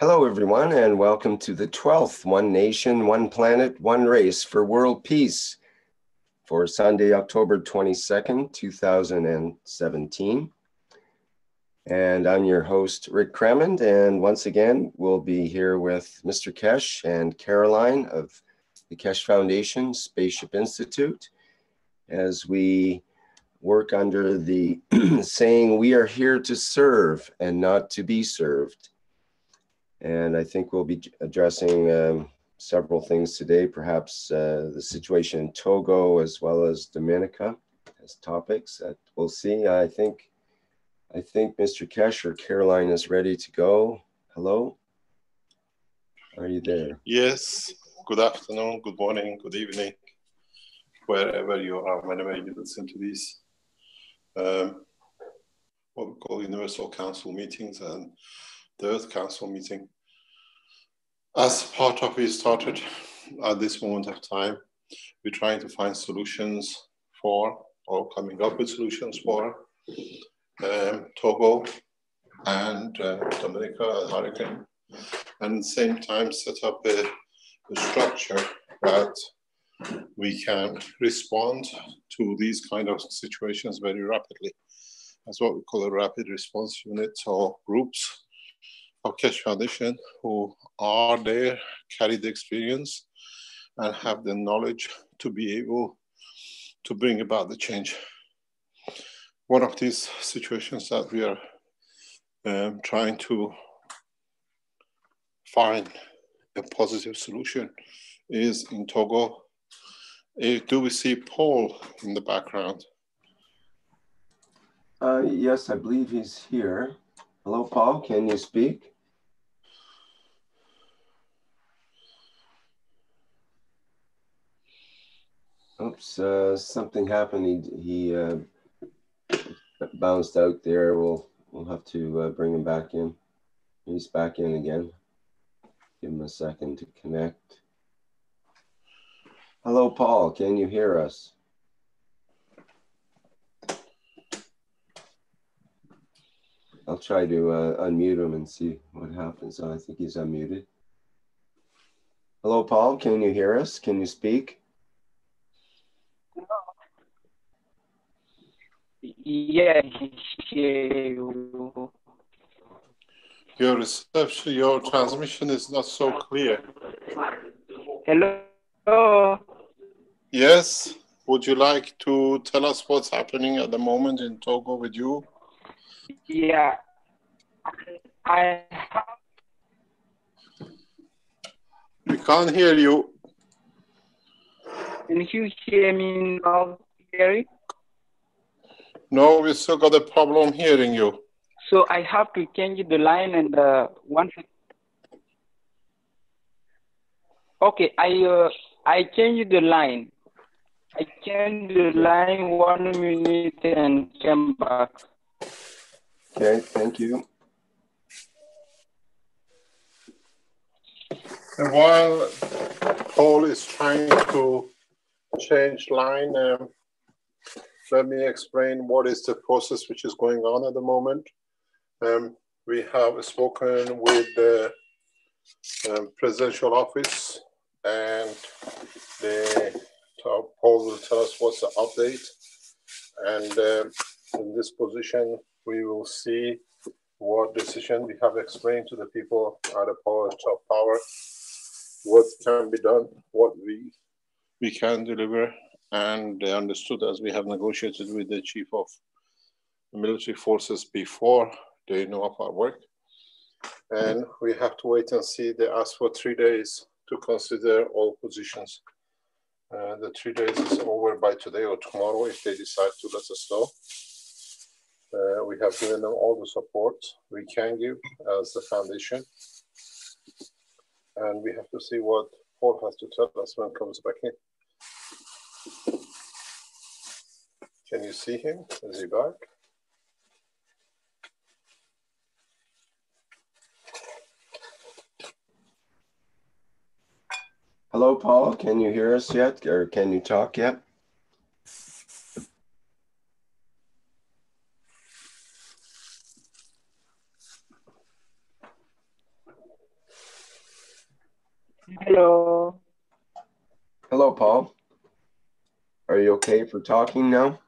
Hello, everyone, and welcome to the 12th One Nation, One Planet, One Race for World Peace for Sunday, October 22nd, 2017. And I'm your host, Rick Cremond, and once again, we'll be here with Mr. Keshe and Caroline of the Keshe Foundation Spaceship Institute as we work under the saying, we are here to serve and not to be served. And I think we'll be addressing several things today, perhaps the situation in Togo as well as Dominica as topics that we'll see. I think Mr. Keshe or Caroline is ready to go. Hello? Are you there? Yes. Good afternoon, good morning, good evening, wherever you are, whenever you listen to these what we call Universal Council meetings and the Earth Council meeting. As part of it started at this moment of time, we're trying to find solutions for, or coming up with solutions for Togo and Dominica and Hurricane, and at the same time set up a structure that we can respond to these kind of situations very rapidly. That's what we call a rapid response unit, or groups of Keshe Foundation who are there, carry the experience, and have the knowledge to be able to bring about the change. One of these situations that we are trying to find a positive solution is in Togo. Do we see Paul in the background? Yes, I believe he's here. Hello, Paul, can you speak? Oops, something happened. He bounced out there. We'll have to bring him back in. He's back in again. Give him a second to connect. Hello, Paul. Can you hear us? I'll try to unmute him and see what happens. I think he's unmuted. Hello, Paul. Can you hear us? Can you speak? Yes. Your reception, your transmission is not so clear. Hello. Yes. Would you like to tell us what's happening at the moment in Togo with you? Yeah. We can't hear you. Can you hear me now, Gary? No, we still got a problem hearing you. So I have to change the line and Okay, I changed the line. I changed the line 1 minute and came back. Okay, thank you. And while Paul is trying to change line, let me explain what is the process which is going on at the moment. We have spoken with the presidential office, and Paul will tell us what's the update. And in this position, we will see what decision we have explained to the people at the top power, what can be done, what we can deliver, and they understood as we have negotiated with the chief of the military forces before they know of our work. And we have to wait and see. They asked for 3 days to consider all positions. The 3 days is over by today or tomorrow if they decide to let us know. We have given them all the support we can give as the foundation. And we have to see what Paul has to tell us when he comes back in. Can you see him? Is he back? Hello, Paul. Can you hear us yet? Or can you talk yet? Hello. Hello, Paul. Are you okay for talking now?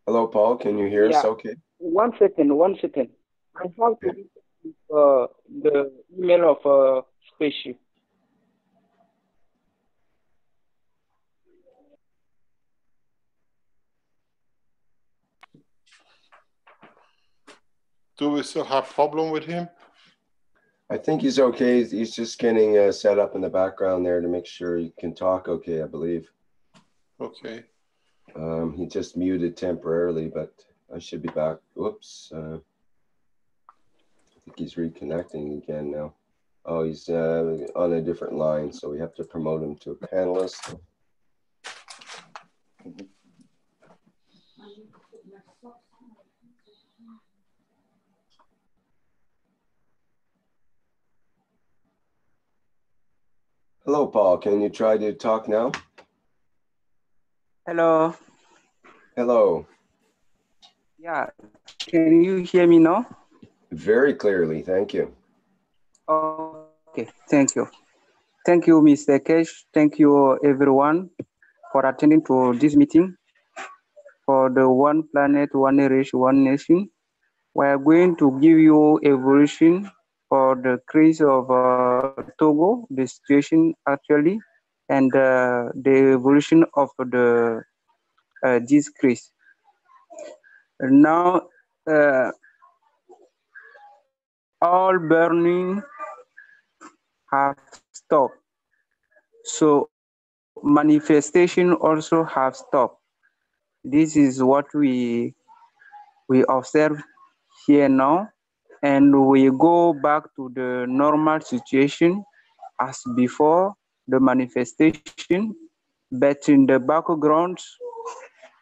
Hello, Paul. Can you hear us okay? 1 second, 1 second. I have to the email of Spaceship. Do we still have problem with him? I think he's okay. He's just getting set up in the background there to make sure he can talk okay, I believe. Okay. He just muted temporarily, but I should be back. Whoops. I think he's reconnecting again now. Oh, he's on a different line, so we have to promote him to a panelist. Hello, Paul. Can you try to talk now? Hello. Hello. Yeah. Can you hear me now? Very clearly. Thank you. Okay. Thank you. Thank you, Mr. Keshe. Thank you, everyone, for attending to this meeting for the One Planet, One Race, One Nation. We are going to give you evolution for the case of Togo, the situation actually, and the evolution of the this case. Now, all burning have stopped. So manifestation also have stopped. This is what we observe here now, and we go back to the normal situation as before the manifestation, but in the background,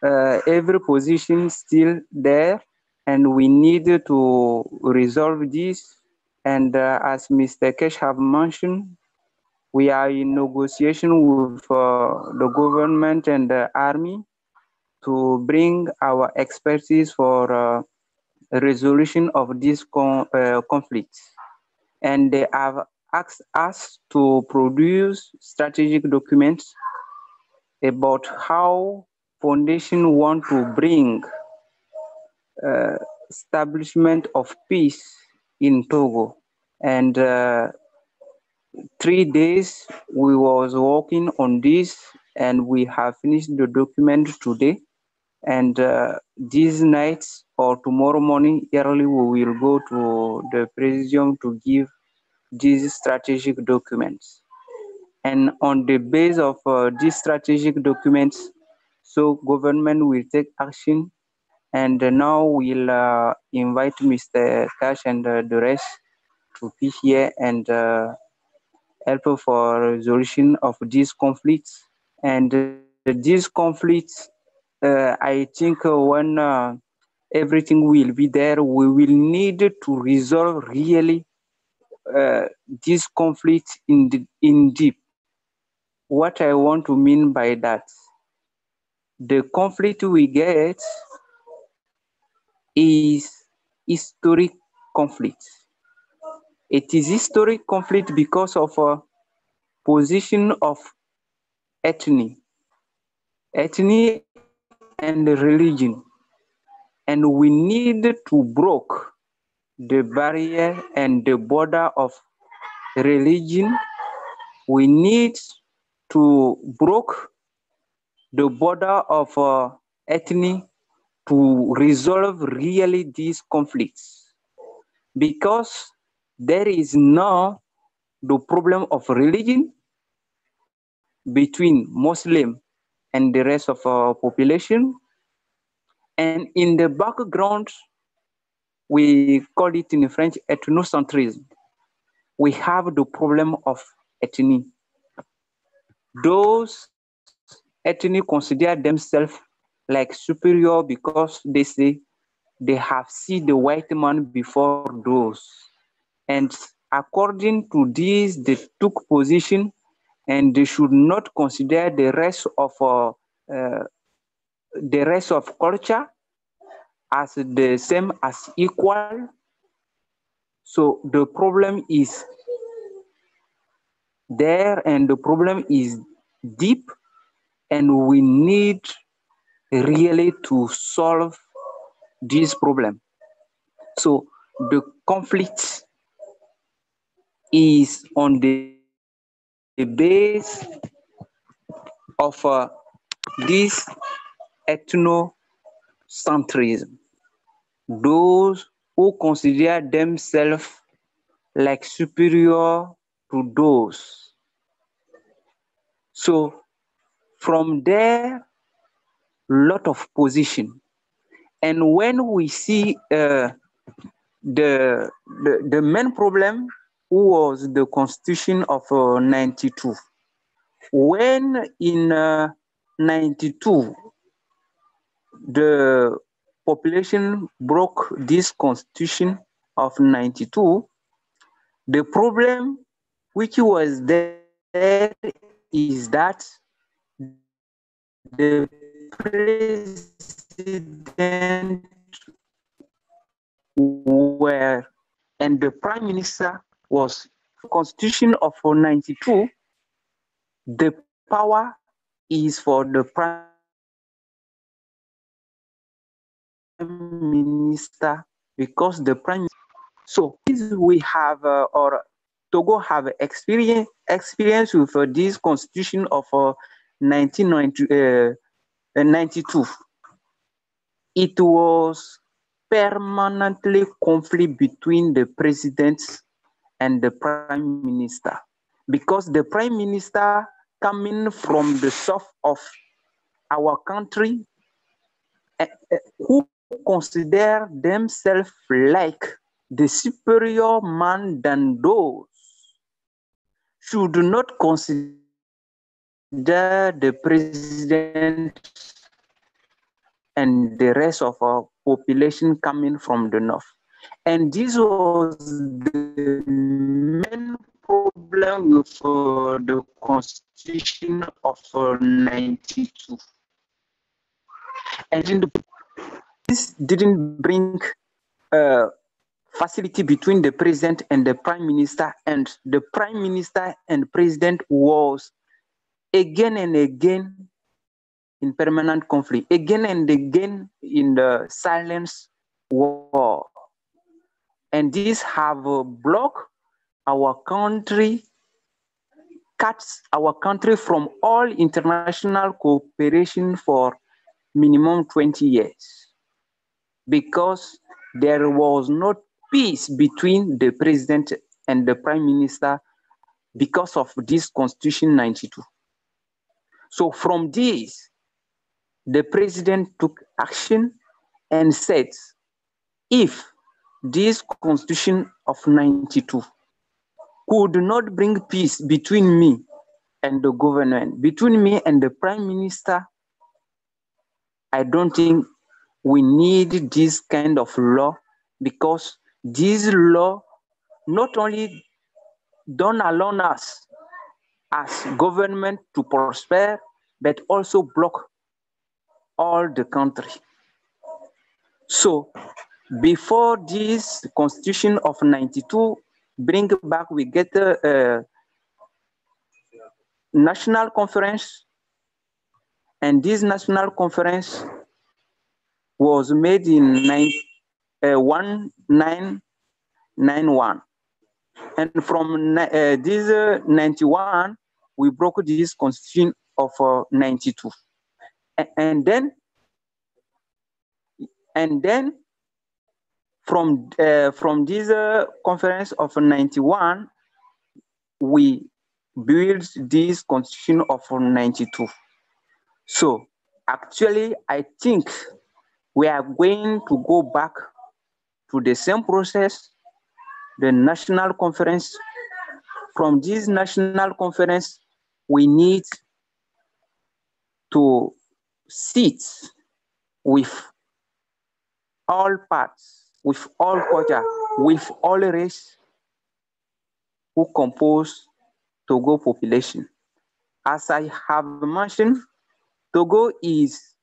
every position still there, and we need to resolve this. And as Mr. Keshe have mentioned, we are in negotiation with the government and the army to bring our expertise for resolution of this conflict. And they have asked us to produce strategic documents about how foundation want to bring establishment of peace in Togo. And 3 days we was working on this, and we have finished the document today. And this night or tomorrow morning early, we will go to the presidium to give these strategic documents. And on the base of these strategic documents, so government will take action. And now we'll invite Mr. Cash and the rest to be here and help for resolution of these conflicts. And these conflicts, I think when everything will be there, we will need to resolve really this conflict in deep. What I want to mean by that, the conflict we get is historic conflict. It is historic conflict because of a position of ethnic and religion. And we need to break the barrier and the border of religion. We need to break the border of ethnic to resolve really these conflicts, because there is now the problem of religion between Muslim and the rest of our population. And in the background, we call it in French ethnocentrism. We have the problem of ethnic. Those ethnic consider themselves like superior because they say they have seen the white man before those. And according to this, they took position, and they should not consider the rest of culture as the same as equal. So the problem is there and the problem is deep, and we need really to solve this problem. So the conflict is on the base of this ethnocentrism. Those who consider themselves like superior to those. So from there, lot of position. And when we see the main problem was the constitution of 92. When in 92, the population broke this constitution of 92, the problem which was there is that the president were and the prime minister was constitution of 92. The power is for the prime minister because the prime minister. So we have or Togo have experience with this constitution of 1992. It was permanently conflict between the president and the prime minister, because the prime minister coming from the south of our country who consider themselves like the superior man than those should not consider the president and the rest of our population coming from the north. And this was the main problem with the constitution of 92. And this didn't bring facility between the president and the prime minister, and the prime minister and president was again and again in permanent conflict, again and again in the silence war. And this have blocked our country, cuts our country from all international cooperation for minimum 20 years, because there was no peace between the president and the prime minister because of this constitution 92. So from this, the president took action and said, if this constitution of 92 could not bring peace between me and the government, between me and the prime minister, I don't think we need this kind of law, because this law not only don't allow us as government to prosper, but also block all the country. So before this constitution of 92 bring back, we get a national conference, and this national conference was made in 1991. And from this 91, we broke this constitution of 92. And then from this conference of 91, we built this constitution of 92. So actually, I think we are going to go back to the same process, the national conference. From this national conference, we need to sit with all parts, with all culture, with all race who compose Togo population. As I have mentioned, Togo is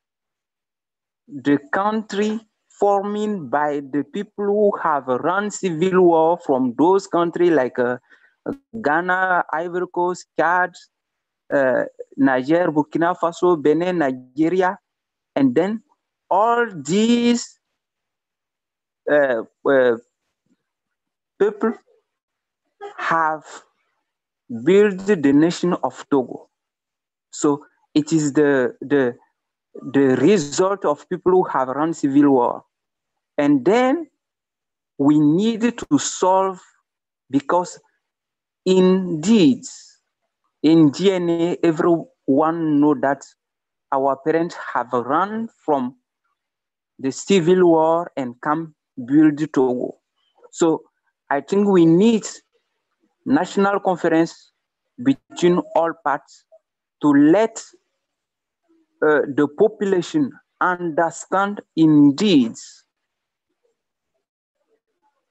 the country forming by the people who have run civil war from those countries like Ghana, Ivory Coast, Chad, Niger, Burkina Faso, Benin, Nigeria, and then all these people have built the nation of Togo. So it is the result of people who have run civil war. And then we need to solve, because indeed, in DNA, everyone knows that our parents have run from the civil war and come build Togo. So I think we need national conference between all parts to let the population understand indeed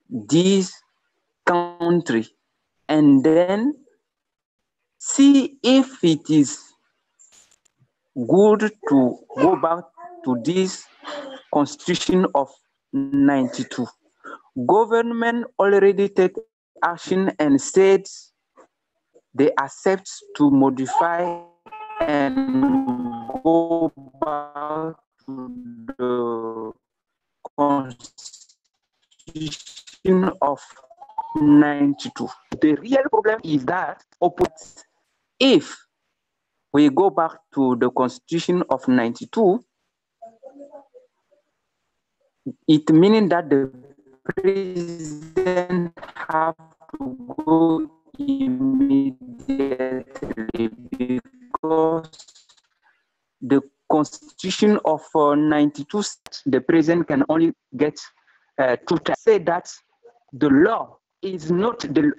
this country, and then see if it is good to go back to this constitution of 92. Government already take action and said they accept to modify and go back to the constitution of 92. The real problem is that if we go back to the constitution of 92, it means that the president have to go immediately, because the constitution of 92, the president can only get 2 times. Say that the law is not the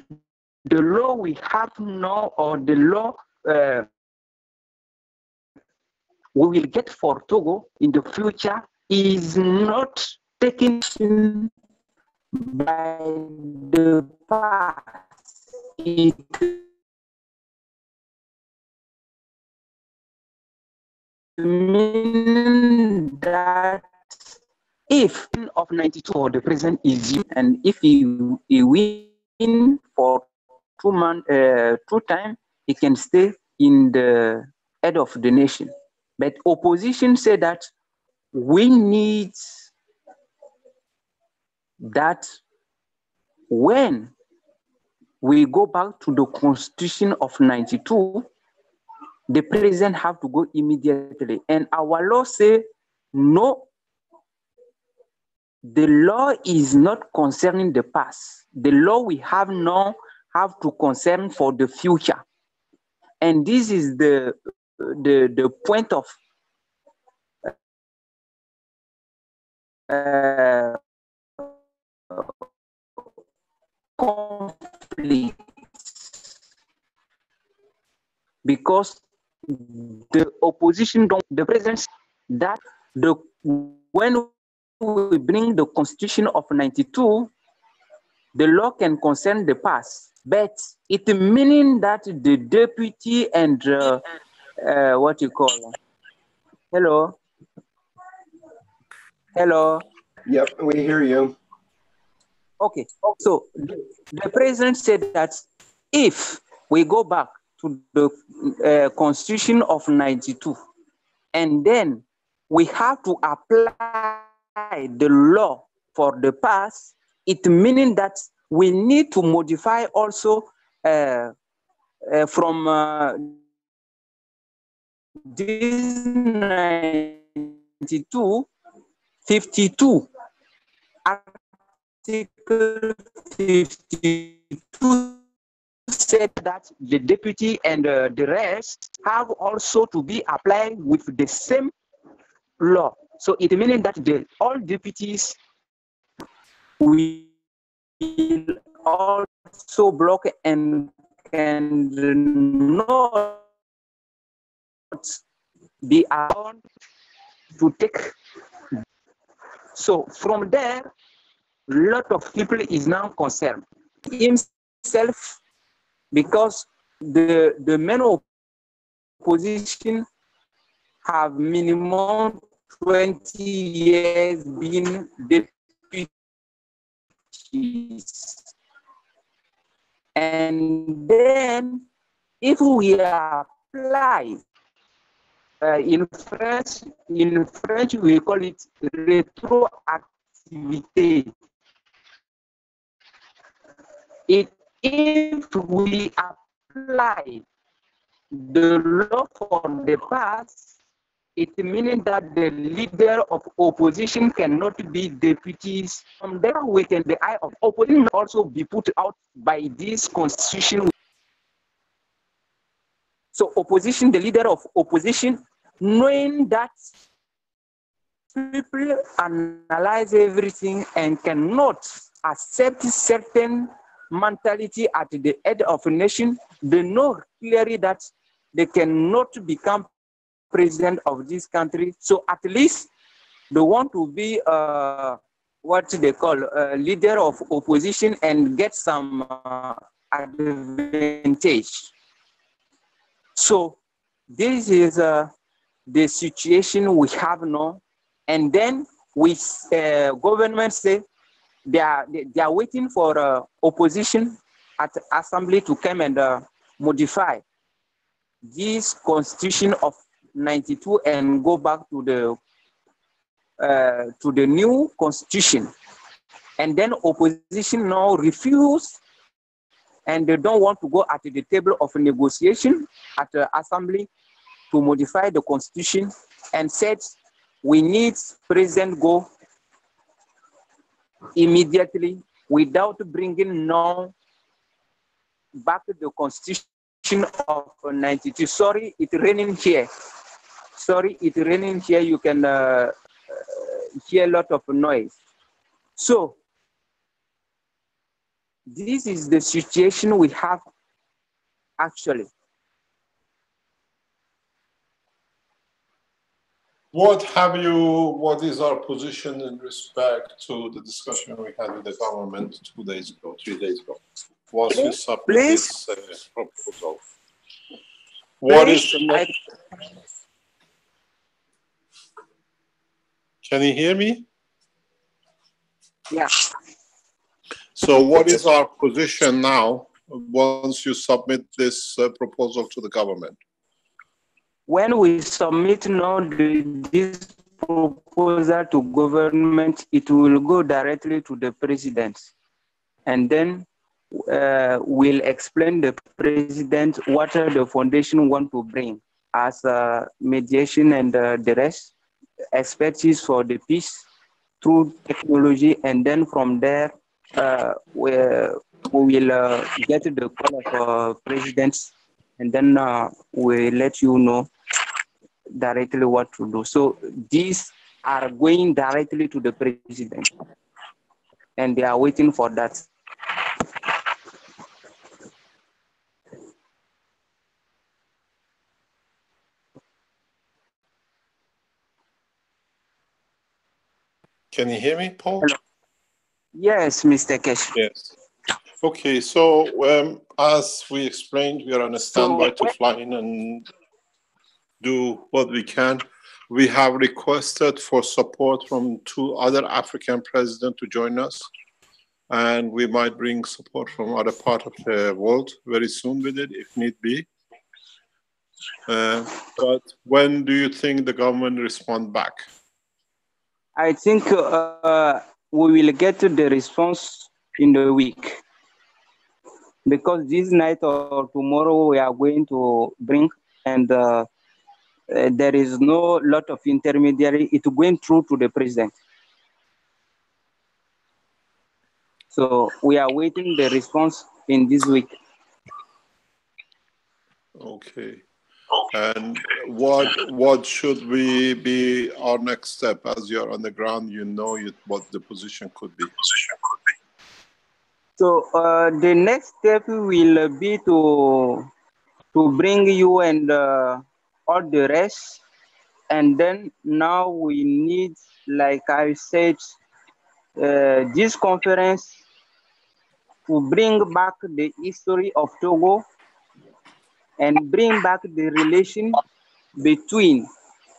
law we have now, or the law we will get for Togo in the future is not taken by the past. It means that if of 92 or the president is, and if he win for 2 months, 2 times, he can stay in the head of the nation. But opposition said that we need that when we go back to the constitution of 92, the president have to go immediately. And our law say, no, the law is not concerning the past. The law we have now have to concern for the future. And this is the point of conflict, because the opposition the president that when we bring the constitution of 92, the law can concern the past, but it meaning that the deputy and what you call, hello. Yep, we hear you. Okay, so the president said that if we go back to the constitution of 92, and then we have to apply the law for the past, it meaning that we need to modify also from this 92, 52, Article 52 said that the deputy and the rest have also to be applied with the same law. So it means that all deputies will also block and cannot be allowed to take. So from there, a lot of people is now concerned himself, because the main opposition have minimum 20 years been deputies. And then if we apply, in French we call it retroactivité. If we apply the law for the past, it means that the leader of opposition cannot be deputies. From there, within the eye of opposition, also be put out by this constitution. So opposition, the leader of opposition, knowing that people analyze everything and cannot accept certain mentality at the head of a nation, they know clearly that they cannot become president of this country. So at least they want to be what they call a leader of opposition and get some advantage. So this is the situation we have now. And then we government say they are waiting for opposition at assembly to come and modify this constitution of 92 and go back to the new constitution. And then opposition now refuse, and they don't want to go at the table of negotiation at the assembly to modify the constitution, and said we need president go immediately without bringing now back the constitution of 92. Sorry, it's raining here. Sorry, it's raining here. You can hear a lot of noise. So this is the situation we have actually. What is our position in respect to the discussion we had with the government 2 days ago, 3 days ago? Once you submit this proposal. Can you hear me? Yeah. So what is our position now once you submit this proposal to the government? When we submit now this proposal to government, it will go directly to the president. And then we'll explain the president what the foundation want to bring as mediation and the rest, expertise for the peace through technology. And then from there, we will get the call of presidents, and then we'll let you know directly what to do. So these are going directly to the president, and they are waiting for that. Can you hear me, Paul? Hello. Yes, Mr. Keshe. Yes. Okay, so as we explained, we are on a standby to fly in and do what we can. We have requested for support from 2 other African presidents to join us, and we might bring support from other parts of the world very soon with it, if need be. But when do you think the government respond back? I think we will get the response in the week, because this night or tomorrow we are going to bring, and there is no lot of intermediary. It's going through to the president. So we are waiting the response in this week. Okay. And what should we be our next step? As you're on the ground, you know what the position could be. So the next step will be to bring you and all the rest. And then now we need, like I said, this conference to bring back the history of Togo and bring back the relation between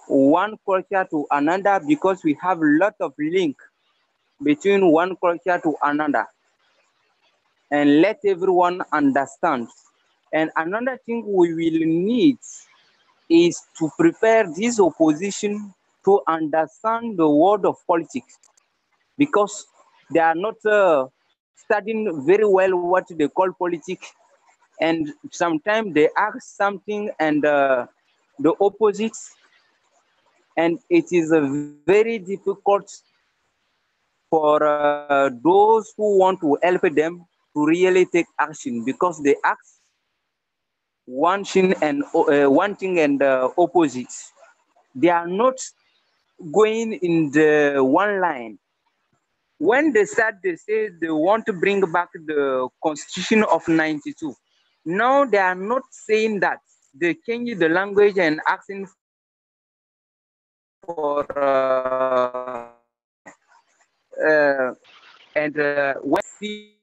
one culture to another because we have a lot of link between one culture to another, and let everyone understand. And another thing we will need is to prepare this opposition to understand the world of politics, because they are not studying very well what they call politics, and sometimes they ask something and the opposite, and it is very difficult for those who want to help them to really take action, because they ask one thing and opposite. They are not going in the one line. When they start, they say they want to bring back the Constitution of 92. Now they are not saying that. They change the language and asking for when see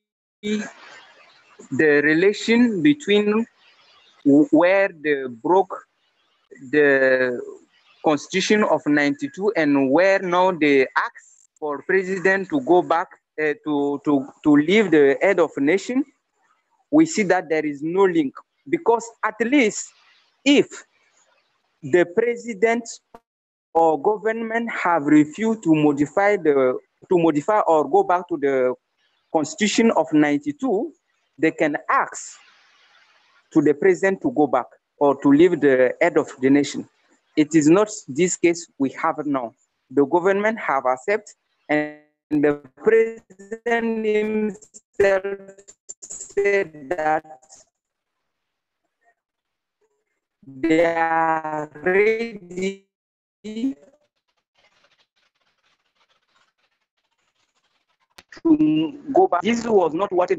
the relation between where they broke the Constitution of 92 and where now they ask for president to go back to leave the head of a nation, we see that there is no link. Because at least if the president or government have refused to modify or go back to the Constitution of 92, they can ask to the president to go back or to leave the head of the nation. It is not this case we have now. The government have accepted, and the president himself said that they are ready to go back. This was not what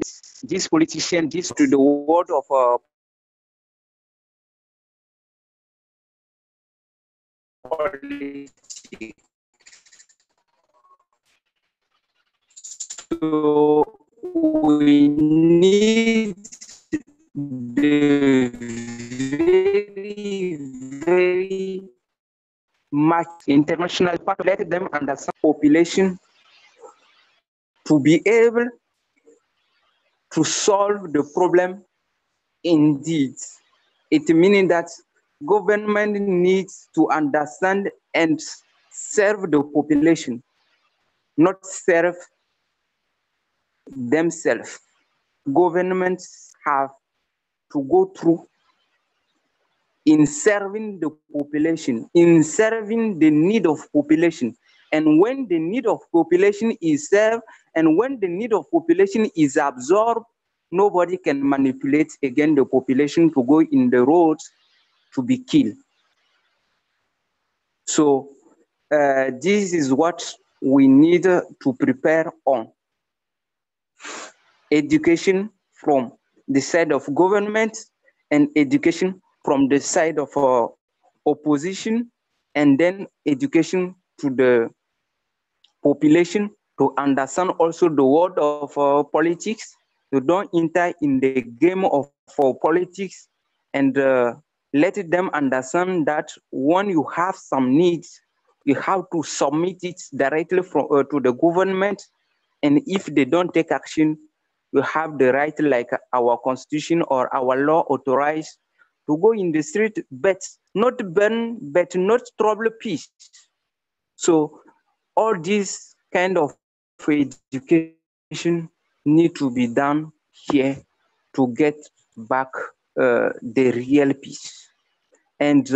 this politician did to the world of politics. So we need the very much international part to let them understand population to be able to solve the problem. Indeed, it meaning that government needs to understand and serve the population, not serve themselves. Governments have to go through in serving the population, in serving the need of population. And when the need of population is served, and when the need of population is absorbed, nobody can manipulate again the population to go in the roads to be killed. So this is what we need to prepare on. Education from the side of government, and education from the side of opposition, and then education to the population to understand also the world of politics, to don't enter in the game of politics, and let them understand that when you have some needs, you have to submit it directly to the government, and if they don't take action, you have the right, like our constitution or our law authorize, to go in the street, but not burn, but not trouble peace. So all these kind of education need to be done here to get back the real peace. And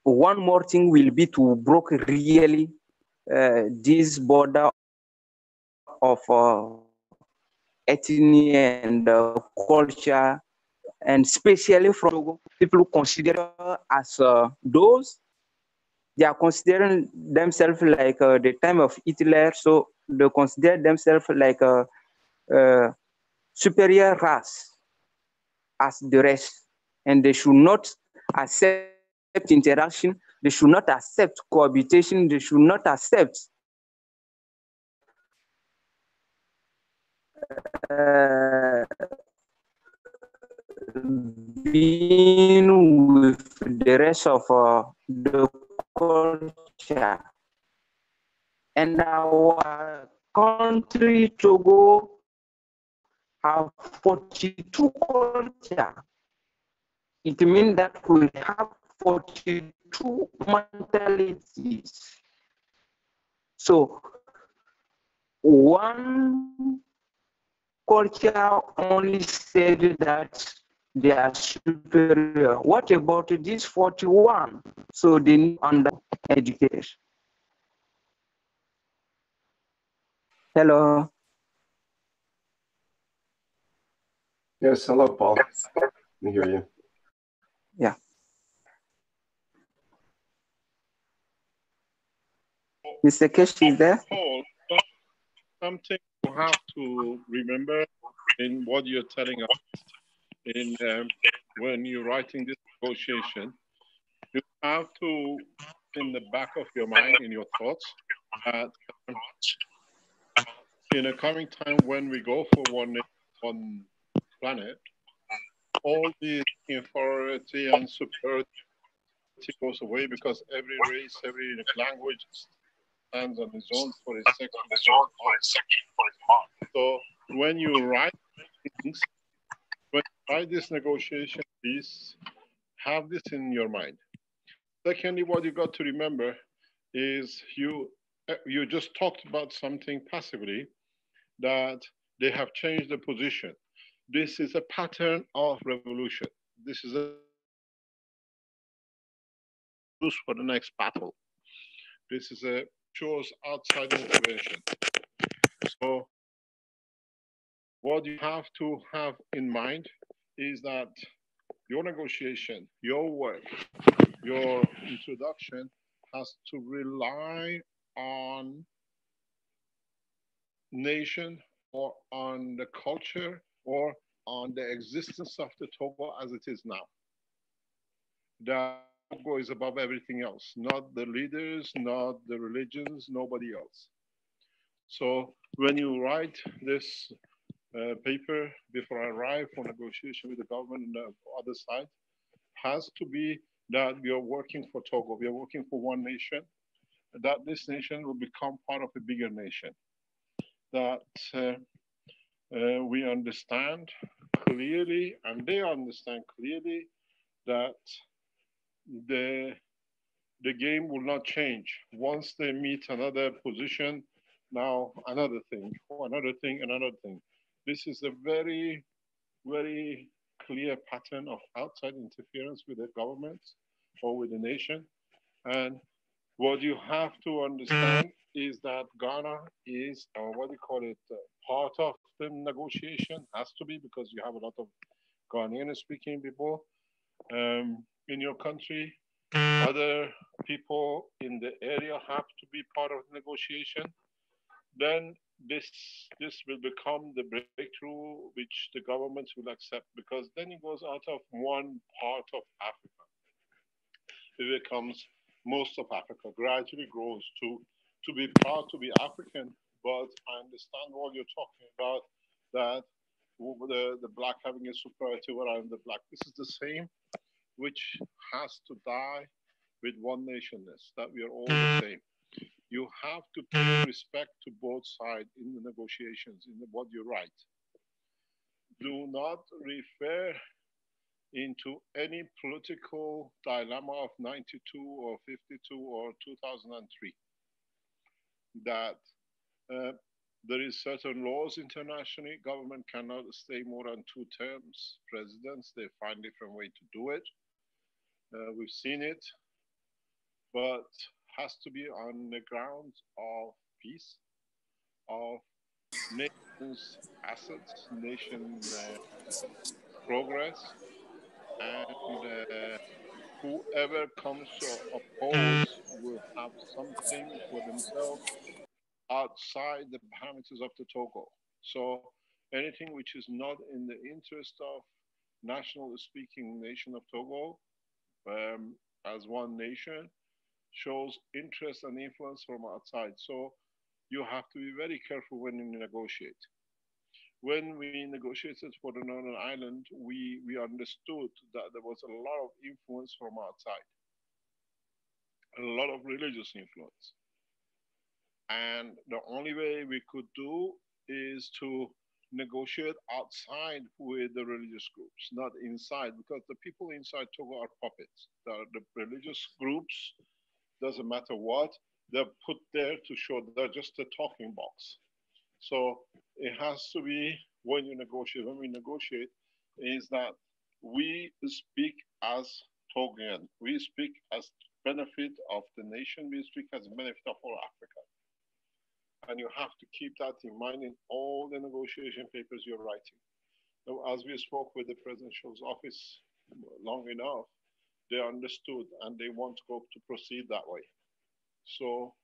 one more thing will be to break really this border of ethnic and culture, and especially from Togo, people consider as those, they are considering themselves like the time of Hitler, so they consider themselves like a superior race as the rest, and they should not accept interaction, they should not accept cohabitation, they should not accept being with the rest of the culture. And our country, Togo, have 42 culture. It means that we have 42 mentalities. So one culture only said that they are superior. What about these 41? So they need under education. Hello. Yes, hello, Paul. We hear you. Yeah. Mr. Keshe is there? Paul, something you have to remember in what you're telling us in when you're writing this negotiation, you have to, in the back of your mind, in your thoughts, that in a coming time when we go for one planet, all the inferiority and superiority goes away because every race, every language stands on its own for its sex. So when you write things, when you write this negotiation piece, have this in your mind. Secondly, what you got to remember is you just talked about something passively that they have changed the position. This is a pattern of revolution. This is a use for the next battle. This is a shows outside intervention. So what you have to have in mind is that your negotiation, your work, your introduction has to rely on nation or on the culture or on the existence of the Togo as it is now. The Togo is above everything else, not the leaders, not the religions, nobody else. So when you write this paper before I arrive for negotiation with the government on the other side, has to be that we are working for Togo, we are working for one nation, that this nation will become part of a bigger nation, that we understand clearly and they understand clearly that the game will not change. Once they meet another position, now another thing, another thing, another thing. This is a very, very clear pattern of outside interference with the government or with the nation. And what you have to understand is that Ghana is, what do you call it, part of the negotiation, has to be, because you have a lot of Ghanaian speaking people in your country. Other people in the area have to be part of the negotiation. Then this will become the breakthrough which the governments will accept, because then it goes out of one part of Africa. It becomes most of Africa, gradually grows to be proud to be African. But I understand what you're talking about, that the black having a superiority around the black. This is the same which has to die with one nationness, that we are all the same. You have to pay respect to both sides in the negotiations, in what you write. Do not refer into any political dilemma of 92 or 52 or 2003. That there is certain laws internationally. Government cannot stay more than 2 terms. Presidents, they find different way to do it. We've seen it, but has to be on the grounds of peace, of nation's assets, nation progress, and whoever comes to oppose will have something for themselves outside the parameters of the Togo. So anything which is not in the interest of national speaking nation of Togo as one nation shows interest and influence from outside. So you have to be very careful when you negotiate. When we negotiated for the Northern Ireland, we understood that there was a lot of influence from outside, a lot of religious influence. And the only way we could do is to negotiate outside with the religious groups, not inside, because the people inside Togo are puppets. The religious groups, doesn't matter what, they're put there to show they're just a talking box. So it has to be when we negotiate, is that we speak as Togian. We speak as benefit of the nation. We speak as benefit of all Africa. And you have to keep that in mind in all the negotiation papers you're writing. Now, as we spoke with the presidential's office long enough, they understood and they want to go to proceed that way. So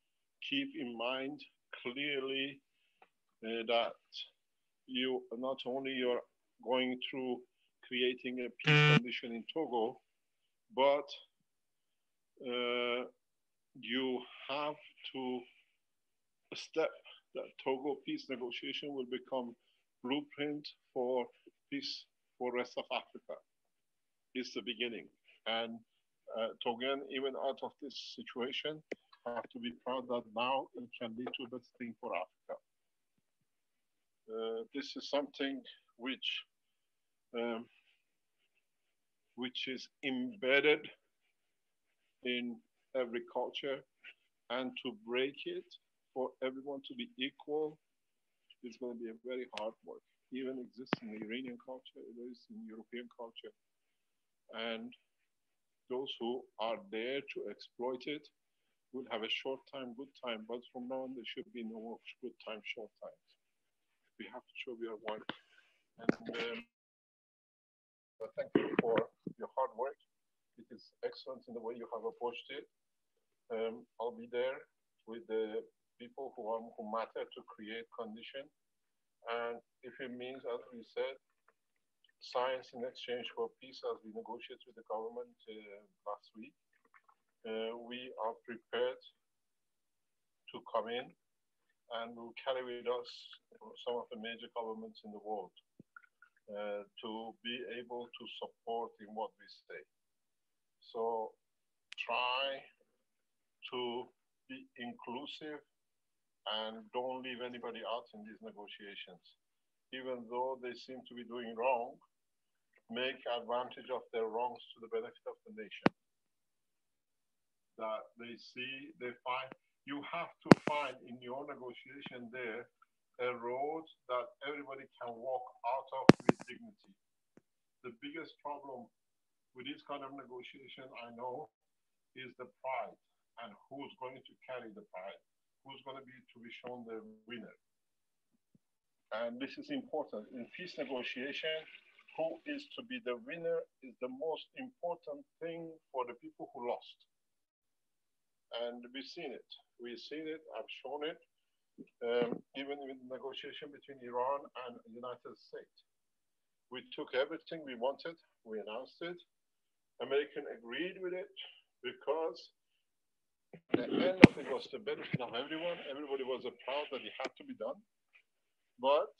keep in mind clearly that you not only you're going through creating a peace condition in Togo, but you have to step that Togo peace negotiation will become blueprint for peace for rest of Africa. It's the beginning. And Togo, even out of this situation, have to be proud that now it can lead to a better thing for Africa. This is something which is embedded in every culture, and to break it for everyone to be equal is going to be a very hard work. Even exists in the Iranian culture, it is in European culture. And those who are there to exploit it will have a short time, good time, but from now on there should be no more good time, short times. We have to show we are one. And thank you for your hard work. It is excellent in the way you have approached it. I'll be there with the people who matter to create condition. And if it means, as we said, science in exchange for peace, as we negotiated with the government last week, we are prepared to come in and we'll carry with us some of the major governments in the world to be able to support in what we say. So try to be inclusive and don't leave anybody out in these negotiations. Even though they seem to be doing wrong, make advantage of their wrongs to the benefit of the nation. That they see, they find, you have to find in your negotiation there a road that everybody can walk out of with dignity. The biggest problem with this kind of negotiation, I know, is the pride and who's going to carry the pride, who's going to be shown the winner. And this is important. In peace negotiation, who is to be the winner is the most important thing for the people who lost. And we've seen it. We've seen it, I've shown it, even in the negotiation between Iran and the United States. We took everything we wanted, we announced it. American agreed with it because the end of it was the benefit of everyone. Everybody was proud that it had to be done. But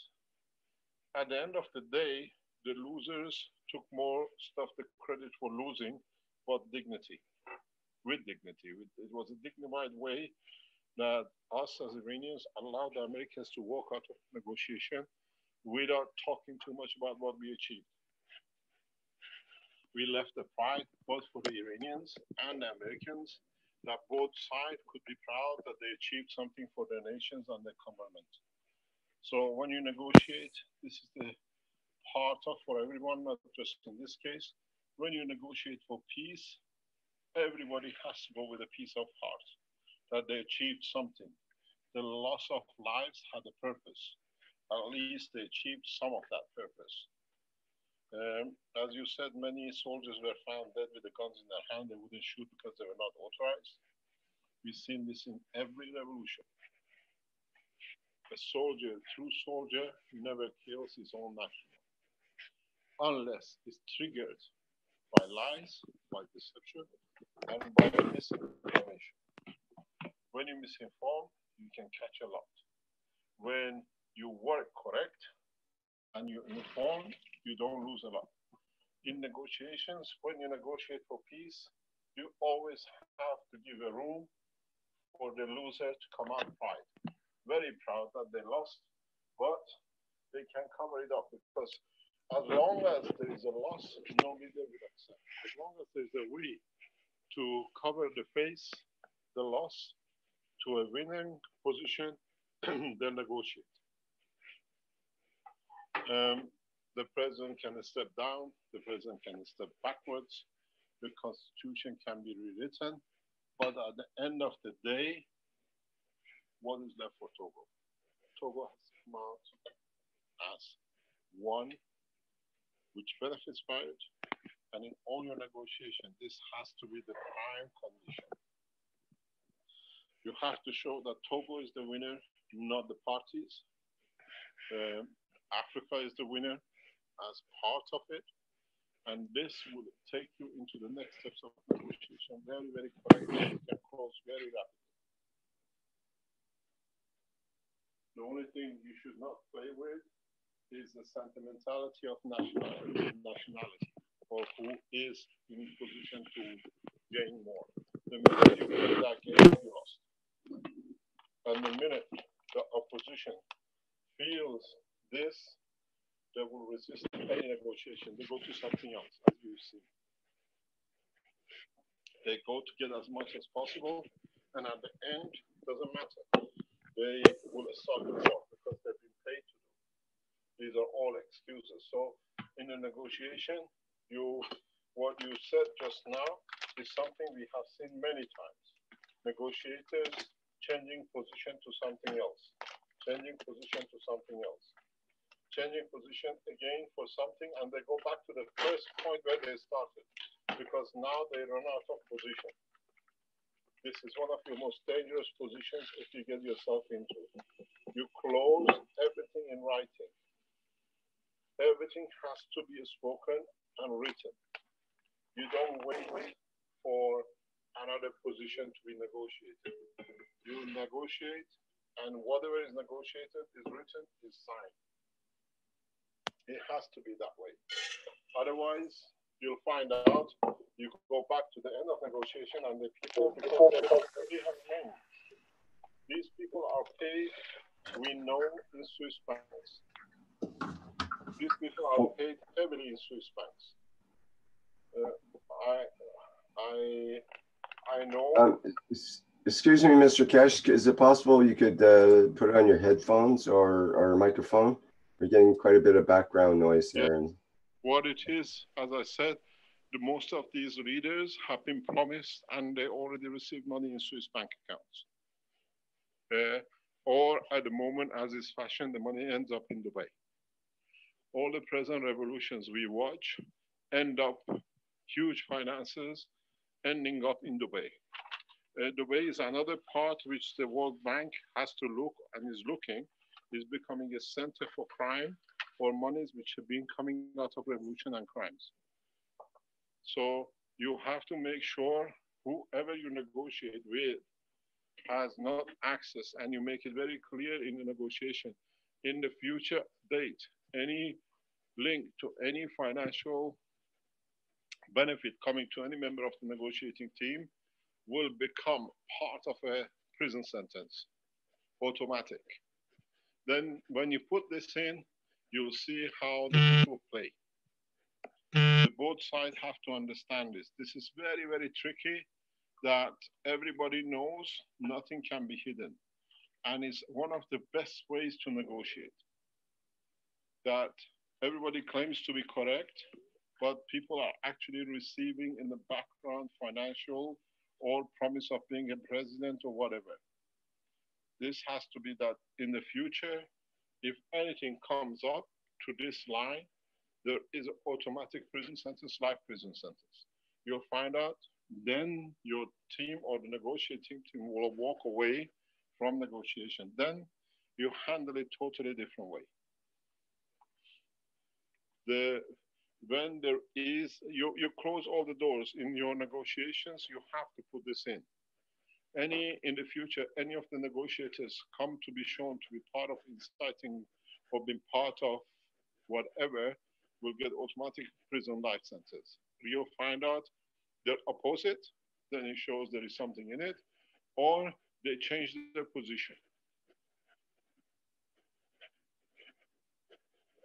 at the end of the day, the losers took more stuff, the credit for losing, but dignity, with dignity. It was a dignified way that us as Iranians allowed the Americans to walk out of negotiation without talking too much about what we achieved. We left the pride both for the Iranians and the Americans that both sides could be proud that they achieved something for their nations and their government. So when you negotiate, this is the part of for everyone, not just in this case. When you negotiate for peace, everybody has to go with a peace of heart, that they achieved something. The loss of lives had a purpose. At least they achieved some of that purpose. As you said, many soldiers were found dead with the guns in their hand. They wouldn't shoot because they were not authorized. We've seen this in every revolution. A soldier, true soldier, never kills his own national, unless it's triggered by lies, by deception, and by misinformation. When you misinform, you can catch a lot. When you work correct, and you're informed, you don't lose a lot. In negotiations, when you negotiate for peace, you always have to give a room for the loser to come out proud. Very proud that they lost, but they can cover it up, because as long as there is a loss, no leader will accept. As long as there's a way to cover the face, the loss, to a winning position, they negotiate. The president can step down, the president can step backwards, the constitution can be rewritten, but at the end of the day, what is left for Togo? Togo has come out as one which benefits by it, and in all your negotiation, this has to be the prime condition. You have to show that Togo is the winner, not the parties. Africa is the winner as part of it, and this will take you into the next steps of negotiation very, very quickly. You can cross very rapidly. The only thing you should not play with is the sentimentality of nationality, or who is in position to gain more. The minute you play that game, you lost. And the minute the opposition feels this, they will resist any negotiation. They go to something else, as you see. They go to get as much as possible, and at the end, doesn't matter. They will start the war because they've been paid to do. These are all excuses. So in a negotiation, what you said just now is something we have seen many times. Negotiators changing position to something else, changing position to something else, changing position again for something, and they go back to the first point where they started, because now they run out of position. This is one of your most dangerous positions if you get yourself into. You close everything in writing. Everything has to be spoken and written. You don't wait for another position to be negotiated. You negotiate, and whatever is negotiated is written, is signed. It has to be that way. Otherwise, you'll find out you go back to the end of negotiation, and the people, because they have names. These people are paid, we know, in Swiss banks. These people are paid heavily in Swiss banks. I know. Excuse me, Mr. Keshe, is it possible you could put on your headphones or a microphone? We're getting quite a bit of background noise here. Yeah. What it is, as I said, most of these leaders have been promised and they already received money in Swiss bank accounts. Or at the moment, as is fashion, the money ends up in Dubai. All the present revolutions we watch end up huge finances ending up in Dubai. Dubai is another part which the World Bank has to look and is looking, is becoming a center for crime or monies which have been coming out of revolution and crimes. So you have to make sure whoever you negotiate with has not access, and you make it very clear in the negotiation. In the future date, any link to any financial benefit coming to any member of the negotiating team will become part of a prison sentence, automatic. Then when you put this in, you'll see how the people play. Both sides have to understand this. This is very, very tricky, that everybody knows nothing can be hidden. And it's one of the best ways to negotiate. That everybody claims to be correct, but people are actually receiving in the background financial or promise of being a president or whatever. This has to be that in the future, if anything comes up to this line, there is an automatic prison sentence, life prison sentence. You'll find out, then your team or the negotiating team will walk away from negotiation. Then you handle it totally different way. When there is, you close all the doors in your negotiations, you have to put this in. In the future, any of the negotiators come to be shown to be part of inciting or being part of whatever, will get automatic prison life sentence. You find out the opposite, then it shows there is something in it, or they change their position.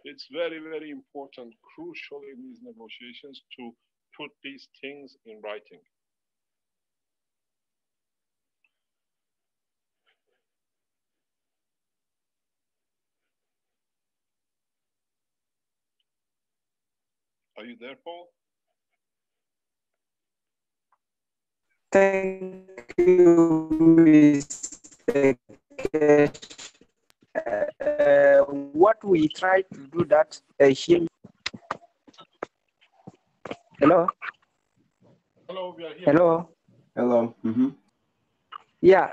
It's very, very important, crucial in these negotiations to put these things in writing. Are you there, Paul? Thank you, Mr. Kesh. What we try to do that here. Hello. Hello, we are here. Hello. Hello. Yeah.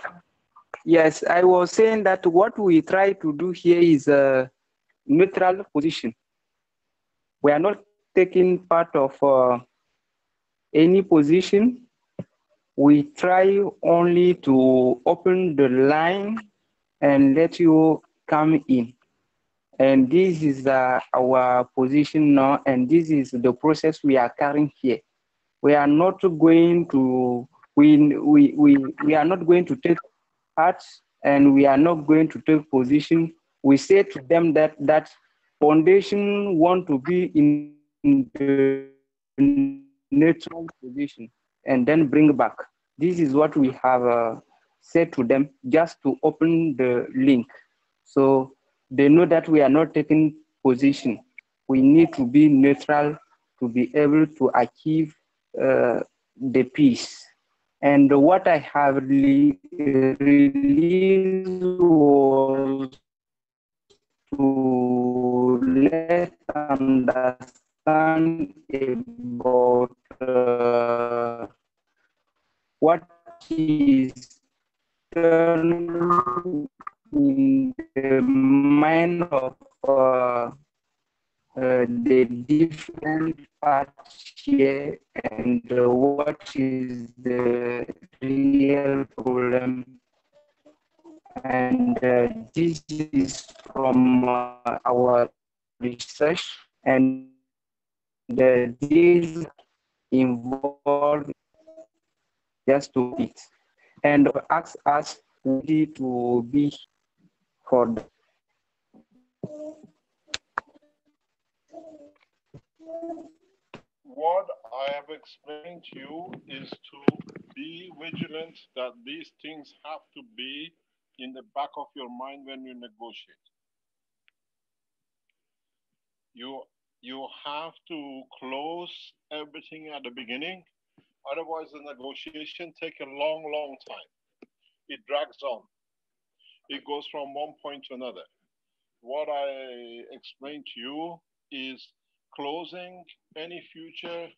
Yes, I was saying that what we try to do here is a neutral position. We are not taking part of any position. We try only to open the line and let you come in. And this is our position now, and this is the process we are carrying here. We are not going to we are not going to take part, and we are not going to take position. We say to them that foundation want to be in the neutral position and then bring back. This is what we have said to them, just to open the link. So they know that we are not taking position. We need to be neutral to be able to achieve the peace. And what I have released was to let understand about what is in the mind of the different parts here, and what is the real problem. And this is from our research, and this involved just to it, and ask us to be for the What I have explained to you is to be vigilant that these things have to be in the back of your mind when you negotiate. You have to close everything at the beginning. Otherwise, the negotiation takes a long, long time. It drags on. It goes from one point to another. What I explained to you is closing any future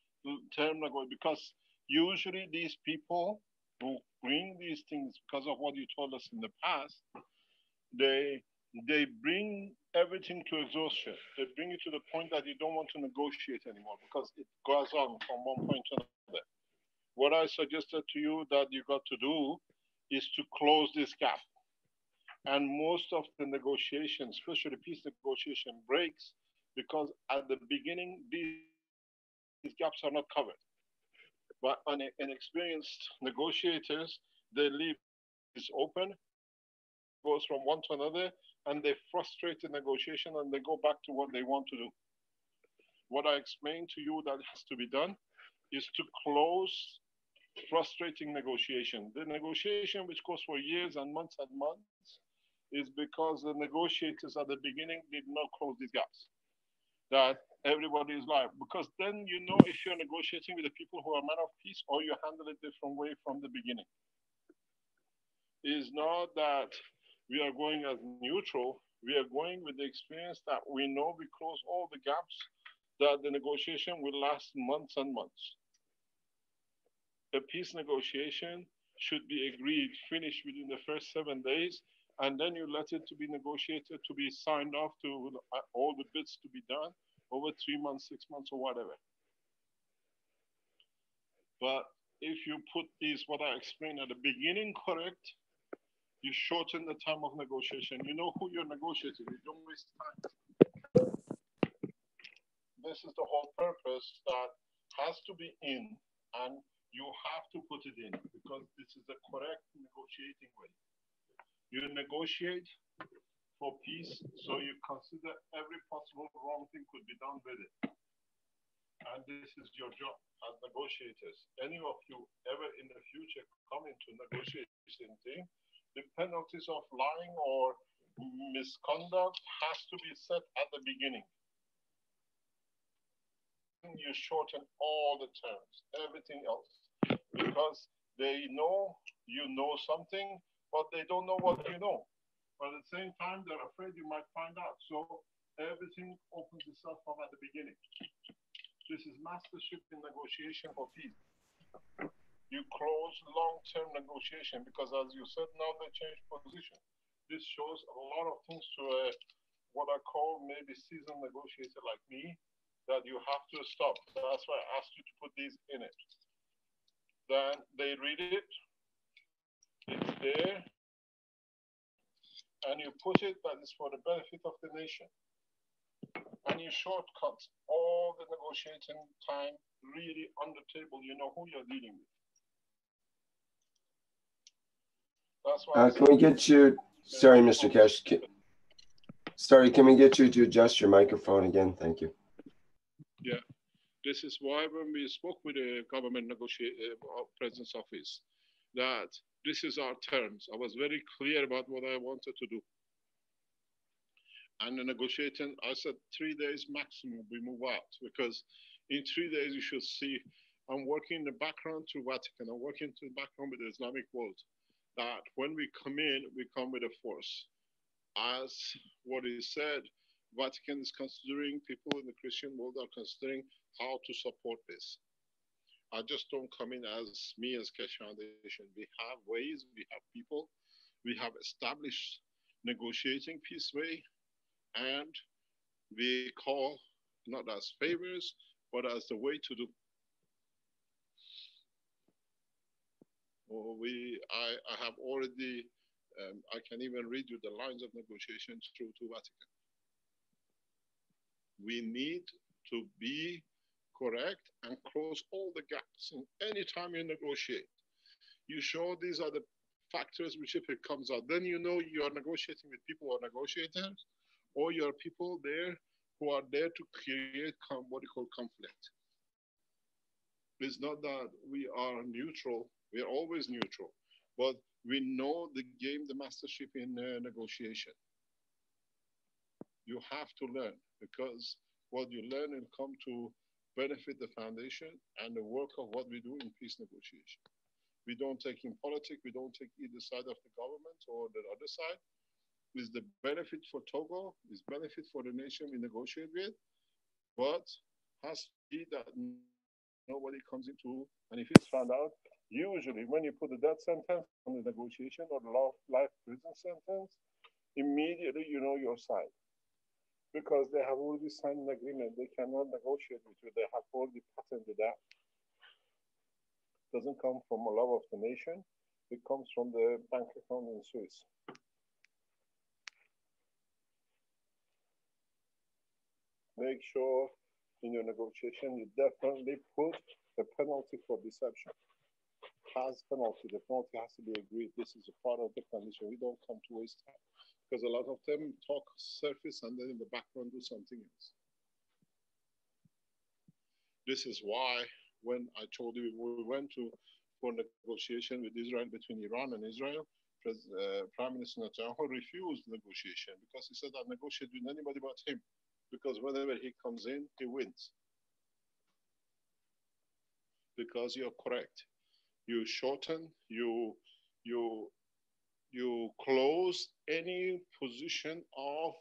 term negotiation, because usually these people who bring these things, because of what you told us in the past, they bring everything to exhaustion. They bring it to the point that you don't want to negotiate anymore because it goes on from one point to another. What I suggested to you that you got to do is to close this gap. And most of the negotiations, especially peace negotiation, breaks because at the beginning, these gaps are not covered. But inexperienced negotiators, they leave this open, goes from one to another, and they frustrate the negotiation and they go back to what they want to do. What I explained to you that has to be done is to close frustrating negotiation. The negotiation which goes for years and months is because the negotiators at the beginning did not close these gaps. That everybody is live. Because then you know if you're negotiating with the people who are men of peace or you handle it different way from the beginning. It is not that we are going as neutral, we are going with the experience that we know we close all the gaps, that the negotiation will last months and months. A peace negotiation should be agreed, finished within the first 7 days, and then you let it to be negotiated, to be signed off, to all the bits to be done over 3 months, 6 months, or whatever. But if you put these, what I explained at the beginning, correct, you shorten the time of negotiation. You know who you're negotiating with. You don't waste time. this is the whole purpose that has to be in, and you have to put it in because this is the correct negotiating way. You negotiate for peace, so you consider every possible wrong thing could be done with it. And this is your job as negotiators. Any of you ever in the future come into negotiation thing, the penalties of lying or misconduct has to be set at the beginning. You shorten all the terms, everything else, because they know you know something, but they don't know what you know. But at the same time, they're afraid you might find out. So everything opens itself up at the beginning. This is mastership in negotiation for peace. You close long-term negotiation because, as you said, now they change position. This shows a lot of things to what I call maybe seasoned negotiator like me, that you have to stop. That's why I asked you to put these in it. Then they read it, it's there, and you put it that is for the benefit of the nation. And you shortcut all the negotiating time really on the table. You know who you're dealing with. That's why can we get you, sorry, Mr. Keshe. Sorry, can we get you to adjust your microphone again? Thank you. Yeah, this is why when we spoke with the government president's office, that this is our terms. I was very clear about what I wanted to do. And the negotiating, I said 3 days maximum we move out, because in 3 days you should see, I'm working in the background to Vatican, I'm working in the background with the Islamic world, that when we come in, we come with a force. As what is said, Vatican is considering, people in the Christian world are considering how to support this. I just don't come in as me as Keshe Foundation. We have ways, we have people, we have established negotiating peace way, and we call not as favors, but as the way to do. I have already, I can even read you the lines of negotiation through to Vatican. We need to be correct and close all the gaps. And anytime you negotiate, you show these are the factors which if it comes out, then you know you are negotiating with people who are negotiators, or you are people there who are there to create what you call conflict. It's not that we are neutral, we are always neutral, but we know the game, the mastership in negotiation. You have to learn, because what you learn will come to benefit the foundation and the work of what we do in peace negotiation. We don't take in politics, we don't take either side of the government or the other side. It's the benefit for Togo, it's benefit for the nation we negotiate with, but has to be that nobody comes into, and if it's found out, usually when you put a death sentence on the negotiation or the life prison sentence, immediately you know your side. Because they have already signed an agreement, they cannot negotiate with you, they have already patented that. It doesn't come from a love of the nation, it comes from the bank account in Swiss. Make sure in your negotiation you definitely put a penalty for deception. Has penalty, the penalty has to be agreed. This is a part of the condition. We don't come to waste time, because a lot of them talk surface and then in the background do something else. This is why when I told you we went for negotiation with Israel, between Iran and Israel, Prime Minister Netanyahu refused negotiation because he said I'll negotiate with anybody but him, because whenever he comes in, he wins. Because you're correct. You shorten, you close any position of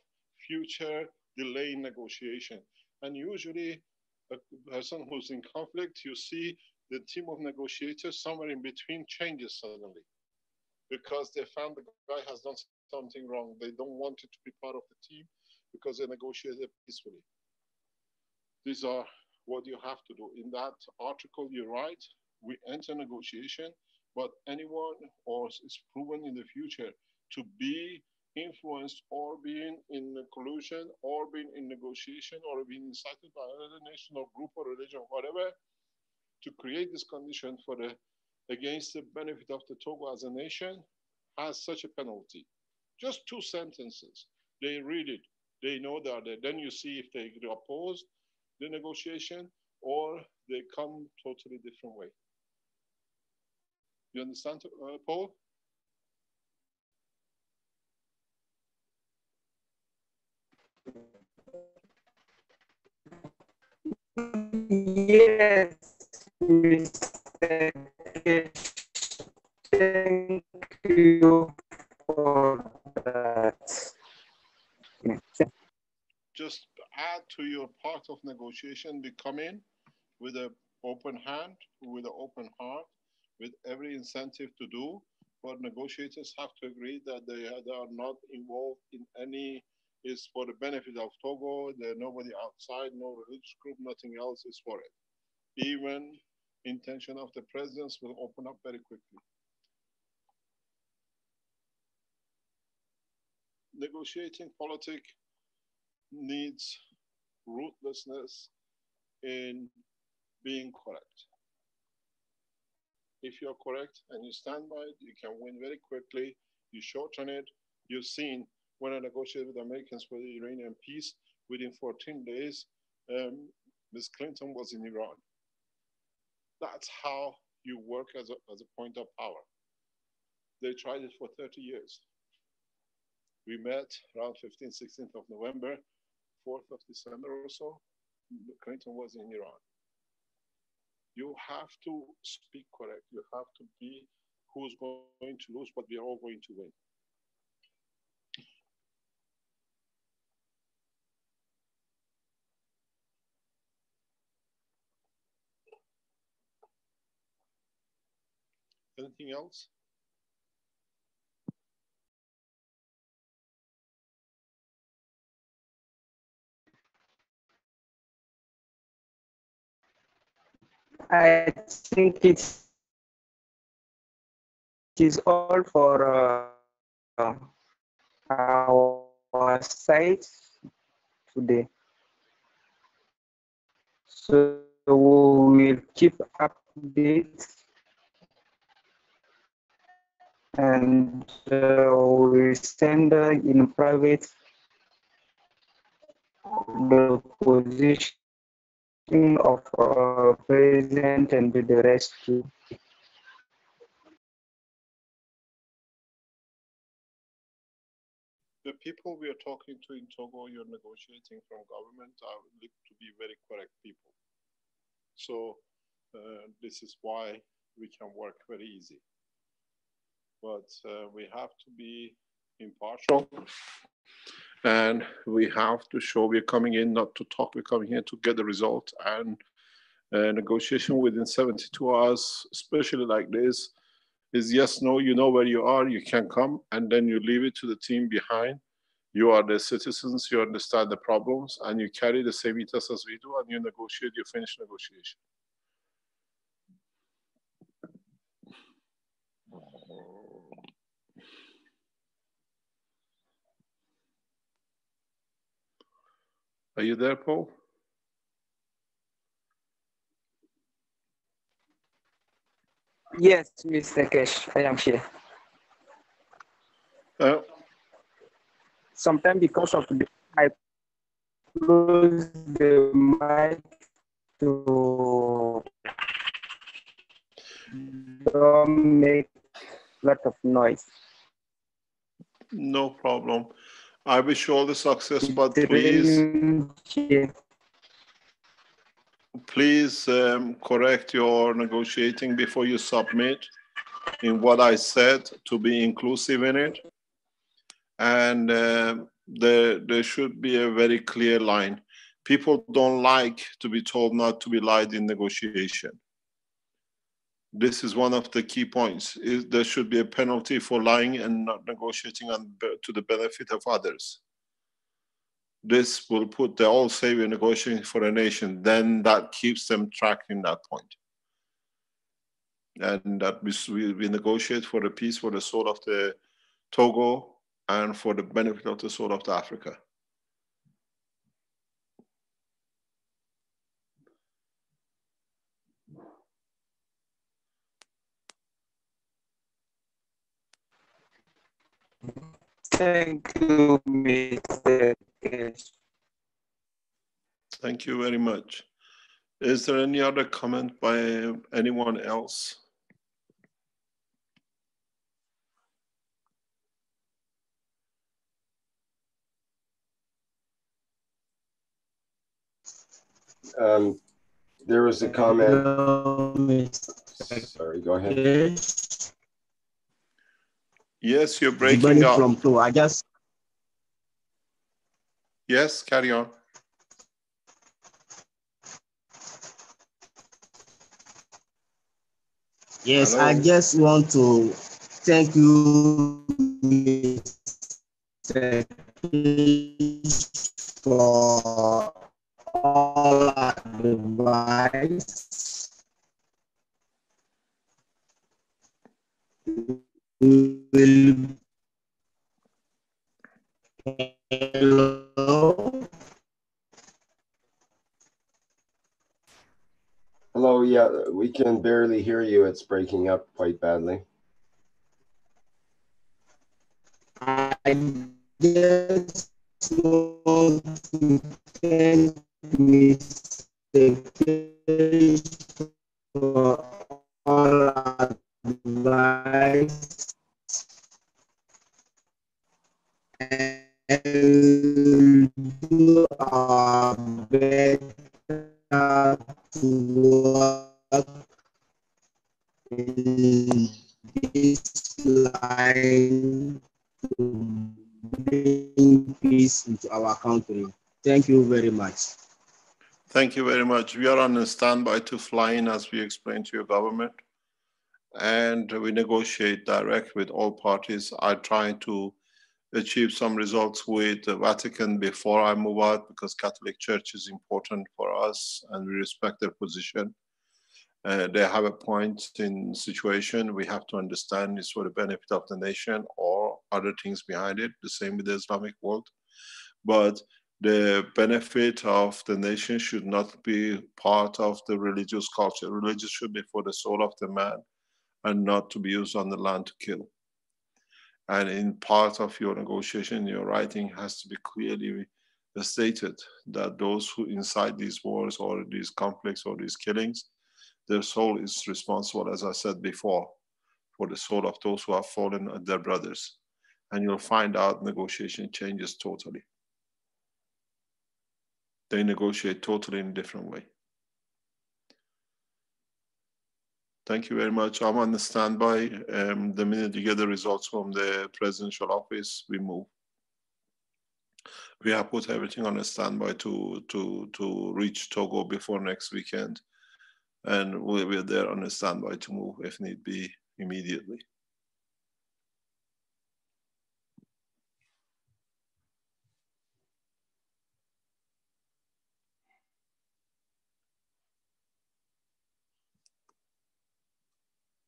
future delay in negotiation. And usually a person who's in conflict, you see the team of negotiators somewhere in between changes suddenly, because they found the guy has done something wrong. They don't want it to be part of the team because they negotiated peacefully. These are what you have to do. In that article you write, we enter negotiation, but anyone or is proven in the future to be influenced or being in collusion or being in negotiation or being incited by another nation or group or religion or whatever to create this condition for the against the benefit of the Togo as a nation has such a penalty. Just 2 sentences. They read it. They know that. Then you see if they oppose the negotiation or they come totally different way. You understand, Paul? Yes, Mr. Thank you for that. Just add to your part of negotiation, we come in with an open hand, with an open heart, with every incentive to do, but negotiators have to agree that they are not involved in any, is for the benefit of Togo, there's nobody outside, no religious group, nothing else is for it. Even intention of the presidents will open up very quickly. Negotiating politics needs ruthlessness in being correct. If you're correct and you stand by it, you can win very quickly. You shorten it. You've seen when I negotiated with Americans for the Iranian peace, within 14 days, Ms. Clinton was in Iran. That's how you work as a point of power. They tried it for 30 years. We met around 15th, 16th of November, 4th of December or so, Clinton was in Iran. You have to speak correct. You have to be who's going to lose, but we are all going to win. Anything else? I think it is all for our site today. So we will keep updates and we send in private the position of president and the rest too. The people we are talking to in Togo, you're negotiating from government, are look to be very correct people. So this is why we can work very easy. But we have to be impartial, and we have to show we're coming in not to talk, we're coming here to get the result. And negotiation within 72 hours, especially like this, is yes, no, you know where you are, you can come, and then you leave it to the team behind. You are the citizens, you understand the problems, and you carry the same ethos as we do, and you negotiate, you finish negotiation. Are you there, Paul? Yes, Mr. Kesh, I am here. Sometimes because of the, I close the mic to don't make a lot of noise. No problem. I wish you all the success, but please correct your negotiating before you submit in what I said to be inclusive in it. And there should be a very clear line. People don't like to be told not to be lied in negotiation. This is one of the key points. There should be a penalty for lying and not negotiating to the benefit of others. This will put the all say we're negotiating for a nation, then that keeps them tracking that point. And that we negotiate for the peace, for the soul of the Togo, and for the benefit of the soul of the Africa. Thank you, Mr. Keshe. Thank you very much. Is there any other comment by anyone else? There was a comment. Sorry, go ahead. Yes, you're breaking up. From Togo. I just. Yes, carry on. Yes, Hello? I just want to thank you, Mr. Keshe, for all advice. Hello. Hello, yeah, we can barely hear you. It's breaking up quite badly. I just want to thank Mr. Keshe for all advice and do our best to work in this line to bring peace into our country. Thank you very much. Thank you very much. We are on standby to fly in, as we explained to your government, and we negotiate direct with all parties. I try to achieve some results with the Vatican before I move out, because Catholic Church is important for us and we respect their position. They have a point in situation we have to understand is for the benefit of the nation or other things behind it, the same with the Islamic world. But the benefit of the nation should not be part of the religious culture. Religious should be for the soul of the man and not to be used on the land to kill. And in part of your negotiation, your writing has to be clearly stated that those who incite these wars or these conflicts or these killings, their soul is responsible, as I said before, for the soul of those who have fallen and their brothers. And you'll find out negotiation changes totally. They negotiate totally in a different way. Thank you very much. I'm on the standby. The minute you get the results from the presidential office, we move. We have put everything on a standby to reach Togo before next weekend. And we're there on a standby to move if need be immediately.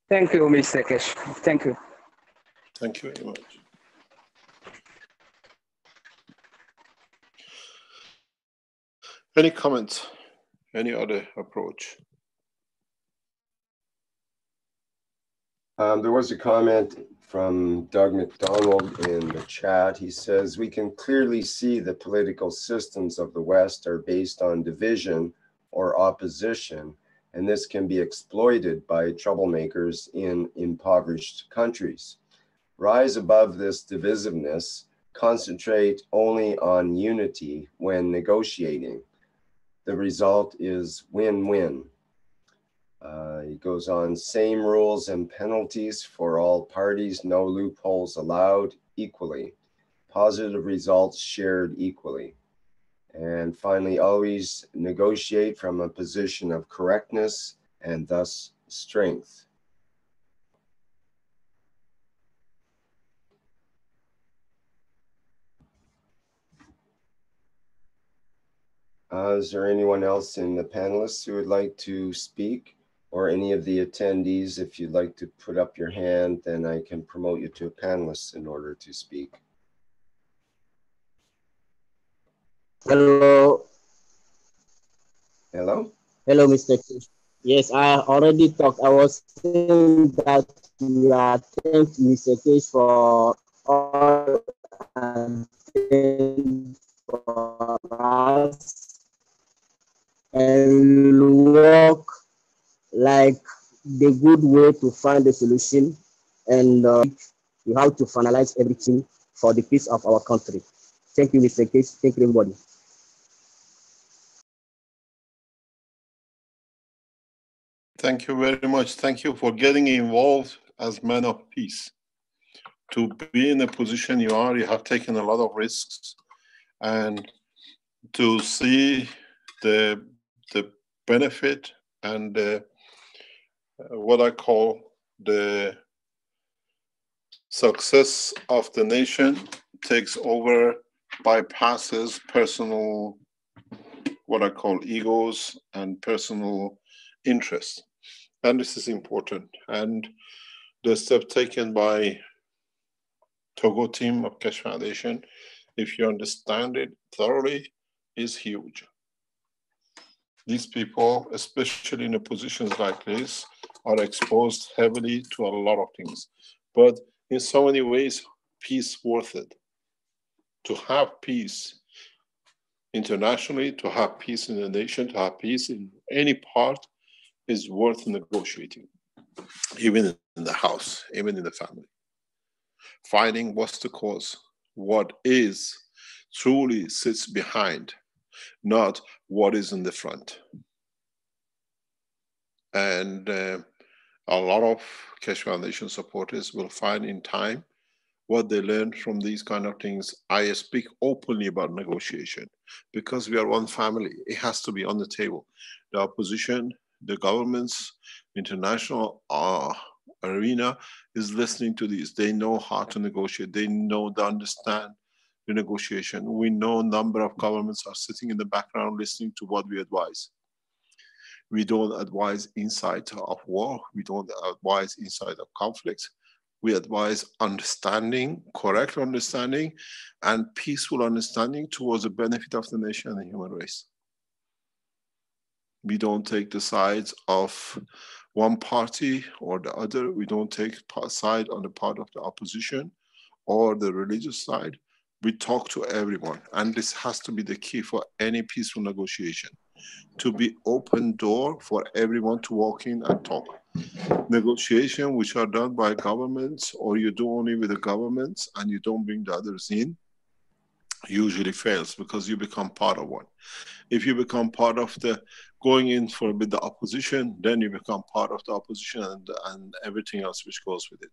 Thank you, Mr. Keshe. Thank you. Thank you very much. Any comments? Any other approach? There was a comment from Doug McDonald in the chat. He says, we can clearly see the political systems of the West are based on division or opposition, and this can be exploited by troublemakers in impoverished countries. Rise above this divisiveness, concentrate only on unity when negotiating. The result is win-win. He goes on, same rules and penalties for all parties, no loopholes allowed, equally. Positive results shared equally. And finally, always negotiate from a position of correctness and thus strength. Is there anyone else in the panelists who would like to speak? Or any of the attendees, if you'd like to put up your hand, then I can promote you to a panelist in order to speak. Hello. Hello? Hello, Mr. Keshe. Yes, I already talked. I was saying that we are thank Mr. Keshe for all attend for us, and we will work like the good way to find a solution, and we have to finalize everything for the peace of our country. Thank you, Mr. Keshe. Thank you, everybody. Thank you very much. Thank you for getting involved as men of peace. To be in the position you are, you have taken a lot of risks, and to see the benefit and what I call the success of the nation takes over, bypasses personal, what I call egos and personal interests. And this is important. And the step taken by Togo team of Keshe Foundation, if you understand it thoroughly, is huge. These people, especially in the positions like this, are exposed heavily to a lot of things. But in so many ways, peace worth it. To have peace internationally, to have peace in the nation, to have peace in any part is worth negotiating, even in the house, even in the family. Finding what's the cause, what is truly sits behind, not what is in the front. And a lot of Keshe Foundation supporters will find in time what they learned from these kind of things. I speak openly about negotiation because we are one family. It has to be on the table. The opposition, the governments, international arena is listening to these. They know how to negotiate. They know, they understand the negotiation. We know a number of governments are sitting in the background listening to what we advise. We don't advise inside of war. We don't advise inside of conflicts. We advise understanding, correct understanding, and peaceful understanding towards the benefit of the nation and the human race. We don't take the sides of one party or the other. We don't take side on the part of the opposition or the religious side. We talk to everyone. And this has to be the key for any peaceful negotiation. To be open door for everyone to walk in and talk. Negotiation which are done by governments, or you do only with the governments and you don't bring the others in, usually fails because you become part of one. If you become part of the going in for with the opposition, then you become part of the opposition and everything else which goes with it.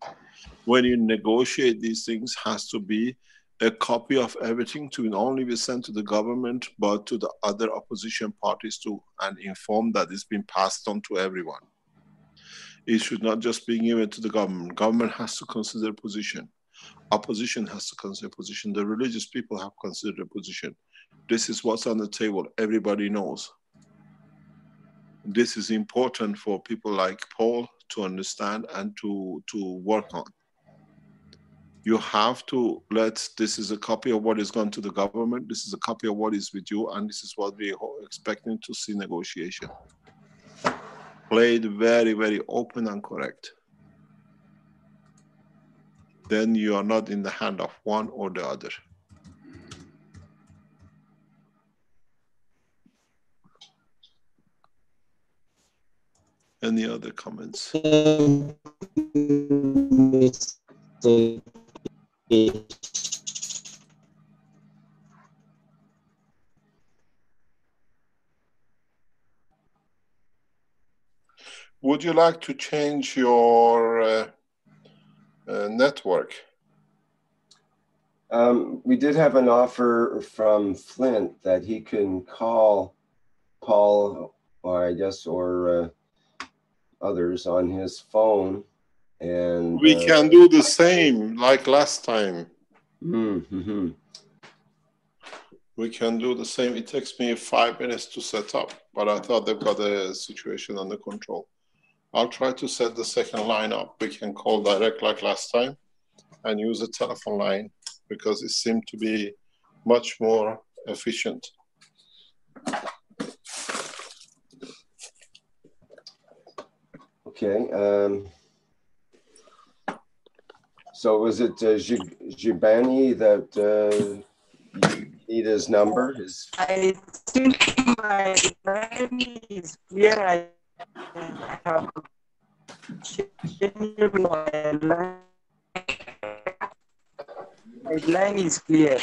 When you negotiate, these things has to be a copy of everything to not only be sent to the government, but to the other opposition parties too, and inform that it's been passed on to everyone. It should not just be given to the government. Government has to consider position. Opposition has to consider position. The religious people have considered a position. This is what's on the table. Everybody knows. This is important for people like Paul to understand and to work on. You have to this is a copy of what is gone to the government, this is a copy of what is with you, and this is what we are expecting to see negotiation. Played very, very open and correct. Then you are not in the hand of one or the other. Any other comments? Would you like to change your network? We did have an offer from Flint that he can call Paul, or I guess, or others on his phone, and we can do the same like last time. Mm-hmm. We can do the same. It takes me 5 minutes to set up, but I thought they've got the situation under control. I'll try to set the second line up. We can call direct like last time and use a telephone line because it seemed to be much more efficient. Okay. So was it Jibani that you need his number? I think my line is clear. I have changed my line. My line is clear.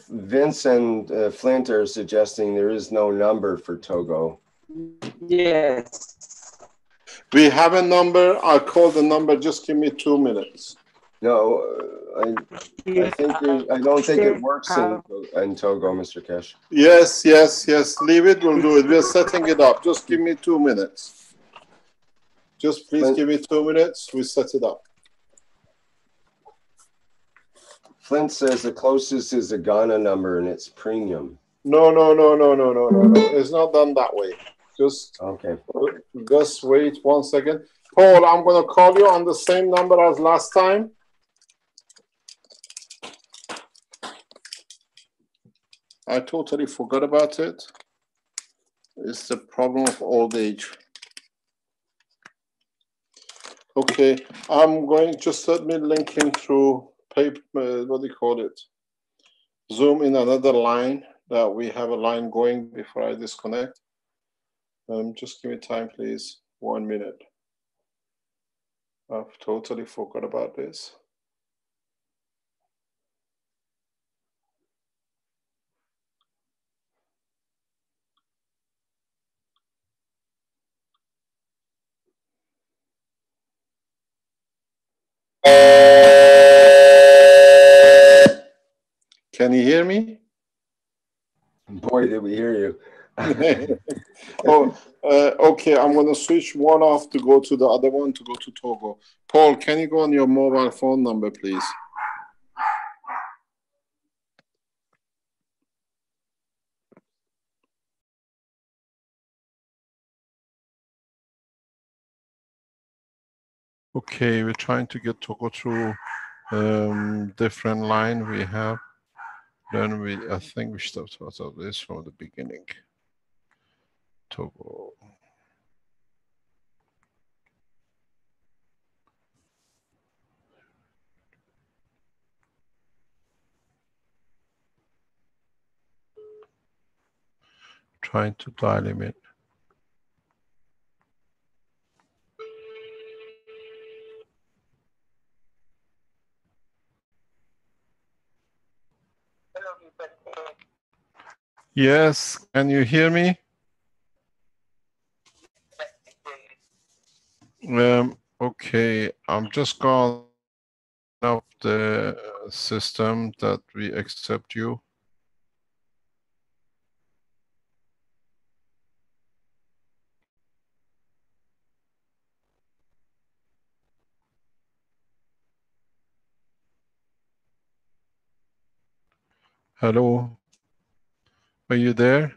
Vince and Flint are suggesting there is no number for Togo. Yes. We have a number. I'll call the number. Just give me 2 minutes. No, I don't think it works in Togo, Mr. Kesh. Yes. Leave it. We'll do it. We're setting it up. Just give me 2 minutes. Just please give me 2 minutes. We set it up. Flint says the closest is a Ghana number and it's premium. No. It's not done that way. Just wait 1 second. Paul, I'm going to call you on the same number as last time. I totally forgot about it. It's the problem of old age. Okay, I'm going, just let me link him through paper, what do you call it? Zoom in another line that we have a line going before I disconnect. Just give me time, please. 1 minute. I've totally forgot about this. Can you hear me? Boy, did we hear you. Okay, I'm going to switch one off to go to the other one to go to Togo. Paul, can you go on your mobile phone number, please? Okay, we're trying to get Togo through different line we have. Then I think we should start this from the beginning. Togo. Trying to dial him in. Yes, can you hear me? Okay, I'm just going up the system that we accept you. Hello, are you there?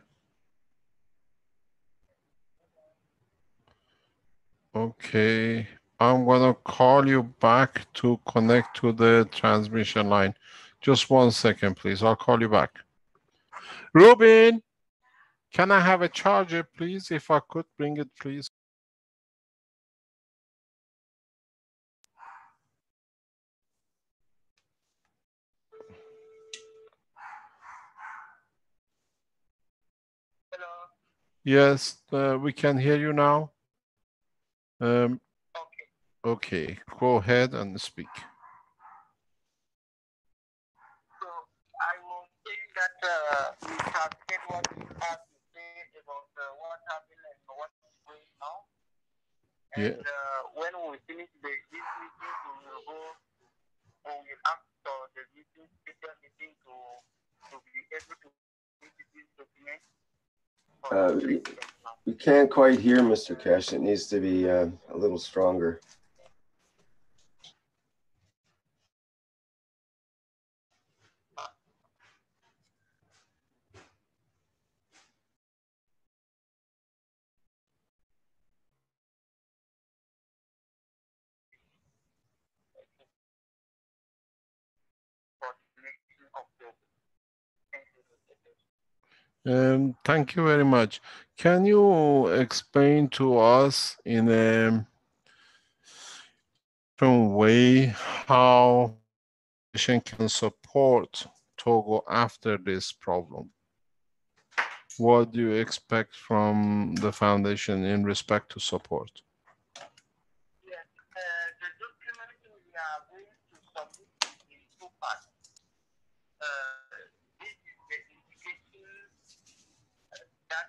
Okay, I'm gonna call you back to connect to the transmission line. Just 1 second, please. I'll call you back. Ruben, can I have a charger, please? If I could bring it, please. Hello. Yes, we can hear you now. Okay, go ahead and speak. So I will say that we have said what we have to say about what happened and what is going now. And when we finish this meeting, we will go, we will ask for the meeting, special meeting to be able to meet this document. We can't quite hear Mr. Kesh. It needs to be a little stronger. Thank you very much. Can you explain to us in a different way how Foundation can support Togo after this problem? What do you expect from the Foundation in respect to support? Yes, the document we are going to submit in two parts. This is the indication that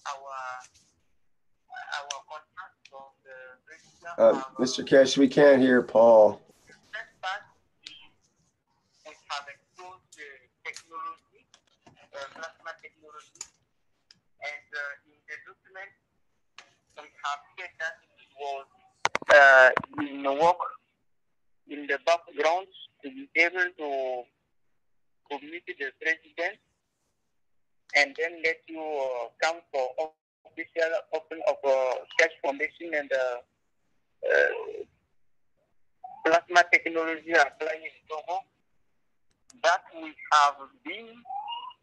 our contract from the register Mr. Keshe, we can't hear Paul. The first part is we have exposed the technology, plasma technology, and in the document we have said that it was in work in the background to be able to communicate the president and then let you come for official open of Sketch Foundation and plasma technology applying in Togo. That we have been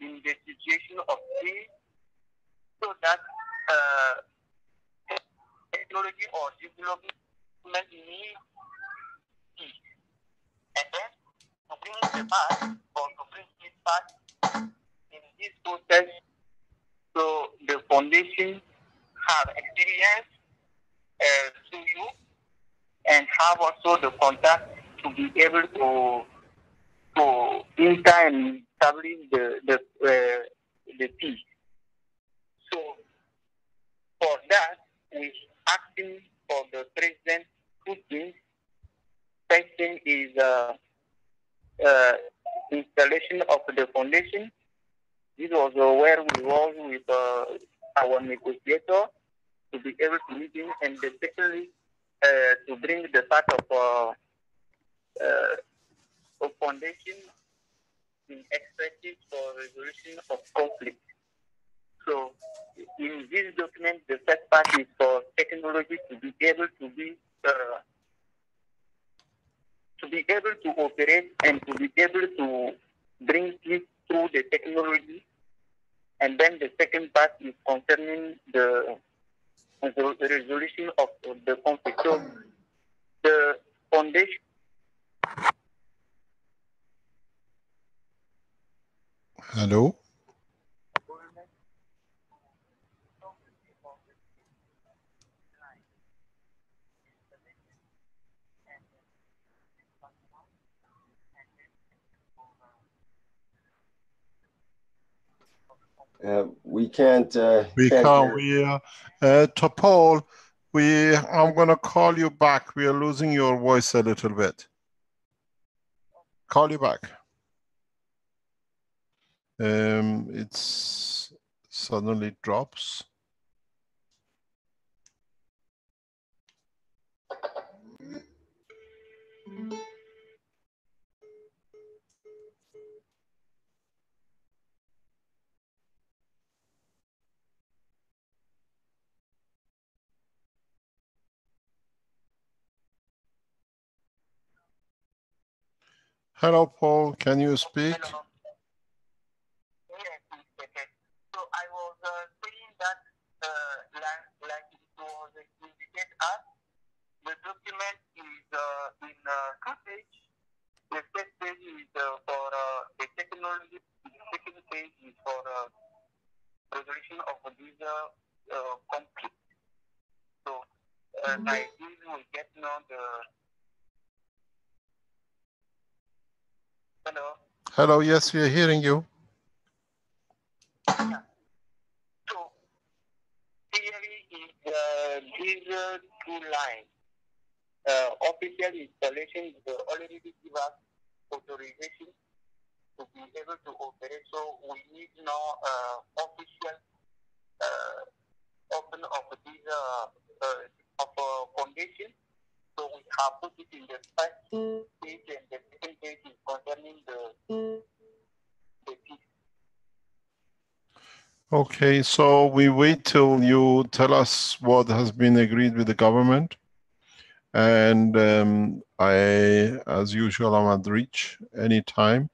in the situation of peace, so that technology or development needs peace. And then to bring the part or to bring this part in this process, so the foundation have experience to you and have also the contact to be able to enter and establish the peace. So for that, we asking for the president two things. First thing is installation of the foundation. This was where we was with our negotiator to be able to meet him, and secondly, to bring the part of foundation in expertise for resolution of conflict. So, in this document, the first part is for technology to be able to operate and to be able to bring it through the technology. And then the second part is concerning the resolution of the conflict. So the foundation. Hello? We can't. We can't. Topol, I'm going to call you back. We are losing your voice a little bit. Call you back. It's suddenly drops. Hello, Paul. Can you speak? Hello. Yes, okay. So I was saying that, like it was indicated us, the document is in two pages. The first page is for the technology. The second page is for resolution of this conflict. So by this we get now the. Hello. Hello. Yes, we are hearing you. Yeah. So theory is these two lines. Official installation is already give us authorization to be able to operate. So we need now official open of this foundation. So we have put it in the first page, and the second page is concerning the piece. Okay, so we wait till you tell us what has been agreed with the government. And I, as usual, I'm at reach anytime.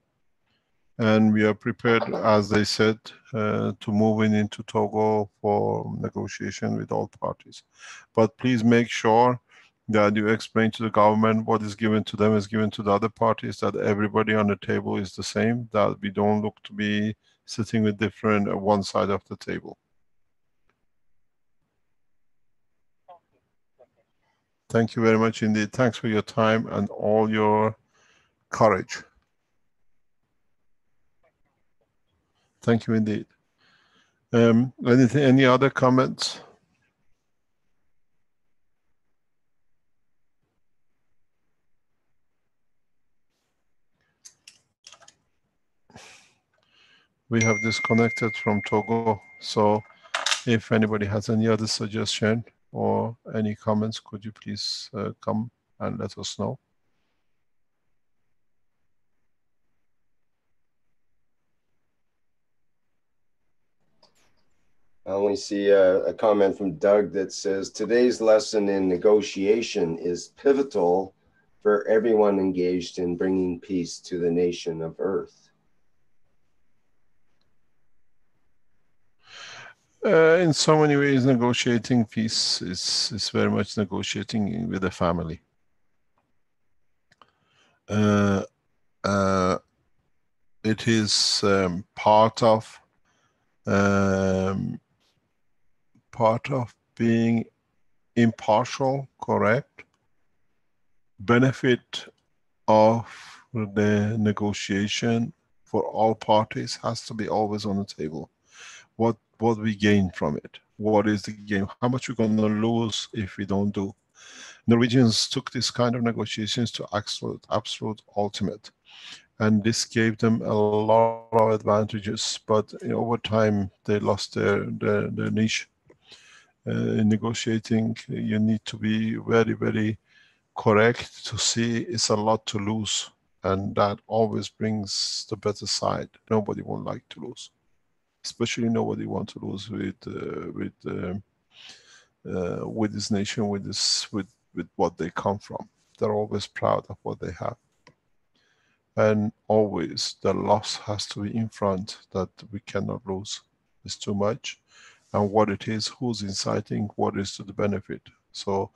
And we are prepared, as they said, to move into Togo for negotiation with all parties. But please make sure that you explain to the government what is given to them is given to the other parties, that everybody on the table is the same, that we don't look to be sitting with different one side of the table. Thank you very much indeed. Thanks for your time and all your courage. Thank you indeed. Any other comments? We have disconnected from Togo, so if anybody has any other suggestion or any comments, could you please come and let us know? I only see a comment from Doug that says, today's lesson in negotiation is pivotal for everyone engaged in bringing peace to the nation of Earth. In so many ways, negotiating peace is very much negotiating with the family. It is part of being impartial, correct. Benefit of the negotiation for all parties has to be always on the table. What we gain from it? What is the game? How much we're going to lose if we don't do? Norwegians took this kind of negotiations to absolute ultimate, and this gave them a lot of advantages. But over time, they lost their niche. In negotiating, you need to be very, very correct to see it's a lot to lose, and that always brings the better side. Nobody would like to lose, especially nobody want to lose with this nation, with what they come from. They're always proud of what they have, and always the loss has to be in front, that we cannot lose. It's too much, and what it is, who's inciting, what is to the benefit. So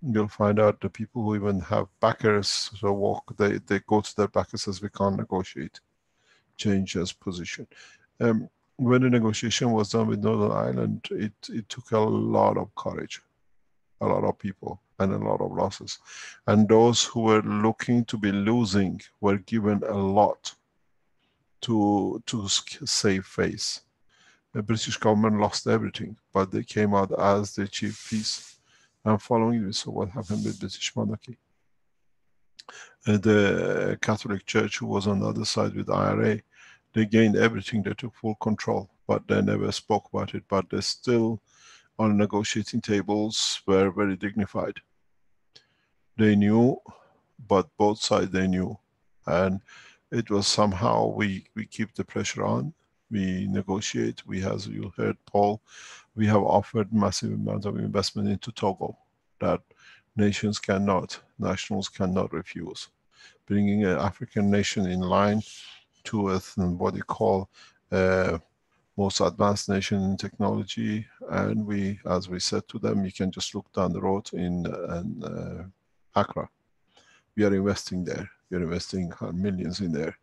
you'll find out the people who even have backers, so they go to their backers as we can't negotiate, change as position. When the negotiation was done with Northern Ireland, it took a lot of courage, a lot of people, and a lot of losses. And those who were looking to be losing were given a lot to save face. The British government lost everything, but they came out as they achieved peace. And following this, so what happened with British monarchy? The Catholic Church, who was on the other side with IRA, they gained everything, they took full control, but they never spoke about it. But they still, on negotiating tables, were very dignified. They knew, but both sides they knew. And it was somehow, we keep the pressure on, we negotiate. We, as you heard Paul, we have offered massive amount of investment into Togo that nationals cannot refuse. Bringing an African nation in line to what you call most advanced nation in technology, and we, as we said to them, you can just look down the road in Accra. We are investing there. We are investing millions in there,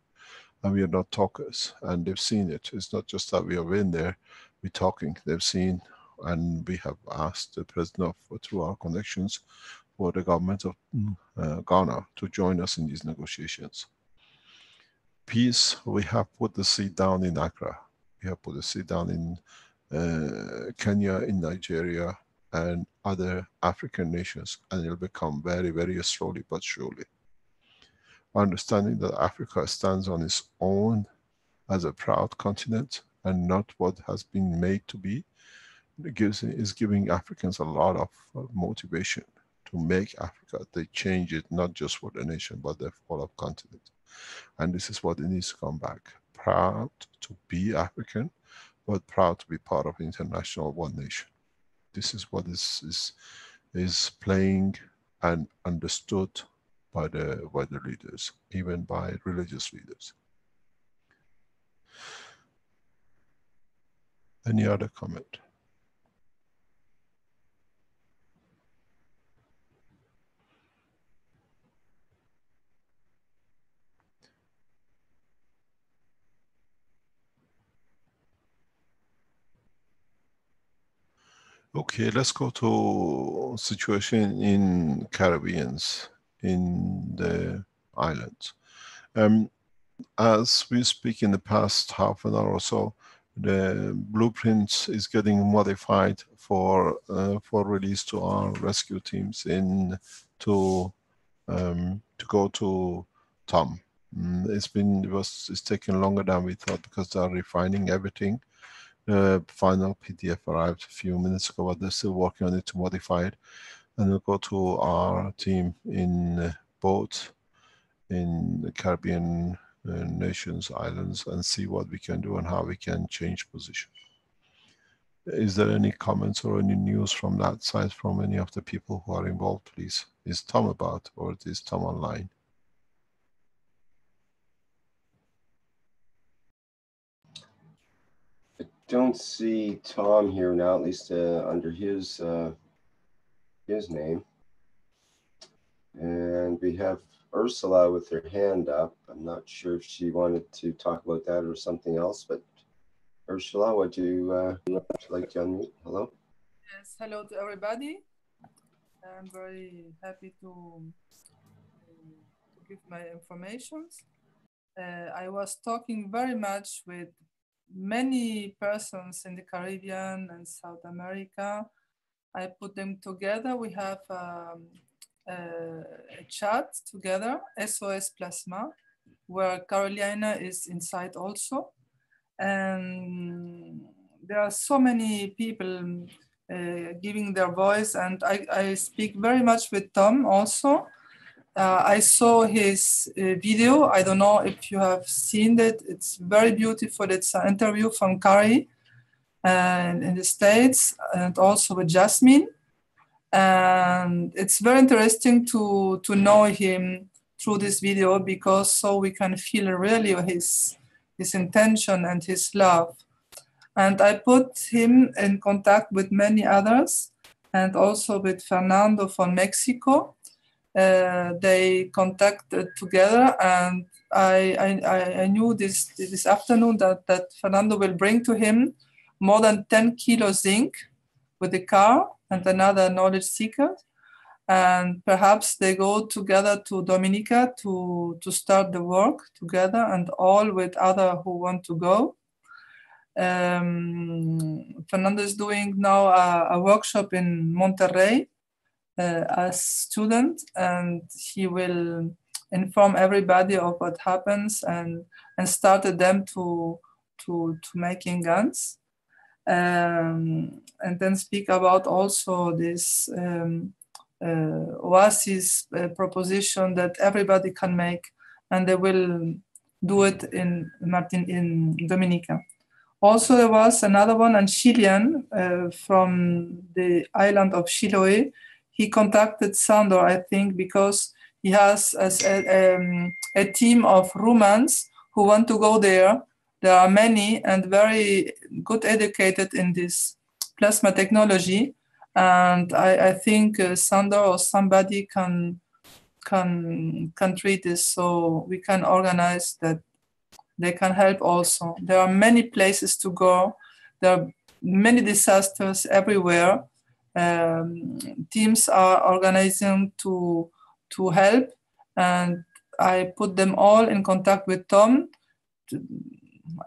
and we are not talkers, and they've seen it. It's not just that we have been there, we're talking. They've seen, and we have asked the president through our connections for the government of Ghana to join us in these negotiations. Peace, we have put the seed down in Accra. We have put the seed down in Kenya, in Nigeria, and other African nations, and it'll become very, very slowly but surely. Understanding that Africa stands on its own as a proud continent and not what has been made to be, is giving Africans a lot of motivation to make Africa, they change it not just for the nation but the whole continent. And this is what it needs to come back. Proud to be African, but proud to be part of international one nation. This is what is playing and understood by the leaders, even by religious leaders. Any other comment? Okay, let's go to situation in Caribbeans, in the islands. As we speak, in the past half an hour or so, the blueprint is getting modified for release to our rescue teams to go to Tom. It's taken longer than we thought because they are refining everything. The final PDF arrived a few minutes ago, but they're still working on it to modify it. And we'll go to our team in both in the Caribbean nations, islands, and see what we can do and how we can change position. Is there any comments or any news from that side from any of the people who are involved, please? Is Tom about, or is Tom online? I don't see Tom here now, at least under his name. And we have Ursula with her hand up. I'm not sure if she wanted to talk about that or something else, but Ursula, would you like to unmute? Hello? Yes, hello to everybody. I'm very happy to give my informations. I was talking very much with many persons in the Caribbean and South America. I put them together. We have a chat together, SOS Plasma, where Carolina is inside also. And there are so many people giving their voice, and I speak very much with Tom also. I saw his video. I don't know if you have seen it. It's very beautiful. It's an interview from Kari in the States, and also with Jasmine. And it's very interesting to know him through this video, because so we can feel really his intention and his love. And I put him in contact with many others, and also with Fernando from Mexico. They contacted together, and I knew this afternoon that Fernando will bring to him more than 10 kilos zinc with the car and another knowledge seeker. And perhaps they go together to Dominica to start the work together, and all with other who want to go. Fernando is doing now a workshop in Monterrey as student, and he will inform everybody of what happens and started them to making guns. And then speak about also this Oasis proposition that everybody can make, and they will do it in Dominica. Also, there was another one, a Chilean from the island of Chiloé. He contacted Sandor, I think, because he has a team of Romans who want to go there. There are many and very good educated in this plasma technology. And I think Sandor or somebody can treat this, so we can organize that they can help also. There are many places to go. There are many disasters everywhere. Teams are organizing to help, and I put them all in contact with Tom.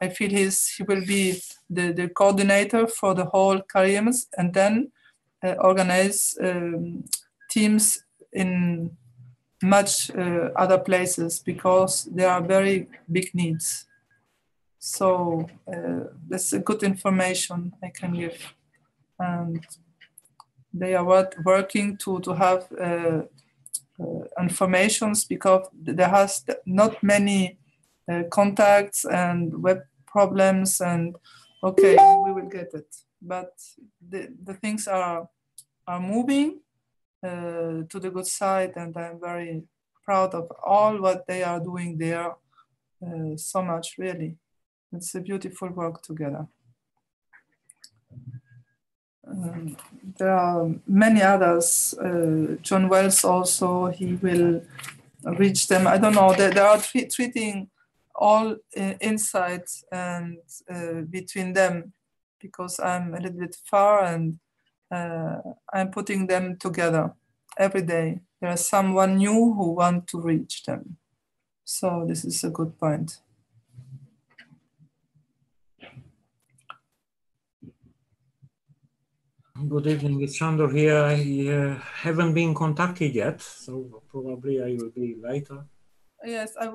I feel he will be the coordinator for the whole Caribbean, and then organize teams in much other places, because there are very big needs. So that's a good information I can give. And they are working to have informations, because there has not many contacts and web problems, and okay, we will get it. But the things are moving to the good side, and I'm very proud of all what they are doing there. So much, really. It's a beautiful work together. there are many others. John Wells also, he will reach them. I don't know, they are treating all insights and between them, because I'm a little bit far, and I'm putting them together every day. There is someone new who want to reach them. So this is a good point. Good evening, it's Sandor here. I haven't been contacted yet, so probably I will be later. Yes, I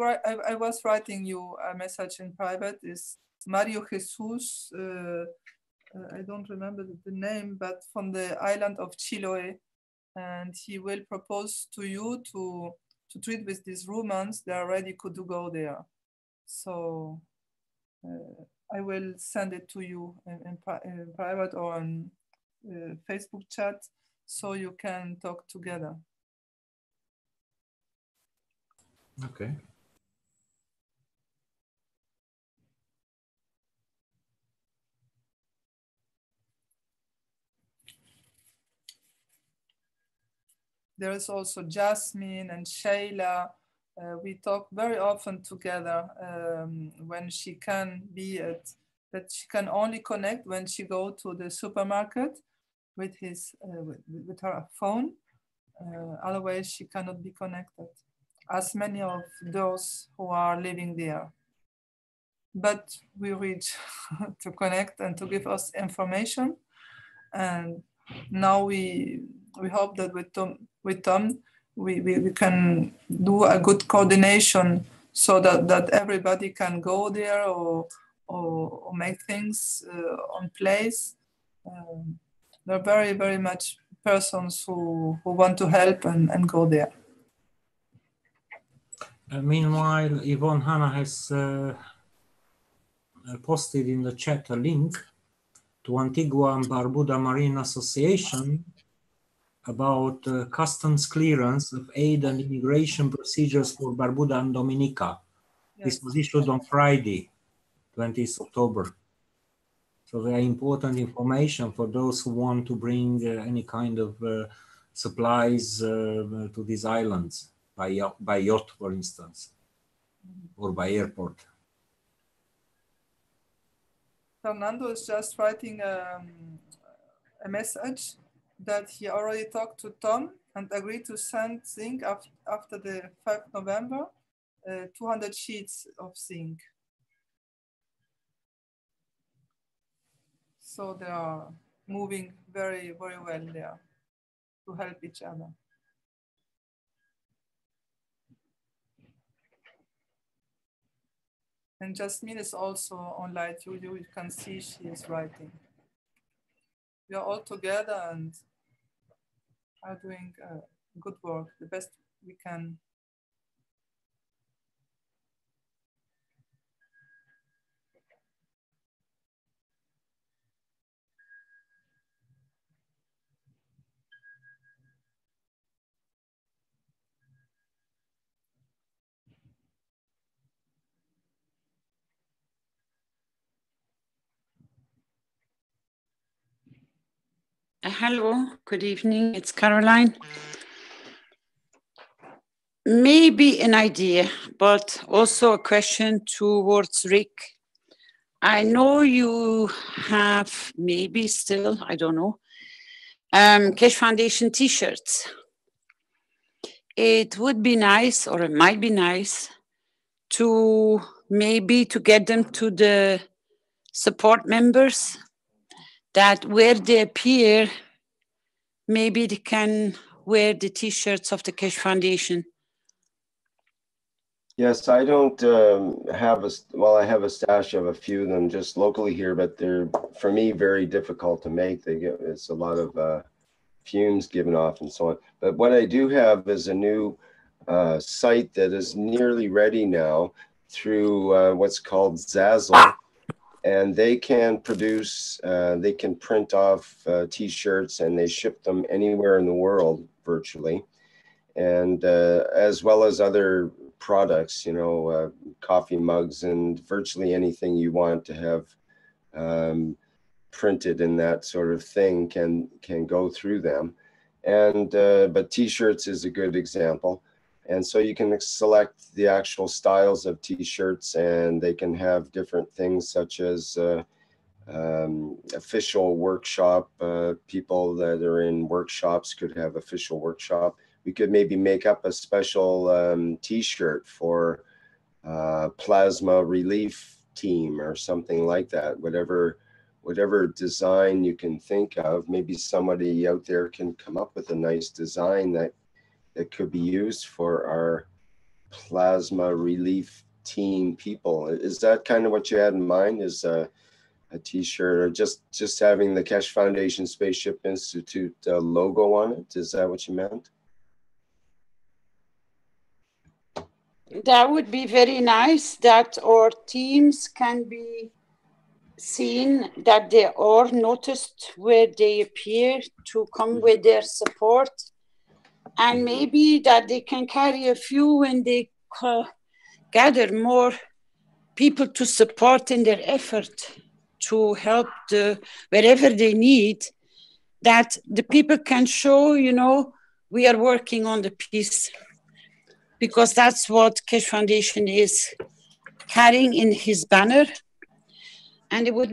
was writing you a message in private. Is Mario Jesus, I don't remember the name, but from the island of Chiloé, and he will propose to you to treat with these Romans. They are ready to go there. So I will send it to you in private or on Facebook chat, so you can talk together. Okay. There is also Jasmine and Shayla. We talk very often together when she can be at, but she can only connect when she go to the supermarket with with her phone. Otherwise, she cannot be connected, as many of those who are living there. But we reach to connect and to give us information. And now we hope that with Tom we can do a good coordination, so that everybody can go there or make things on place. There are very, very much persons who want to help and go there. Meanwhile, Yvonne Hanna has posted in the chat a link to Antigua and Barbuda Marine Association about customs clearance of aid and immigration procedures for Barbuda and Dominica. Yes. This was issued on Friday, 20th October. So very important information for those who want to bring any kind of supplies to these islands by yacht, for instance, or by airport. Fernando is just writing a message that he already talked to Tom and agreed to send zinc after the 5th November, 200 sheets of zinc. So they are moving very, very well there to help each other. And Jasmine is also online. You can see she is writing. We are all together and are doing good work, the best we can. Hello, good evening, it's Caroline. Maybe an idea, but also a question towards Rick. I know you have maybe still, I don't know, Keshe Foundation t-shirts. It would be nice, or it might be nice, to maybe to get them to the support members, that where they appear, maybe they can wear the t-shirts of the Keshe Foundation. Yes, I don't have I have a stash of a few of them just locally here, but they're, for me, very difficult to make. It's a lot of fumes given off and so on. But what I do have is a new site that is nearly ready now through what's called Zazzle. And they can produce, they can print off t-shirts, and they ship them anywhere in the world virtually. And as well as other products, you know, coffee mugs and virtually anything you want to have printed and that sort of thing can go through them. And but t-shirts is a good example. And so you can select the actual styles of t-shirts, and they can have different things such as official workshop. People that are in workshops could have official workshop. We could maybe make up a special t-shirt for plasma relief team or something like that. Whatever design you can think of, maybe somebody out there can come up with a nice design that could be used for our plasma relief team people. Is that kind of what you had in mind? Is a t-shirt, or just having the Keshe Foundation Spaceship Institute logo on it? Is that what you meant? That would be very nice, that our teams can be seen, that they are noticed where they appear, to come with their support, and maybe that they can carry a few when they gather more people to support in their effort to help wherever they need, that the people can show, you know, we are working on the peace. Because that's what Keshe Foundation is carrying in his banner. And it would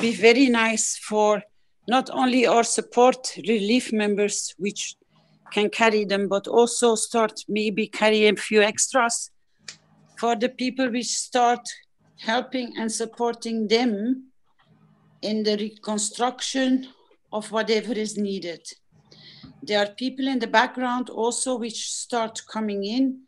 be very nice for not only our support relief members, which can carry them, but also start maybe carrying a few extras for the people which start helping and supporting them in the reconstruction of whatever is needed. There are people in the background also which start coming in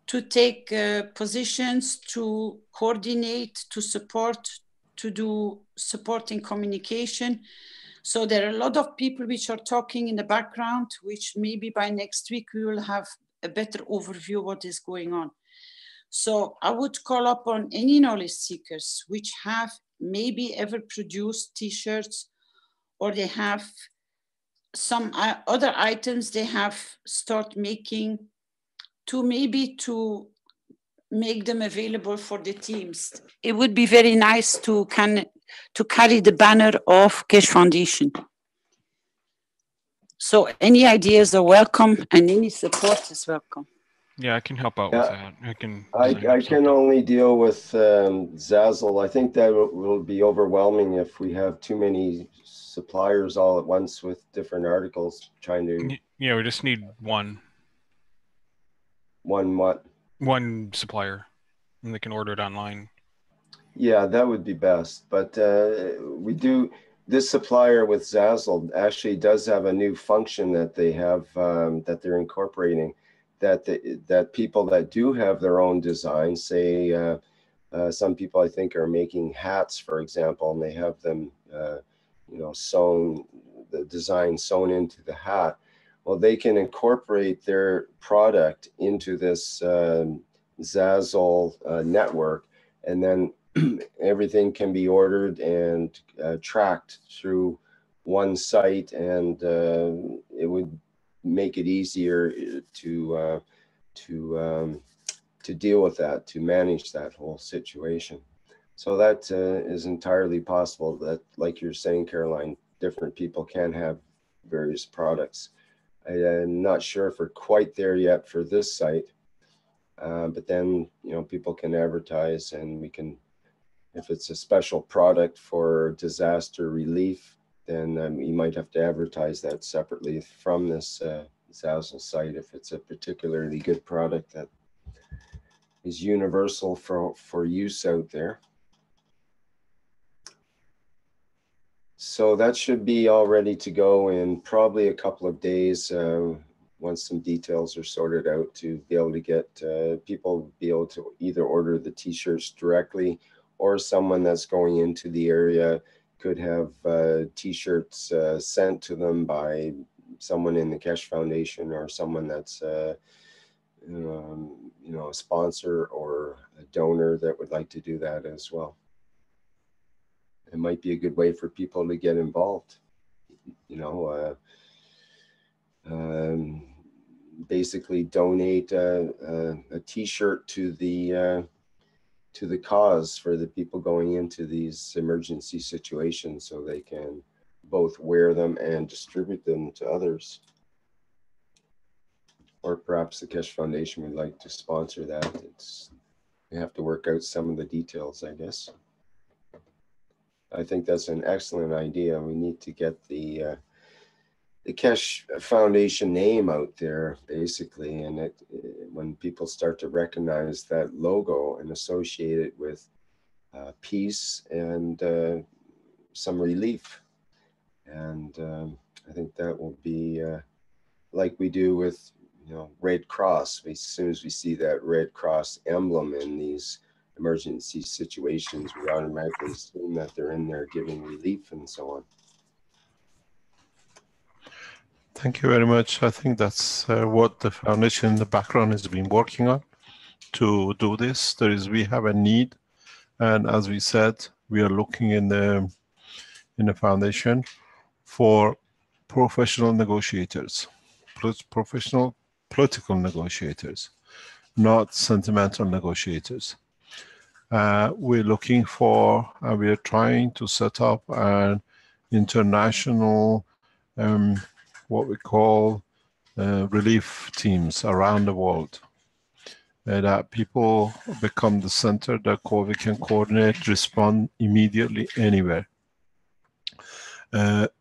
to take positions, to coordinate, to support, to do supporting communication. So there are a lot of people which are talking in the background, which maybe by next week we will have a better overview of what is going on. So I would call upon any knowledge seekers which have maybe ever produced t-shirts, or they have some other items they have start making, to make them available for the teams. It would be very nice to carry the banner of Keshe Foundation. So any ideas are welcome, and any support is welcome. Yeah, I can help out with that. I can only deal with Zazzle. I think that will be overwhelming if we have too many suppliers all at once with different articles trying to. Yeah, we just need one. One what? One supplier, and they can order it online. Yeah, that would be best. But we do. This supplier with Zazzle actually does have a new function that they have that they're incorporating. That people that do have their own designs, say some people I think are making hats, for example, and they have them, you know, sewn, the design sewn into the hat. Well, they can incorporate their product into this Zazzle network, and then everything can be ordered and tracked through one site, and it would make it easier to deal with that, to manage that whole situation. So that is entirely possible. That, like you're saying, Caroline, different people can have various products. I'm not sure if we're quite there yet for this site, but then, you know, people can advertise, and we can, if it's a special product for disaster relief, then you might have to advertise that separately from this Zazzle site if it's a particularly good product that is universal for use out there. So that should be all ready to go in probably a couple of days once some details are sorted out, to be able to get people be able to either order the t-shirts directly, or someone that's going into the area could have t-shirts sent to them by someone in the Keshe Foundation, or someone that's you know, a sponsor or a donor that would like to do that as well. It might be a good way for people to get involved, you know, basically donate a t-shirt to to the cause for the people going into these emergency situations so they can both wear them and distribute them to others. Or perhaps the Keshe Foundation would like to sponsor that. We have to work out some of the details, I guess. I think that's an excellent idea. We need to get the Keshe Foundation name out there, basically, and when people start to recognize that logo and associate it with peace and some relief. And I think that will be like we do with, Red Cross. As soon as we see that Red Cross emblem in these emergency situations, we automatically assume that they're in there giving relief and so on. Thank you very much. I think that's what the foundation in the background has been working on to do this. We have a need, and as we said, we are looking in the foundation for professional negotiators, professional political negotiators, not sentimental negotiators. We're looking for, we are trying to set up an international, what we call relief teams around the world. That people become the center that we can coordinate, respond immediately anywhere.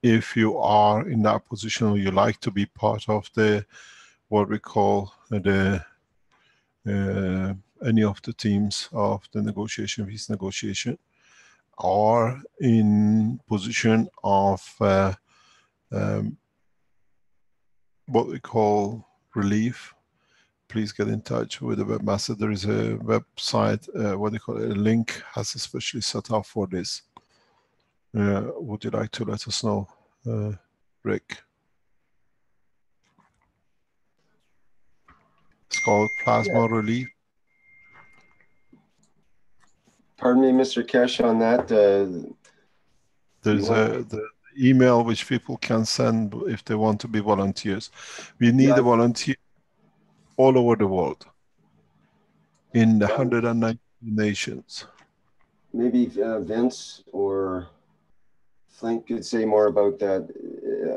If you are in that position or you like to be part of what we call any of the teams of the negotiation, peace negotiation, or in position of what we call relief, please get in touch with the webmaster. There is a website, what they call it, a link has especially set up for this. Would you like to let us know, Rick? It's called Plasma Relief. Pardon me, Mr. Keshe, on that. There's the email which people can send if they want to be volunteers. We need a volunteer all over the world in the 190 nations. Maybe Vince or Flink could say more about that.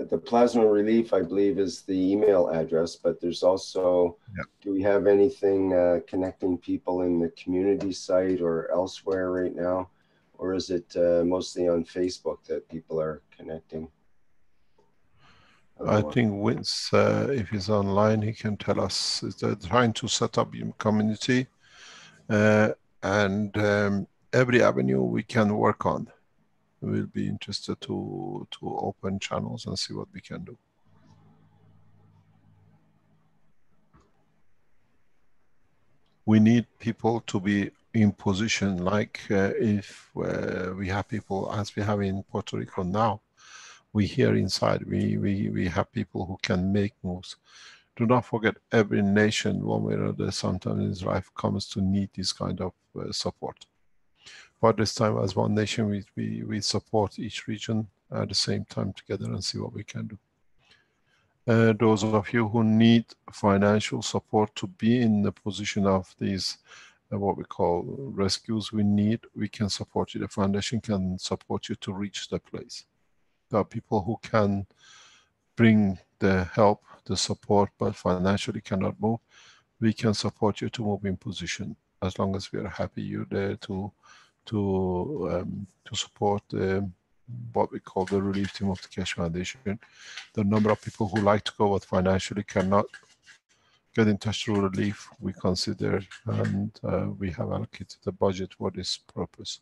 The plasma relief, I believe, is the email address, but there's also, do we have anything connecting people in the community site or elsewhere right now? Or is it mostly on Facebook that people are connecting? I think Vince, if he's online, he can tell us. They're trying to set up a community and every avenue we can work on. We'll be interested to open channels and see what we can do. We need people to be in position, like if we have people, as we have in Puerto Rico now, we here inside, we have people who can make moves. Do not forget, every nation, one way or other, sometimes in its life comes to need this kind of support. But this time, as one nation, we support each region at the same time together and see what we can do. Those of you who need financial support to be in the position of these, what we call rescues we can support you. The foundation can support you to reach the place. There are people who can bring the help, the support, but financially cannot move. We can support you to move in position, as long as we are happy you're there to support what we call the relief team of the Keshe Foundation. The number of people who like to go but financially cannot get in touch through relief, we consider, and we have allocated the budget for this purpose.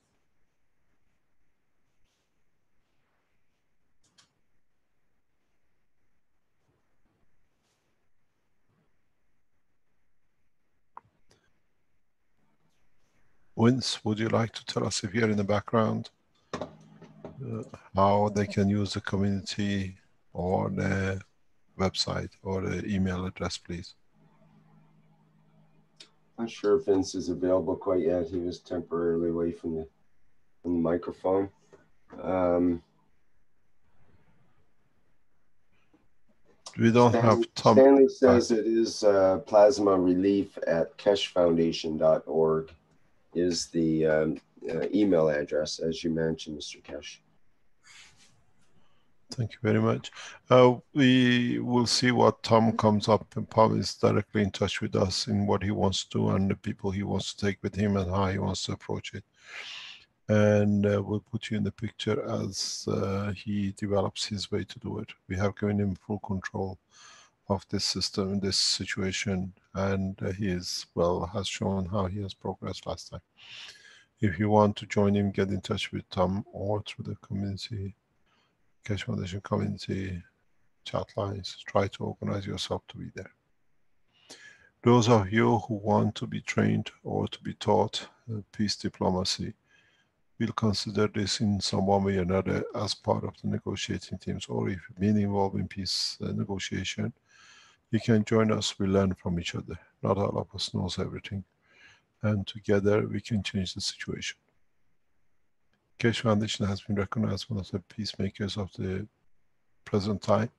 Vince, would you like to tell us, if you're in the background, how they can use the community or the website or the email address, please? Not sure if Vince is available quite yet. He was temporarily away from the microphone. We don't have time. Stanley says it is plasma relief at keshefoundation.org is the email address, as you mentioned, Mr. Keshe. Thank you very much. We will see what Tom comes up, and Tom is directly in touch with us in what he wants to do and the people he wants to take with him and how he wants to approach it. And we'll put you in the picture as he develops his way to do it. We have given him full control of this system, this situation, and he is, well, has shown how he has progressed last time. If you want to join him, get in touch with Tom or through the community, Keshe Foundation community chat lines. Try to organize yourself to be there. Those of you who want to be trained or to be taught peace diplomacy, we'll consider this in some one way or another as part of the negotiating teams, or if you've been involved in peace negotiation, you can join us. We learn from each other. Not all of us knows everything, and together we can change the situation. Keshe Foundation has been recognized as one of the peacemakers of the present time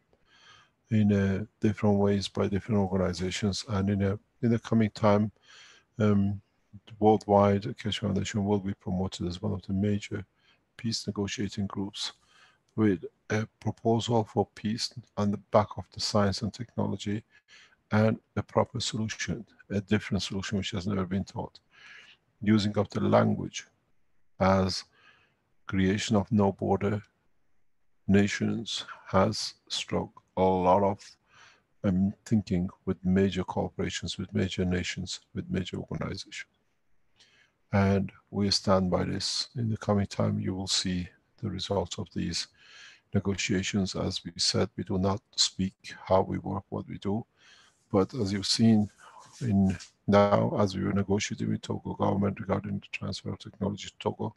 in different ways by different organizations, and in the coming time, worldwide, Keshe Foundation will be promoted as one of the major peace negotiating groups with a proposal for peace on the back of the science and technology and a proper solution, a different solution which has never been taught, using of the language as creation of no border nations has struck a lot of thinking with major corporations, with major nations, with major organizations. And we stand by this. In the coming time, you will see the results of these negotiations. As we said, we do not speak how we work, what we do. But as you've seen now, as we were negotiating with Togo government regarding the transfer of technology to Togo,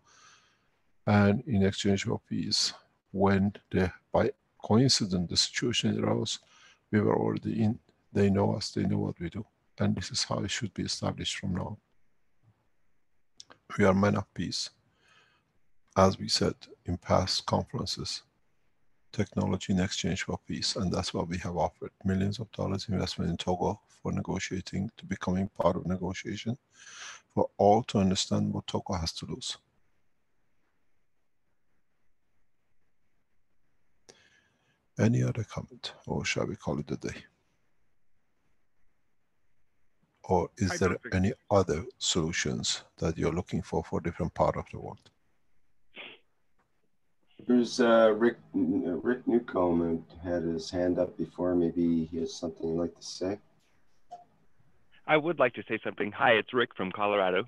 and in exchange for peace, when by coincidence the situation arose, we were already in. They know us, they know what we do. And this is how it should be established from now on. We are men of peace. As we said in past conferences, technology in exchange for peace, and that's what we have offered. Millions of dollars investment in Togo for negotiating, to becoming part of negotiation, for all to understand what Togo has to lose. Any other comment, or shall we call it a day? Or is there any other solutions that you're looking for different part of the world? There's Rick Newcomb had his hand up before. Maybe he has something he'd like to say. I would like to say something. Hi, it's Rick from Colorado.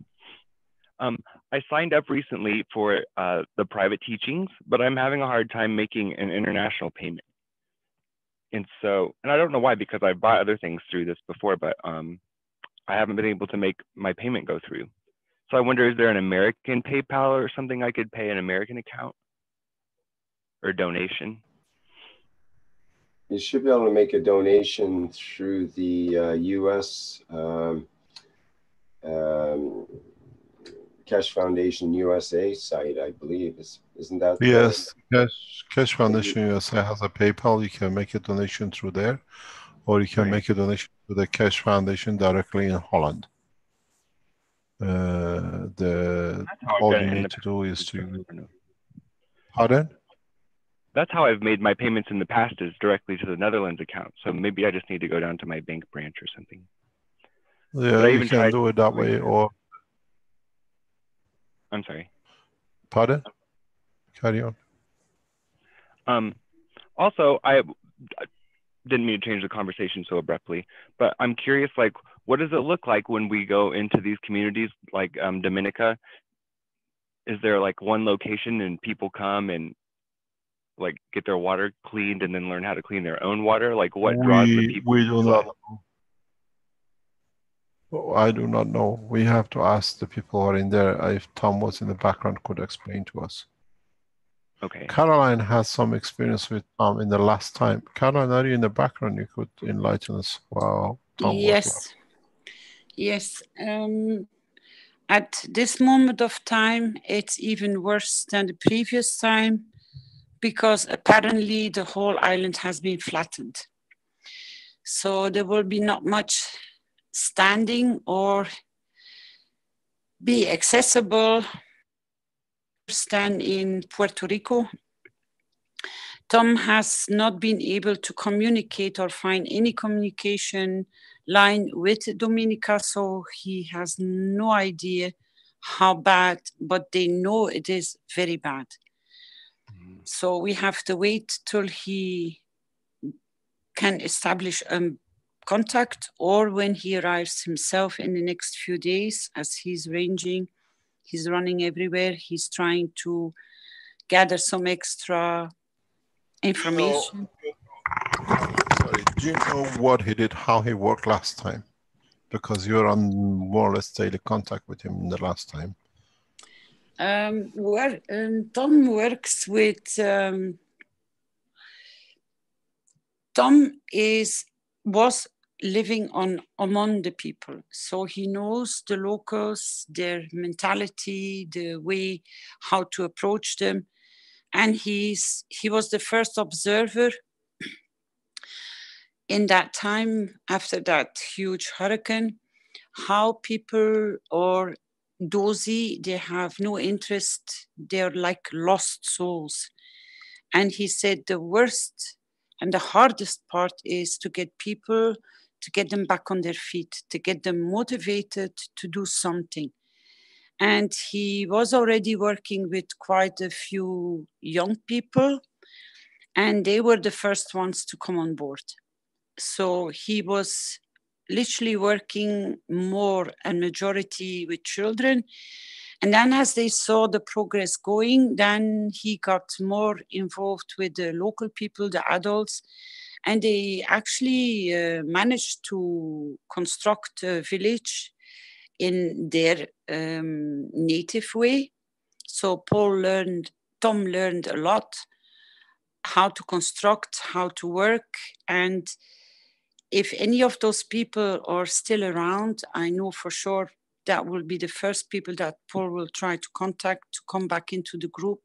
I signed up recently for the private teachings, but I'm having a hard time making an international payment. And I don't know why, because I bought other things through this before, but I haven't been able to make my payment go through. So I wonder, is there an American PayPal or something I could pay an American account or donation? You should be able to make a donation through the U.S. Keshe Foundation USA site, I believe. Isn't that? Yes, Keshe Foundation USA has a PayPal. You can make a donation through there, or you can make a donation to the Keshe Foundation directly in Holland. All you need to do is to... Pardon? That's how I've made my payments in the past, is directly to the Netherlands account. So maybe I just need to go down to my bank branch or something. Yeah, you can do it that way, or... I'm sorry. Pardon? Carry on. Also, I didn't mean to change the conversation so abruptly, but I'm curious, like, what does it look like when we go into these communities like Dominica? Is there like one location and people come and like get their water cleaned and then learn how to clean their own water? Like, what draws the people? We do not know. I do not know. We have to ask the people who are in there. If Tom was in the background, could explain to us. Okay. Caroline has some experience with Tom in the last time. Caroline, are you in the background? You could enlighten us. Wow. Tom Yes. Yes. At this moment of time, it's even worse than the previous time, because apparently the whole island has been flattened. So there will be not much standing or be accessible than in Puerto Rico. Tom has not been able to communicate or find any communication line with Dominica, so he has no idea how bad, but they know it is very bad. So we have to wait till he can establish a contact, or when he arrives himself in the next few days, as he's ranging, he's running everywhere, he's trying to gather some extra information. Sorry, do you know what he did, how he worked last time? Because you're on more or less daily contact with him the last time. Tom works with, Tom was living among the people. So he knows the locals, their mentality, the way how to approach them. And he was the first observer in that time, after that huge hurricane, how people are dozy, they have no interest, they're like lost souls. And he said the worst and the hardest part is to get people, to get them back on their feet, to get them motivated to do something. And he was already working with quite a few young people, and they were the first ones to come on board. So he was literally working more and majority with children. And then as they saw the progress going, then he got more involved with the local people, the adults, and they actually managed to construct a village in their native way. So Tom learned a lot how to construct, how to work. And if any of those people are still around, I know for sure that will be the first people that Paul will try to contact to come back into the group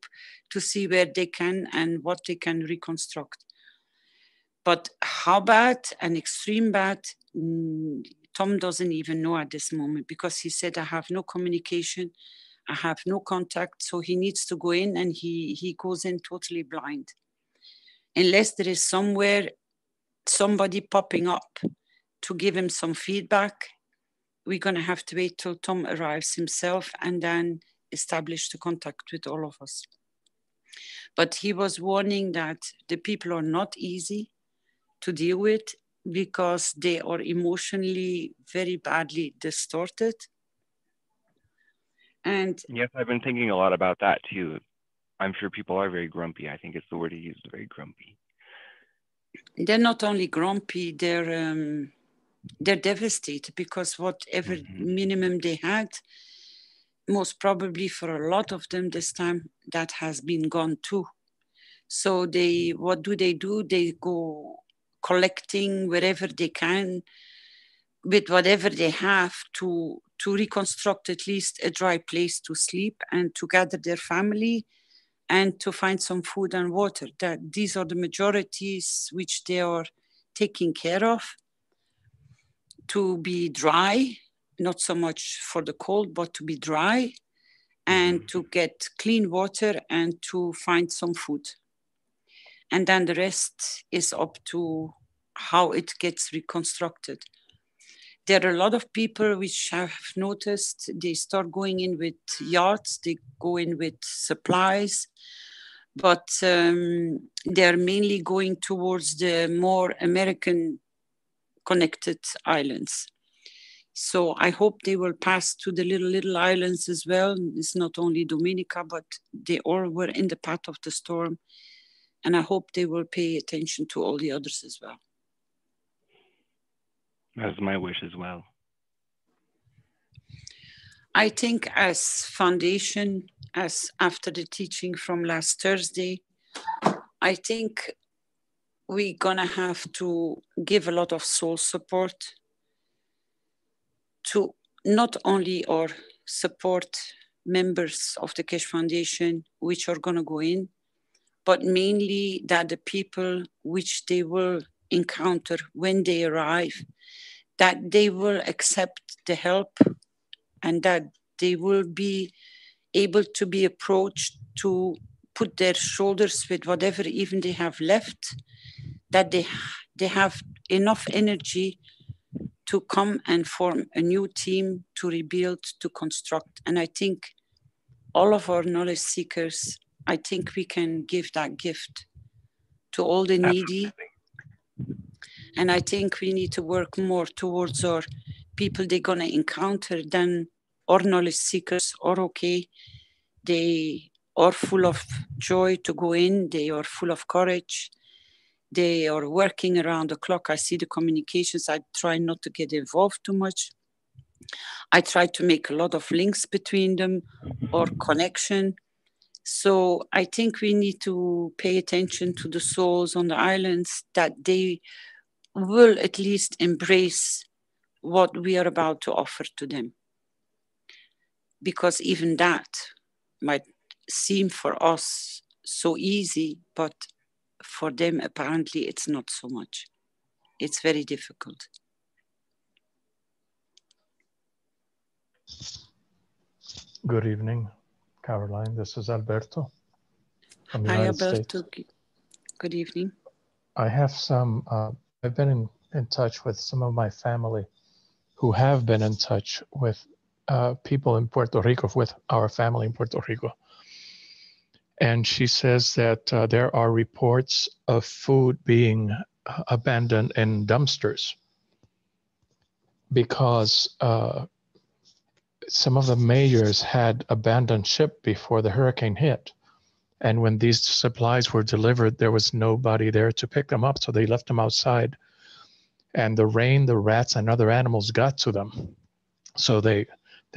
to see where they can and what they can reconstruct. But how bad and extreme bad, Tom doesn't even know at this moment, because he said, I have no communication, I have no contact. So he needs to go in, and he goes in totally blind. Unless there is somewhere somebody popping up to give him some feedback, we're going to have to wait till Tom arrives himself and then establish the contact with all of us. But he was warning that the people are not easy to deal with because they are emotionally very badly distorted. And yes, I've been thinking a lot about that too. I'm sure people are very grumpy. I think it's the word he used, very grumpy. They're not only grumpy, they're devastated, because whatever minimum they had, most probably for a lot of them this time, that has been gone too. So what do? They go collecting wherever they can with whatever they have to reconstruct at least a dry place to sleep and to gather their family and to find some food and water. That these are the majorities which they are taking care of, to be dry, not so much for the cold, but to be dry, and to get clean water and to find some food. And then the rest is up to how it gets reconstructed. There are a lot of people which have noticed they start going in with yachts, they go in with supplies, but they're mainly going towards the more American connected islands. So I hope they will pass to the little islands as well. It's not only Dominica, but they all were in the path of the storm. And I hope they will pay attention to all the others as well. That's my wish as well. I think as foundation, as after the teaching from last Thursday, I think we're gonna have to give a lot of soul support to not only our support members of the Keshe Foundation, which are gonna go in, but mainly that the people which they will encounter when they arrive, that they will accept the help and that they will be able to be approached to put their shoulders with whatever even they have left, that they have enough energy to come and form a new team, to rebuild, to construct. And I think all of our knowledge seekers, I think we can give that gift to all the needy. And I think we need to work more towards our people they're going to encounter than our knowledge seekers are okay. They are full of joy to go in. They are full of courage. They are working around the clock. I see the communications. I try not to get involved too much. I try to make a lot of links between them or connection. So I think we need to pay attention to the souls on the islands, that they will at least embrace what we are about to offer to them. Because even that might seem for us so easy, but for them, apparently, it's not so much. It's very difficult. Good evening, Caroline. This is Alberto from the Hi, United Alberto. States. Good evening. I have some, I've been in touch with some of my family who have been in touch with people in Puerto Rico, with our family in Puerto Rico. And she says that there are reports of food being abandoned in dumpsters because some of the mayors had abandoned ship before the hurricane hit. And when these supplies were delivered, there was nobody there to pick them up. So they left them outside. And the rain, the rats, and other animals got to them. So they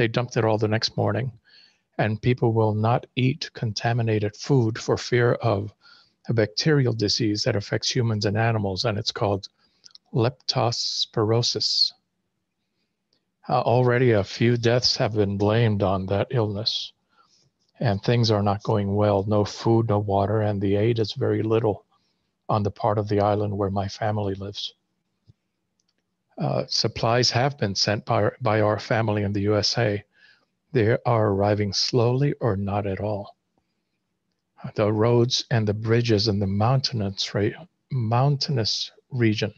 dumped it all the next morning. And people will not eat contaminated food for fear of a bacterial disease that affects humans and animals. And it's called leptospirosis. Already a few deaths have been blamed on that illness. And things are not going well. No food, no water, and the aid is very little on the part of the island where my family lives. Supplies have been sent by our family in the USA. They are arriving slowly or not at all. The roads and the bridges in the mountainous region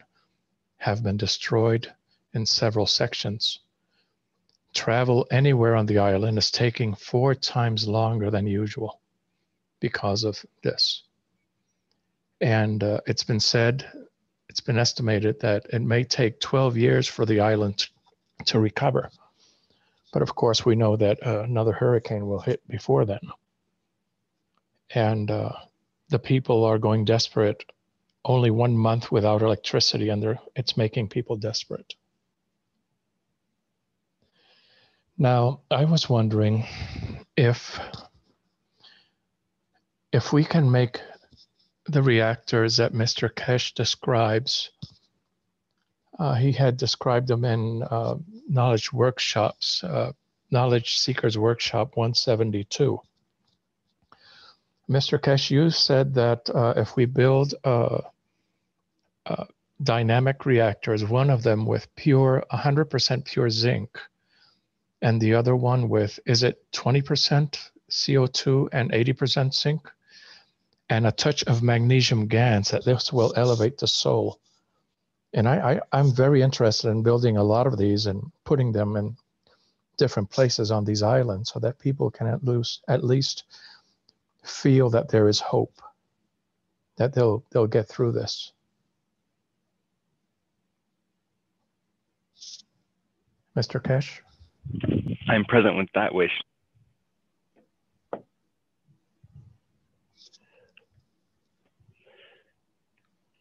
have been destroyed in several sections. Travel anywhere on the island is taking 4 times longer than usual because of this. And it's been said, it's been estimated that it may take 12 years for the island to recover. But of course, we know that another hurricane will hit before then. And the people are going desperate. Only 1 month without electricity, and it's making people desperate. Now, I was wondering if we can make the reactors that Mr. Keshe describes. He had described them in knowledge workshops, Knowledge Seekers Workshop 172. Mr. Keshe, you said that if we build dynamic reactors, one of them with 100% pure zinc, and the other one with, is it 20% CO2 and 80% zinc? And a touch of magnesium GaNs, that this will elevate the soul. And I'm very interested in building a lot of these and putting them in different places on these islands so that people can at least feel that there is hope, that they'll get through this. Mr. Keshe? I'm present with that wish.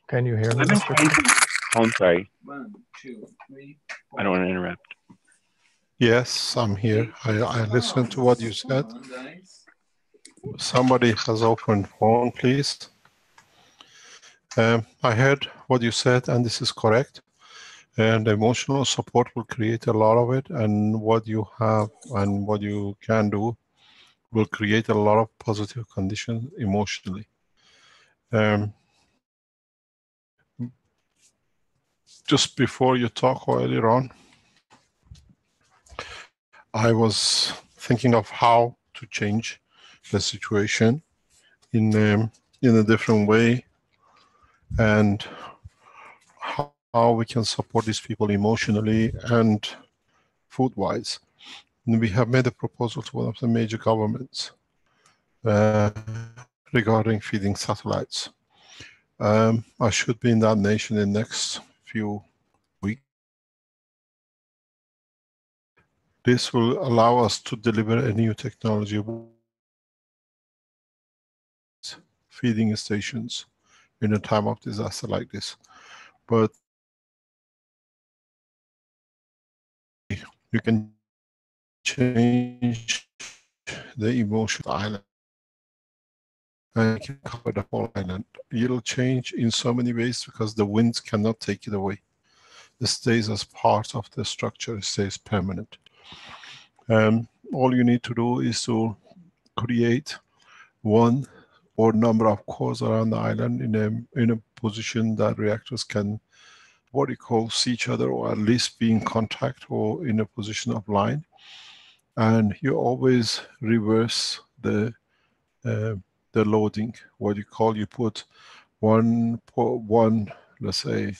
Can you hear me, Mr. Keshe? Oh, I'm sorry. 1, 2, 3, 4. I don't want to interrupt. Yes, I'm here. I listened to what you said. Somebody has opened phone, please. I heard what you said, and this is correct. And emotional support will create a lot of it, and what you have and what you can do will create a lot of positive conditions emotionally. Just before you talk earlier on, I was thinking of how to change the situation in a different way, and how we can support these people emotionally and food-wise. And we have made a proposal to one of the major governments regarding feeding satellites. I should be in that nation in the next few weeks. This will allow us to deliver a new technology, feeding stations in a time of disaster like this. But you can change the emotion of the island, and you can cover the whole island. It'll change in so many ways because the winds cannot take it away. It stays as part of the structure, it stays permanent. All you need to do is to create one or number of cores around the island in a position that reactors can, what you call, see each other, or at least be in contact or in a position of line. And you always reverse the loading. What you call, you put one let's say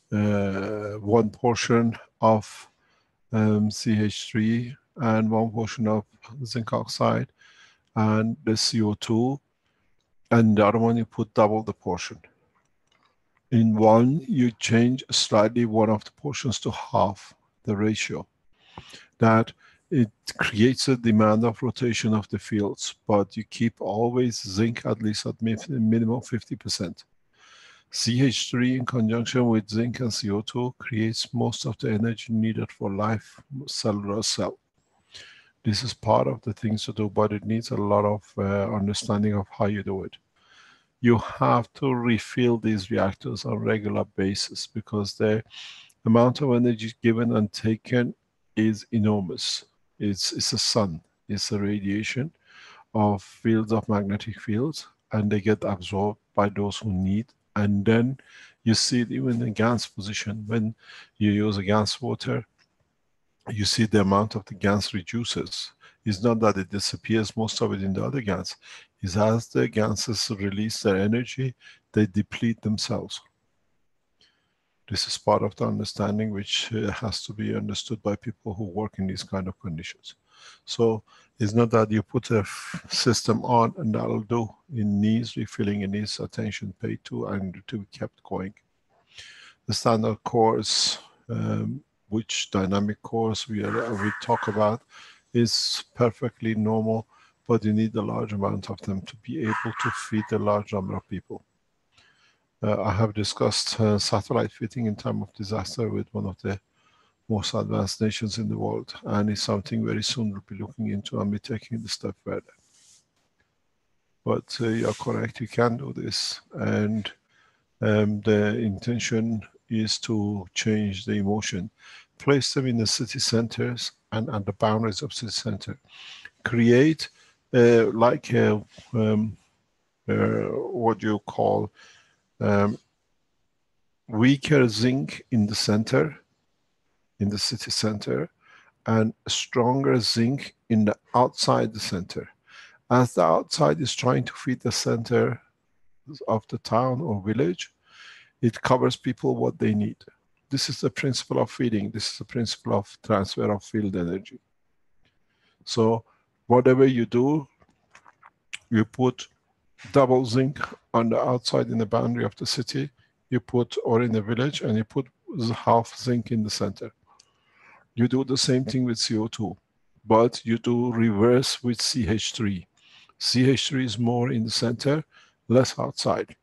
one portion of CH3 and one portion of zinc oxide and the CO2, and the other one you put double the portion. In one, you change slightly one of the portions to half the ratio. That it creates a demand of rotation of the fields, but you keep always zinc at least at minimum 50%. CH3 in conjunction with zinc and CO2 creates most of the energy needed for life cellular cell. This is part of the things to do, but it needs a lot of understanding of how you do it. You have to refill these reactors on a regular basis because the amount of energy given and taken is enormous. It's a sun, it's a radiation of fields, of magnetic fields, and they get absorbed by those who need. And then you see it even in gas position. When you use a gas water, you see the amount of the gas reduces. It's not that it disappears, most of it in the other gas. It's as the gases release their energy, they deplete themselves. This is part of the understanding which has to be understood by people who work in these kind of conditions. So it's not that you put a system on and that'll do. It needs refilling, it needs attention paid to and to be kept going. The standard cores, which dynamic cores we talk about, is perfectly normal, but you need a large amount of them to be able to feed a large number of people. I have discussed satellite feeding in time of disaster with one of the most advanced nations in the world, and it's something very soon we'll be looking into and be taking the step further. But you're correct, you can do this, and the intention is to change the emotion, place them in the city centers and at the boundaries of city center, create like what you call weaker zinc in the center, in the city center, and stronger zinc in the outside the center. As the outside is trying to feed the center of the town or village, it covers people what they need. This is the principle of feeding. This is the principle of transfer of field energy. So whatever you do, you put double zinc on the outside in the boundary of the city, you put, or in the village, and you put half zinc in the center. You do the same thing with CO2, but you do reverse with CH3. CH3 is more in the center, less outside.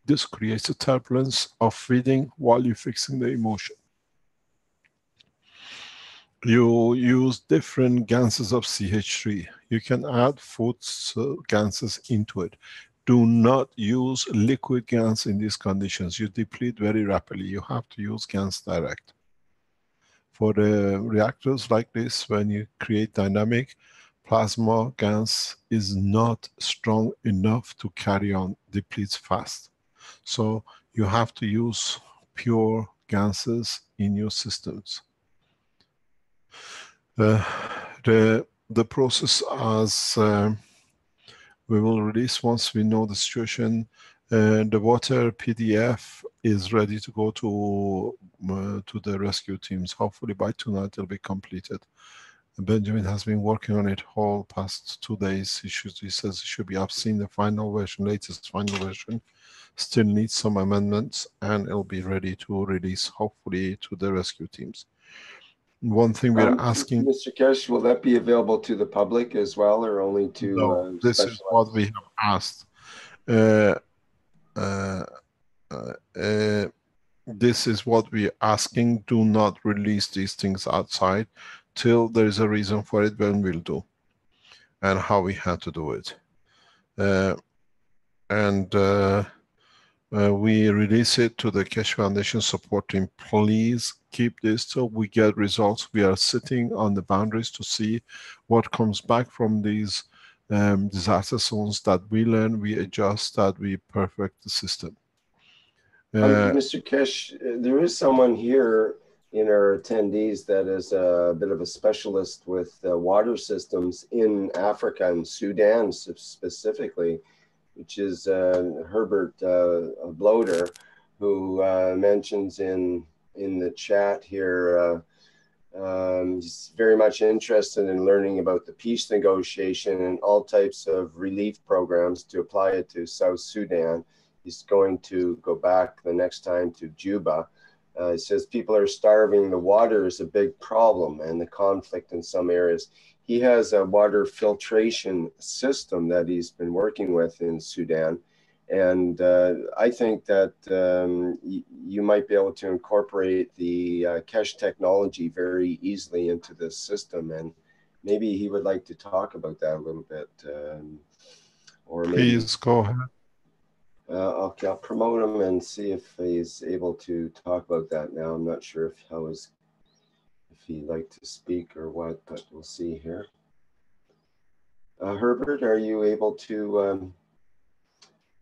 This creates a turbulence of feeding while you're fixing the emotion. You use different gases of CH3. You can add food gases into it. Do not use liquid gas in these conditions. You deplete very rapidly. You have to use gas direct. For the reactors like this, when you create dynamic, plasma gas is not strong enough to carry on, depletes fast. So you have to use pure gases in your systems. The the process as we will release once we know the situation. The water PDF is ready to go to the rescue teams. Hopefully by tonight it'll be completed. Benjamin has been working on it whole past 2 days. He says it should be up. Seen the final version, latest final version. Still needs some amendments, and it'll be ready to release hopefully to the rescue teams. One thing we're asking, Mr. Keshe, will that be available to the public as well, or only to no, this is what we have asked. This is what we're asking. Do not release these things outside till there is a reason for it. When we'll do and how we had to do it, we release it to the Keshe Foundation support team. Please keep this till we get results. We are sitting on the boundaries to see what comes back from these disaster zones. That we learn, we adjust, that we perfect the system. Mr. Keshe, there is someone here in our attendees that is a bit of a specialist with water systems in Africa and Sudan specifically, which is Herbert Bloder, who mentions in the chat here, he's very much interested in learning about the peace negotiation and all types of relief programs to apply it to South Sudan. He's going to go back the next time to Juba. He says people are starving. The water is a big problem, and the conflict in some areas. He has a water filtration system that he's been working with in Sudan. And I think that you might be able to incorporate the Keshe technology very easily into this system. And maybe he would like to talk about that a little bit. Or maybe, please go ahead. Okay, I'll promote him and see if he's able to talk about that now. I'm not sure if he'd like to speak or what, but we'll see here. Herbert, are you able to,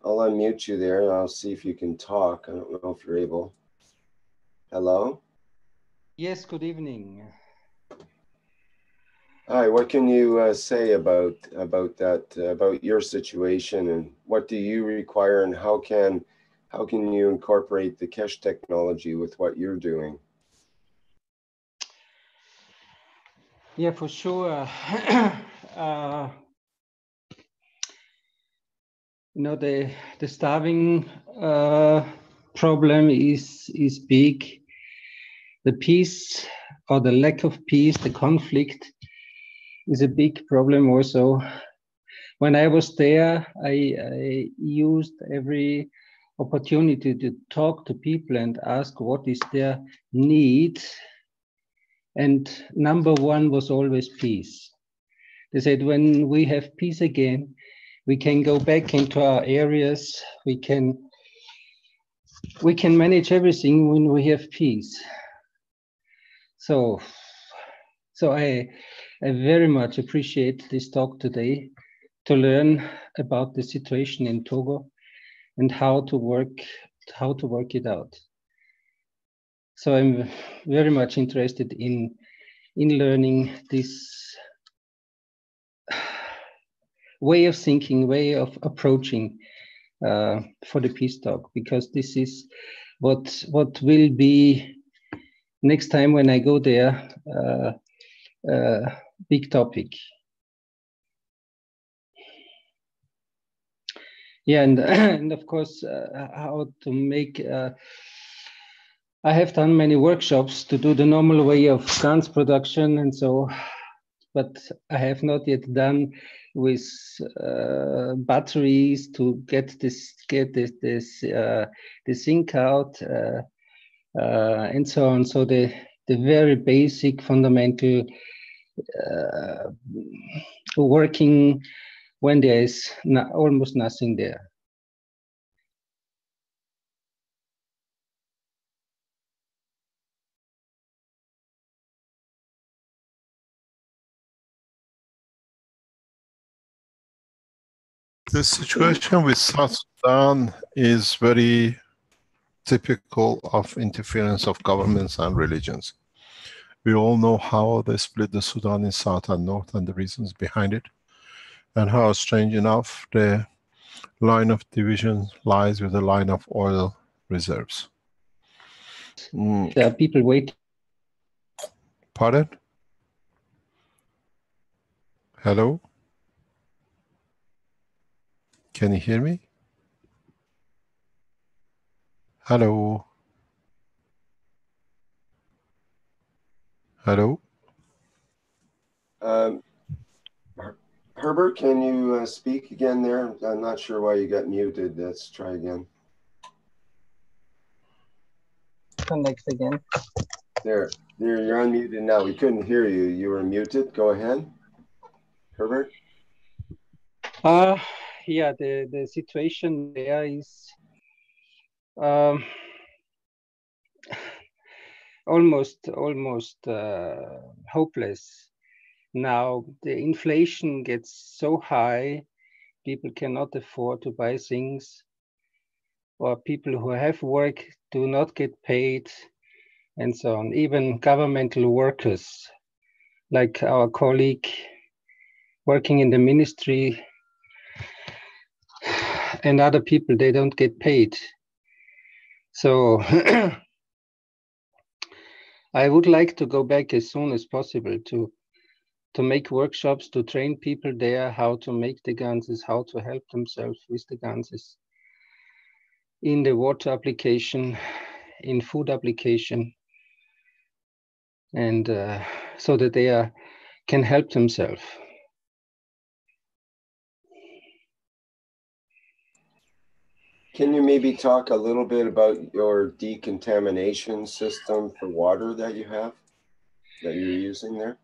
I'll unmute you there and I'll see if you can talk. I don't know if you're able. Hello? Yes, good evening. Hi, what can you say about that, about your situation, and what do you require, and how can you incorporate the Keshe technology with what you're doing? Yeah, for sure. You know, the starving problem is big. The peace or the lack of peace, the conflict, is a big problem also. When I was there, I used every opportunity to talk to people and ask what is their need. And number one was always peace. They said, when we have peace again, we can go back into our areas. We can manage everything when we have peace. So I very much appreciate this talk today to learn about the situation in Togo and how to work it out. So I'm very much interested in learning this way of thinking, way of approaching for the peace talk, because this is what will be next time when I go there, big topic. Yeah, and of course, how to make. I have done many workshops to do the normal way of guns production and so, but I have not yet done with batteries to get the zinc out and so on. So the very basic fundamental working when there is almost nothing there. The situation with South Sudan is very typical of interference of governments and religions. We all know how they split the Sudan in south and north and the reasons behind it, and how, strange enough, the line of division lies with the line of oil reserves. There are people waiting. Pardon? Hello? Can you hear me? Hello? Hello? Herbert, can you speak again there? I'm not sure why you got muted. Let's try again. Next again. There, you're unmuted now. We couldn't hear you. You were muted. Go ahead, Herbert. Yeah, the situation there is almost hopeless. Now the inflation gets so high, people cannot afford to buy things, or people who have work do not get paid, and so on. Even governmental workers, like our colleague working in the ministry and other people, they don't get paid. So I would like to go back as soon as possible to make workshops, to train people there how to make the ganses, how to help themselves with the ganses in the water application, in food application, and so that they can help themselves. Can you maybe talk a little bit about your decontamination system for water that you have, that you're using there?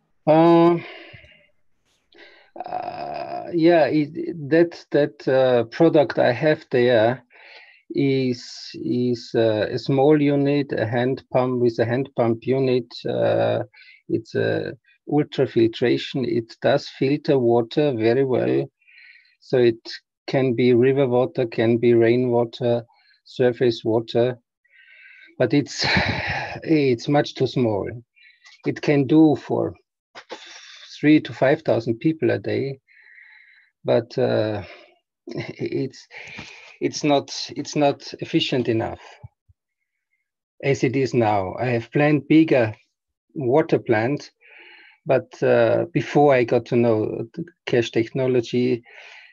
Yeah, that product I have there is a small unit, a hand pump with a hand pump unit. It's a ultrafiltration. It does filter water very well, so it can be river water, can be rainwater, surface water, but it's much too small. It can do for 3,000 to 5,000 people a day, but it's not efficient enough as it is now. I have planned bigger water plant, but before I got to know KF technology,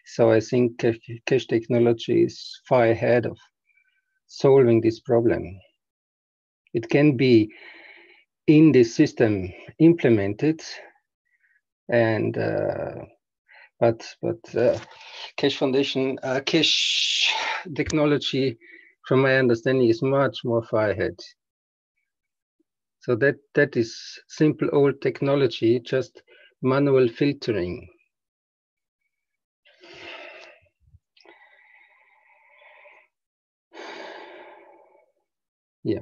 so I think KF technology is far ahead of solving this problem. It can be in this system implemented, and but KF Foundation, KF technology, from my understanding, is much more far ahead. So that is simple old technology, just manual filtering. Yeah.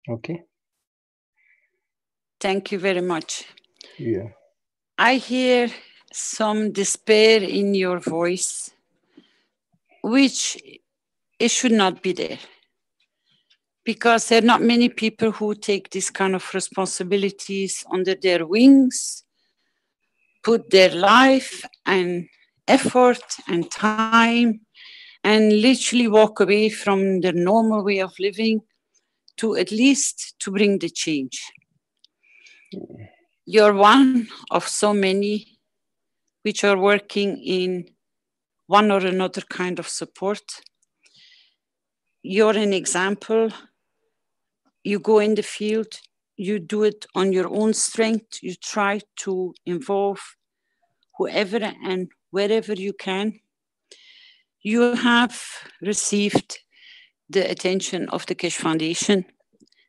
Okay. Thank you very much. Yeah. I hear some despair in your voice, which it should not be there. Because there are not many people who take this kind of responsibilities under their wings, put their life and effort and time, and literally walk away from their normal way of living to at least to bring the change. You're one of so many which are working in one or another kind of support. You're an example. You go in the field, you do it on your own strength. You try to involve whoever and wherever you can. You have received the attention of the KF Foundation.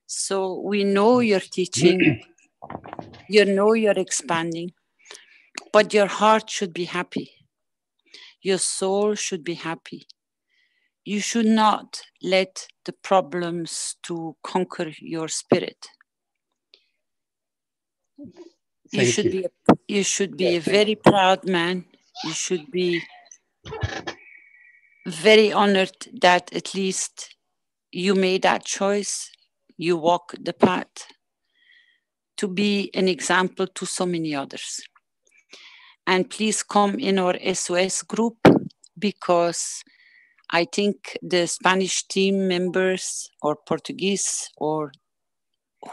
So we know you're teaching, you know you're expanding, but your heart should be happy. Your soul should be happy. You should not let the problems to conquer your spirit. You should be a very proud man. You should be very honored that at least you made that choice, you walk the path to be an example to so many others. And please come in our SOS group, because I think the Spanish team members or Portuguese or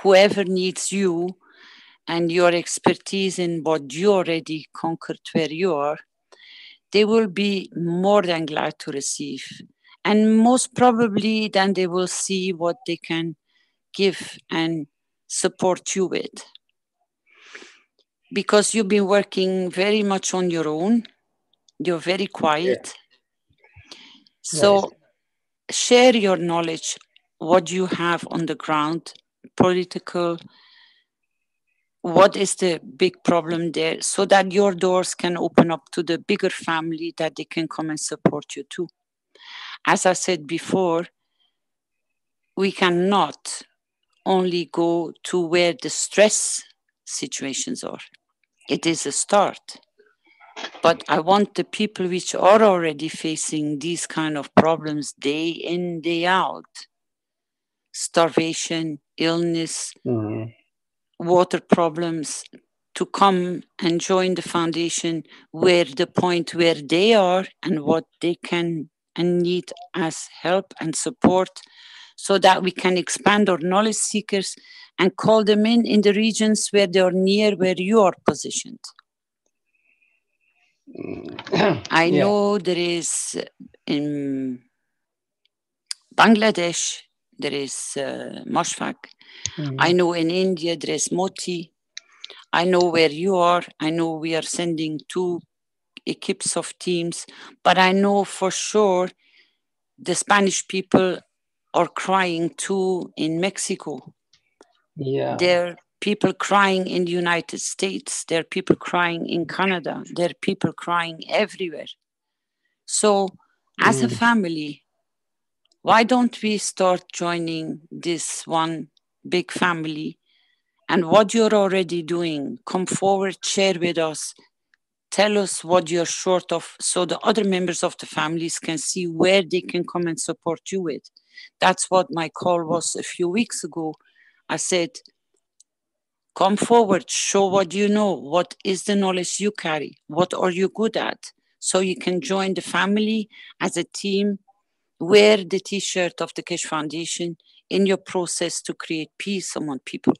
whoever needs you and your expertise in what you already conquered where you are, they will be more than glad to receive. And most probably then they will see what they can give and support you with. Because you've been working very much on your own. You're very quiet. So share your knowledge, what you have on the ground, political, what is the big problem there, so that your doors can open up to the bigger family that they can come and support you too. As I said before, we cannot only go to where the stress situations are. It is a start. But I want the people which are already facing these kind of problems day in, day out, starvation, illness, water problems, to come and join the foundation where the point where they are and what they can and need as help and support, so that we can expand our knowledge seekers and call them in the regions where they are near where you are positioned. I know there is in Bangladesh, there is Mashfaq. I know in India there is Moti. I know where you are. I know we are sending 2 equips of teams, but I know for sure the Spanish people are crying too in Mexico. There are people crying in the United States. There are people crying in Canada. There are people crying everywhere. So as a family, why don't we start joining this one big family? And what you're already doing, come forward, share with us. Tell us what you're short of, so the other members of the families can see where they can come and support you with. That's what my call was a few weeks ago. I said, come forward, show what you know, what is the knowledge you carry, what are you good at, so you can join the family as a team, wear the t-shirt of the Keshe Foundation in your process to create peace among people.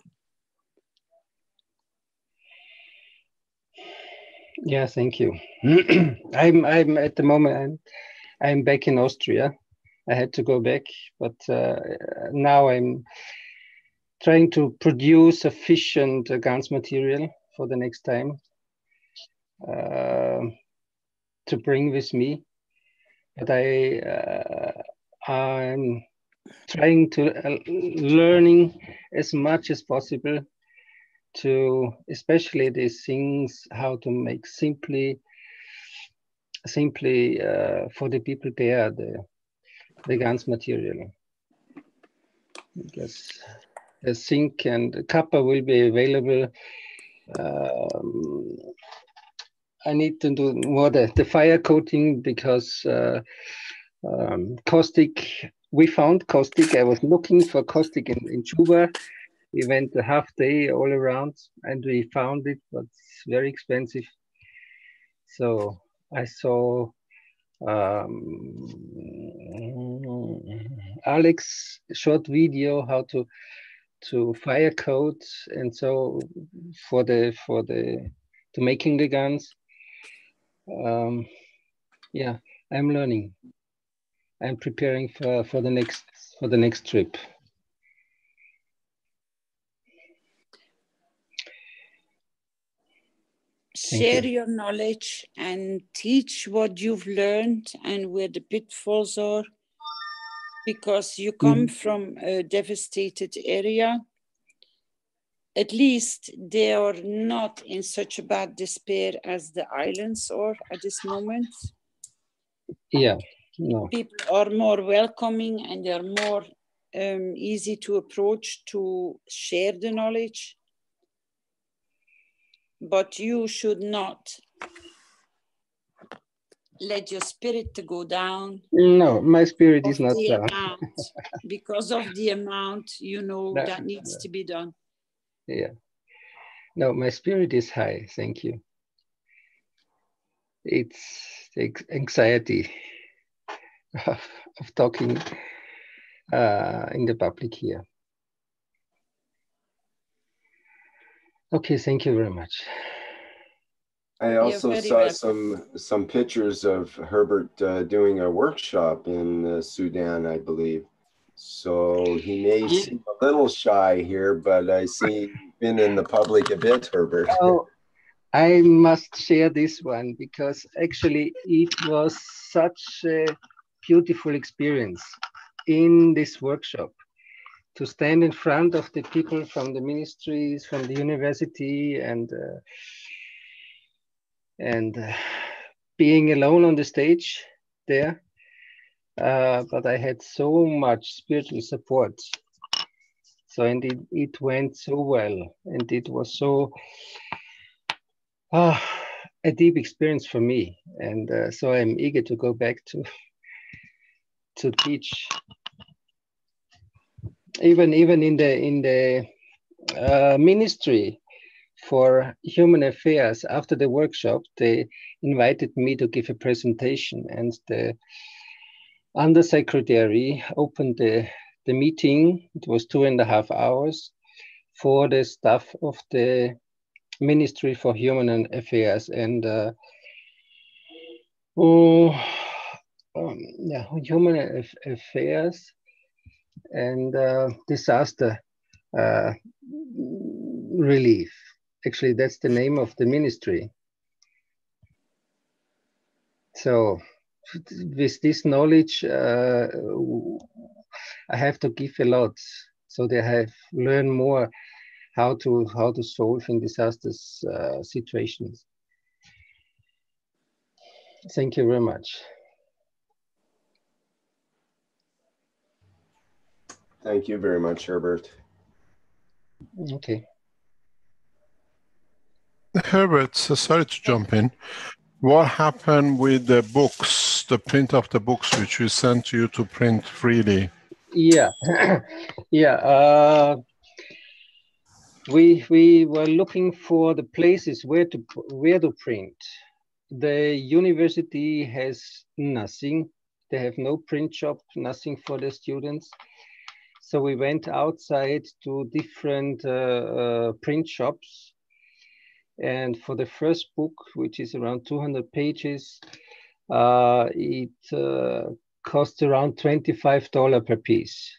Yeah, thank you. I'm at the moment, I'm back in Austria. I had to go back, but now I'm trying to produce sufficient GANs material for the next time to bring with me. But I'm trying to learning as much as possible to, especially these things, how to make simply for the people there, the GANs material. Because the zinc and the copper will be available. I need to do more the fire coating, because caustic, we found caustic. I was looking for caustic in Juba. We went a half day all around and we found it, but it's very expensive. So I saw Alex short video how to fire coat, and so for to making the GANs. Yeah, I'm learning. I'm preparing for the next trip. Share your knowledge and teach what you've learned and where the pitfalls are, because you come from a devastated area. At least they are not in such a bad despair as the islands are at this moment. Yeah, no. People are more welcoming and they're more easy to approach to share the knowledge. But you should not let your spirit to go down? No, my spirit is not The down. amount, because of the amount, you know, No, that needs to be done. Yeah. No, my spirit is high. Thank you. It's the anxiety of talking in the public here. Okay, thank you very much. I also saw some pictures of Herbert doing a workshop in Sudan, I believe. So he may seem a little shy here, but I see you've been in the public a bit, Herbert. Oh, I must share this one because actually it was such a beautiful experience in this workshop to stand in front of the people from the ministries, from the university, and being alone on the stage there. But I had so much spiritual support. So, and it went so well, and it was so a deep experience for me. And so I'm eager to go back to teach. Even in the ministry for human affairs, after the workshop, they invited me to give a presentation, and the undersecretary opened the meeting. It was 2.5 hours for the staff of the Ministry for Human Affairs and human affairs and disaster relief. Actually, that's the name of the ministry. So with this knowledge, I have to give a lot. So they have learned more how to solve in disasters situations. Thank you very much. Thank you very much, Herbert. Okay. Herbert, so sorry to jump in. What happened with the books, the print of the books, which we sent to you to print freely? Yeah, yeah. We were looking for the places where to print. The university has nothing. They have no print shop, nothing for the students. So we went outside to different print shops. And for the first book, which is around 200 pages, it cost around $25 per piece.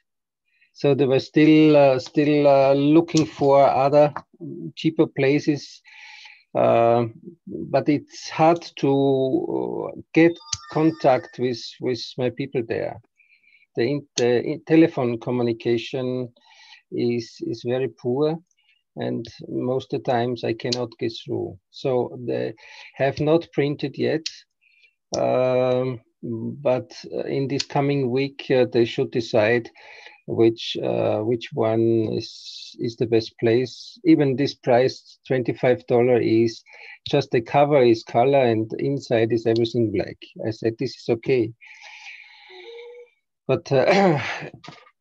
So they were still looking for other cheaper places, but it's hard to get contact with my people there. The telephone communication is very poor, and most of the times I cannot get through. So they have not printed yet, but in this coming week they should decide which one is the best place. Even this price, $25, is just the cover is color and inside is everything black. I said this is okay, but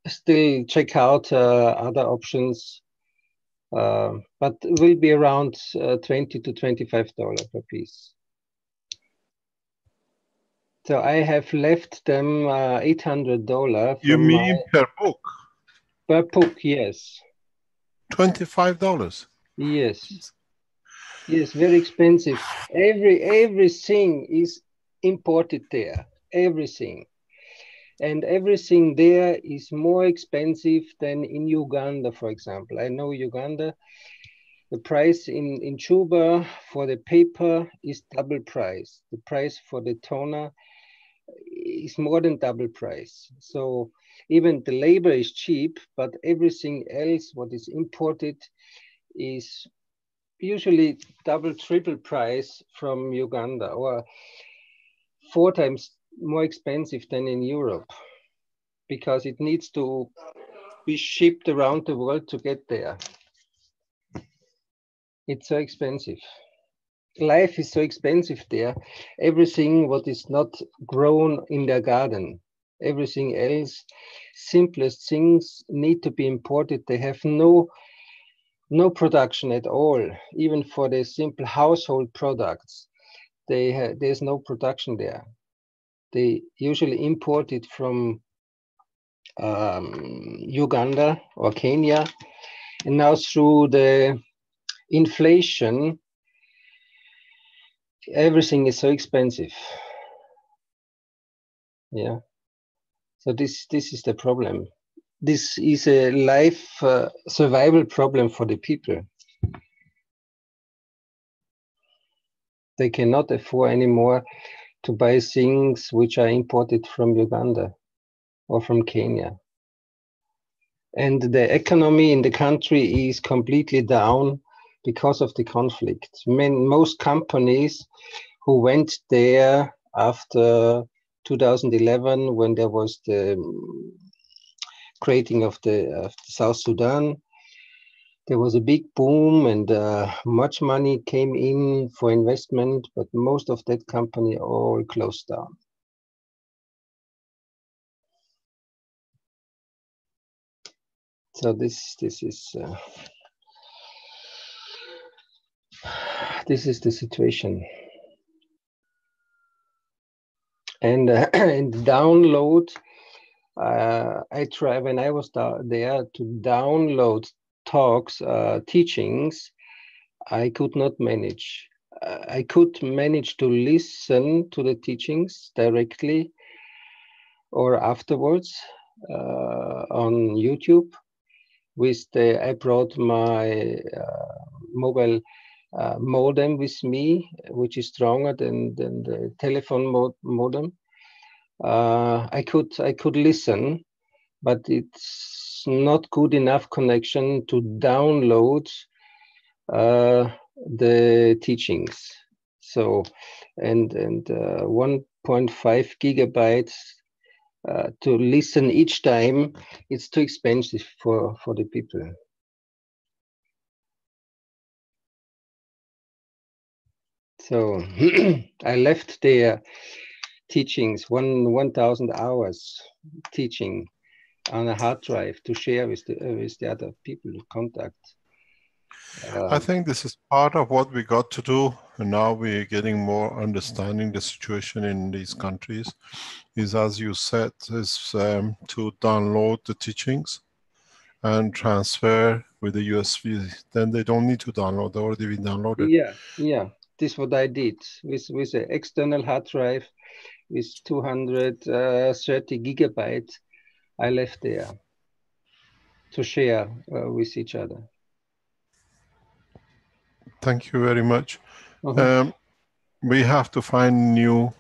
still check out other options. But it will be around $20 to $25 per piece. So I have left them $800. You mean per book? Per book, yes. $25? Yes. Yes, very expensive. Everything is imported there. Everything. And everything there is more expensive than in Uganda, for example. I know Uganda, the price in Juba for the paper is double price. The price for the toner is more than double price. So even the labor is cheap, but everything else, what is imported, is usually double, triple price from Uganda, or 4 times more expensive than in Europe, because it needs to be shipped around the world to get there. It's so expensive. life is so expensive there. Everything what is not grown in their garden, everything else, simplest things need to be imported. They have no production at all, even for the simple household products. There's no production there. They usually import it from Uganda or Kenya, and now through the inflation, everything is so expensive. Yeah. So this is the problem. This is a life survival problem for the people. They cannot afford anymore to buy things which are imported from Uganda or from Kenya. And the economy in the country is completely down because of the conflict. Most companies who went there after 2011, when there was the creating of the South Sudan, there was a big boom and much money came in for investment, but most of that company all closed down. So this is the situation. And and download. I try when I was there to download talks, teachings. I could not manage. I could manage to listen to the teachings directly or afterwards on YouTube. I brought my mobile modem with me, which is stronger than the telephone modem. I could listen, but it's not good enough connection to download the teachings. So, and 1.5 gigabytes to listen each time, it's too expensive for the people. So I left the teachings, 1,000 hours teaching on a hard drive to share with the other people to contact. I think this is part of what we got to do, and now we're getting more understanding the situation in these countries, is, as you said, is to download the teachings and transfer with the USB. Then they don't need to download, they already been downloaded. Yeah, this is what I did with an external hard drive with 230 gigabytes. I left there to share with each other. Thank you very much. We have to find new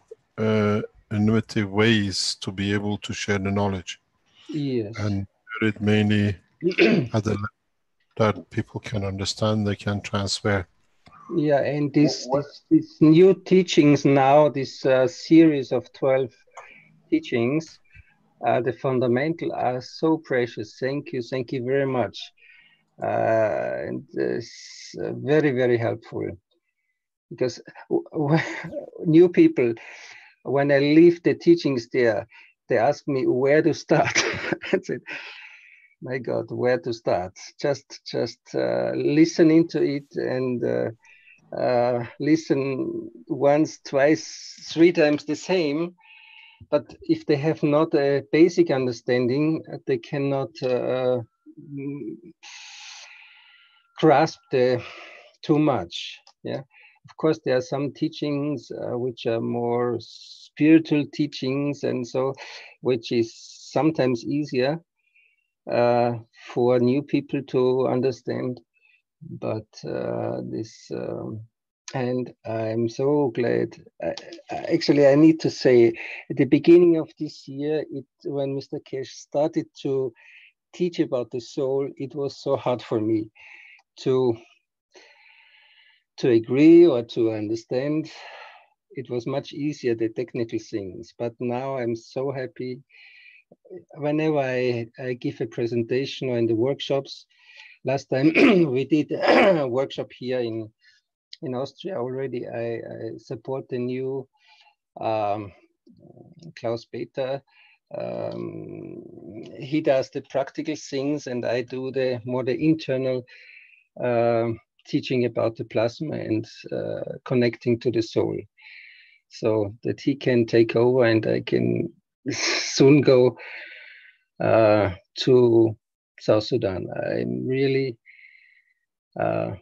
innovative ways to be able to share the knowledge. Yes. And share it mainly at the level that people can understand, they can transfer. Yeah, and these new teachings now, this series of 12 teachings, the fundamental are so precious. Thank you very much. And it's very, very helpful, because new people, when I leave the teachings there, they ask me where to start. I said, my God, where to start? Just listening to it and listen once, twice, 3 times the same. But if they have not a basic understanding, they cannot grasp too much. Yeah, of course, there are some teachings which are more spiritual teachings, and so which is sometimes easier for new people to understand. But this, and I'm so glad. Actually, I need to say, at the beginning of this year, when Mr. Keshe started to teach about the soul, it was so hard for me to agree or to understand. It was much easier, the technical things. But now I'm so happy. Whenever I give a presentation or in the workshops, last time we did a workshop here in in Austria already. I support the new Klaus Peter. He does the practical things, and I do the more the internal teaching about the plasma and connecting to the soul, so that he can take over and I can soon go to South Sudan. I'm really,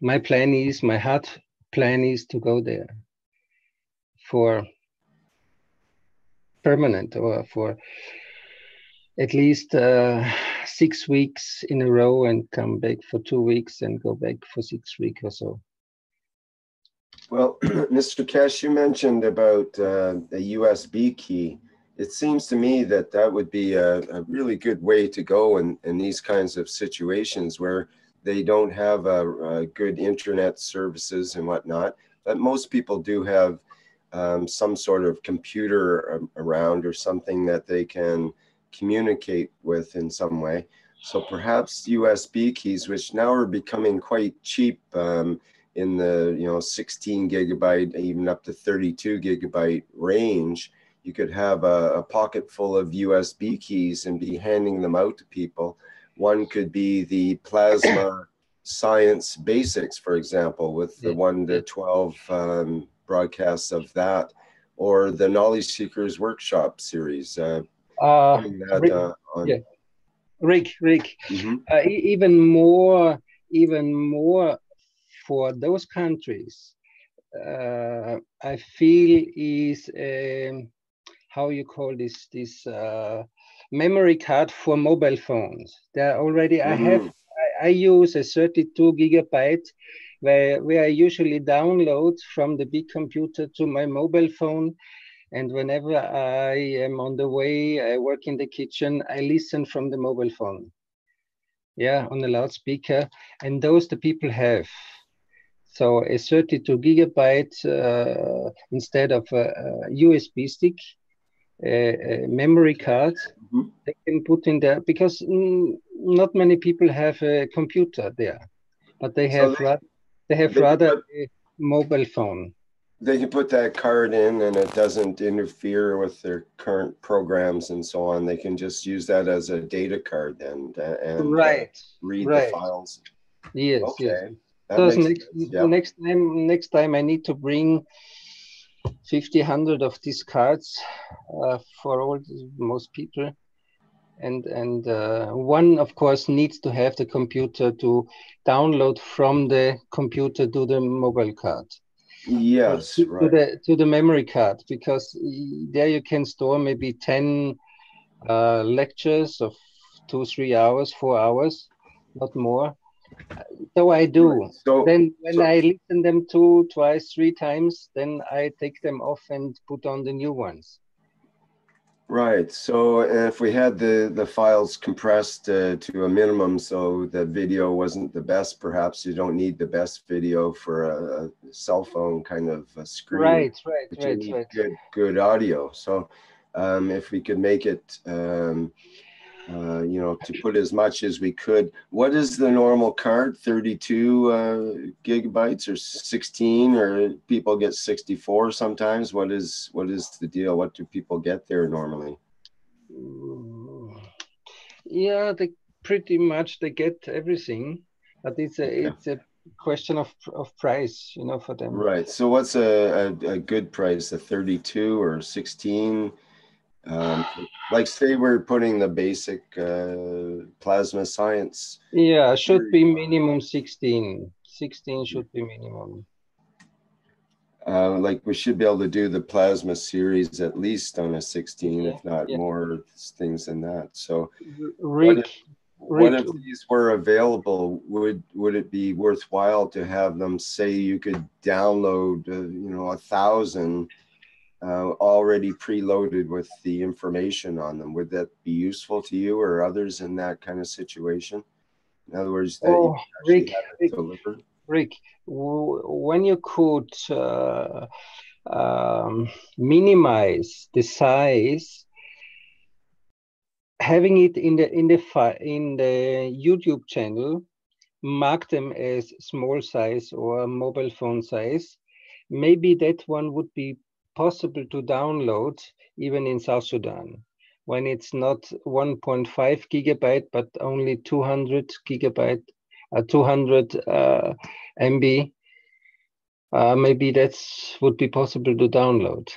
my plan is, my heart plan is to go there for permanent, or for at least 6 weeks in a row, and come back for 2 weeks and go back for 6 weeks or so. Well, Mr. Keshe, you mentioned about a USB key. It seems to me that that would be a really good way to go in these kinds of situations where they don't have a good internet services and whatnot, but most people do have some sort of computer around or something that they can communicate with in some way. So perhaps USB keys, which now are becoming quite cheap, in the 16 gigabyte, even up to 32 gigabyte range, you could have a pocket full of USB keys and be handing them out to people. One could be the plasma science basics, for example, with the 1 to 12 broadcasts of that, or the Knowledge Seekers Workshop series. Rick, even more for those countries, I feel is how you call this memory card for mobile phones. There already I use a 32 gigabyte where I usually download from the big computer to my mobile phone. And whenever I am on the way, I work in the kitchen, I listen from the mobile phone. Yeah, on the loudspeaker. And those the people have. So a 32 gigabyte instead of a USB stick, a memory card, they can put in there, because not many people have a computer there, but they have rather a mobile phone. They can put that card in and it doesn't interfere with their current programs and so on. They can just use that as a data card and read the files. Yes, okay. yes. That so makes sense. next time I need to bring 50, 100 of these cards for most people. And one, of course, needs to have the computer to download from the computer to the mobile card. Yes, right. To the memory card, because there you can store maybe 10 lectures of 2, 3 hours, 4 hours, not more. So I do. Right. So, then when I listen them 2, twice, 3 times, then I take them off and put on the new ones. Right. So if we had the files compressed to a minimum, so the video wasn't the best, perhaps you don't need the best video for a cell phone kind of a screen. But you need good audio. So if we could make it, to put as much as we could. What is the normal card? 32 gigabytes or 16, or people get 64 sometimes? What is the deal? What do people get there normally? Yeah, they pretty much they get everything, but it's a question of price, for them. Right. So what's a good price? A 32 or 16? Like say we're putting the basic plasma science. Yeah, should be minimum 16. 16 should be minimum. Like we should be able to do the plasma series at least on a 16, if not more things than that. So Rick, what if these were available? Would it be worthwhile to have them? Say you could download 1,000 already preloaded with the information on them. Would that be useful to you or others in that kind of situation? In other words, that you actually have it delivered? Rick, when you could minimize the size, having it in the YouTube channel mark them as small size or mobile phone size. Maybe that one would be possible to download even in South Sudan, when it's not 1.5 gigabyte, but only 200 gigabyte, 200 MB. Maybe that would be possible to download.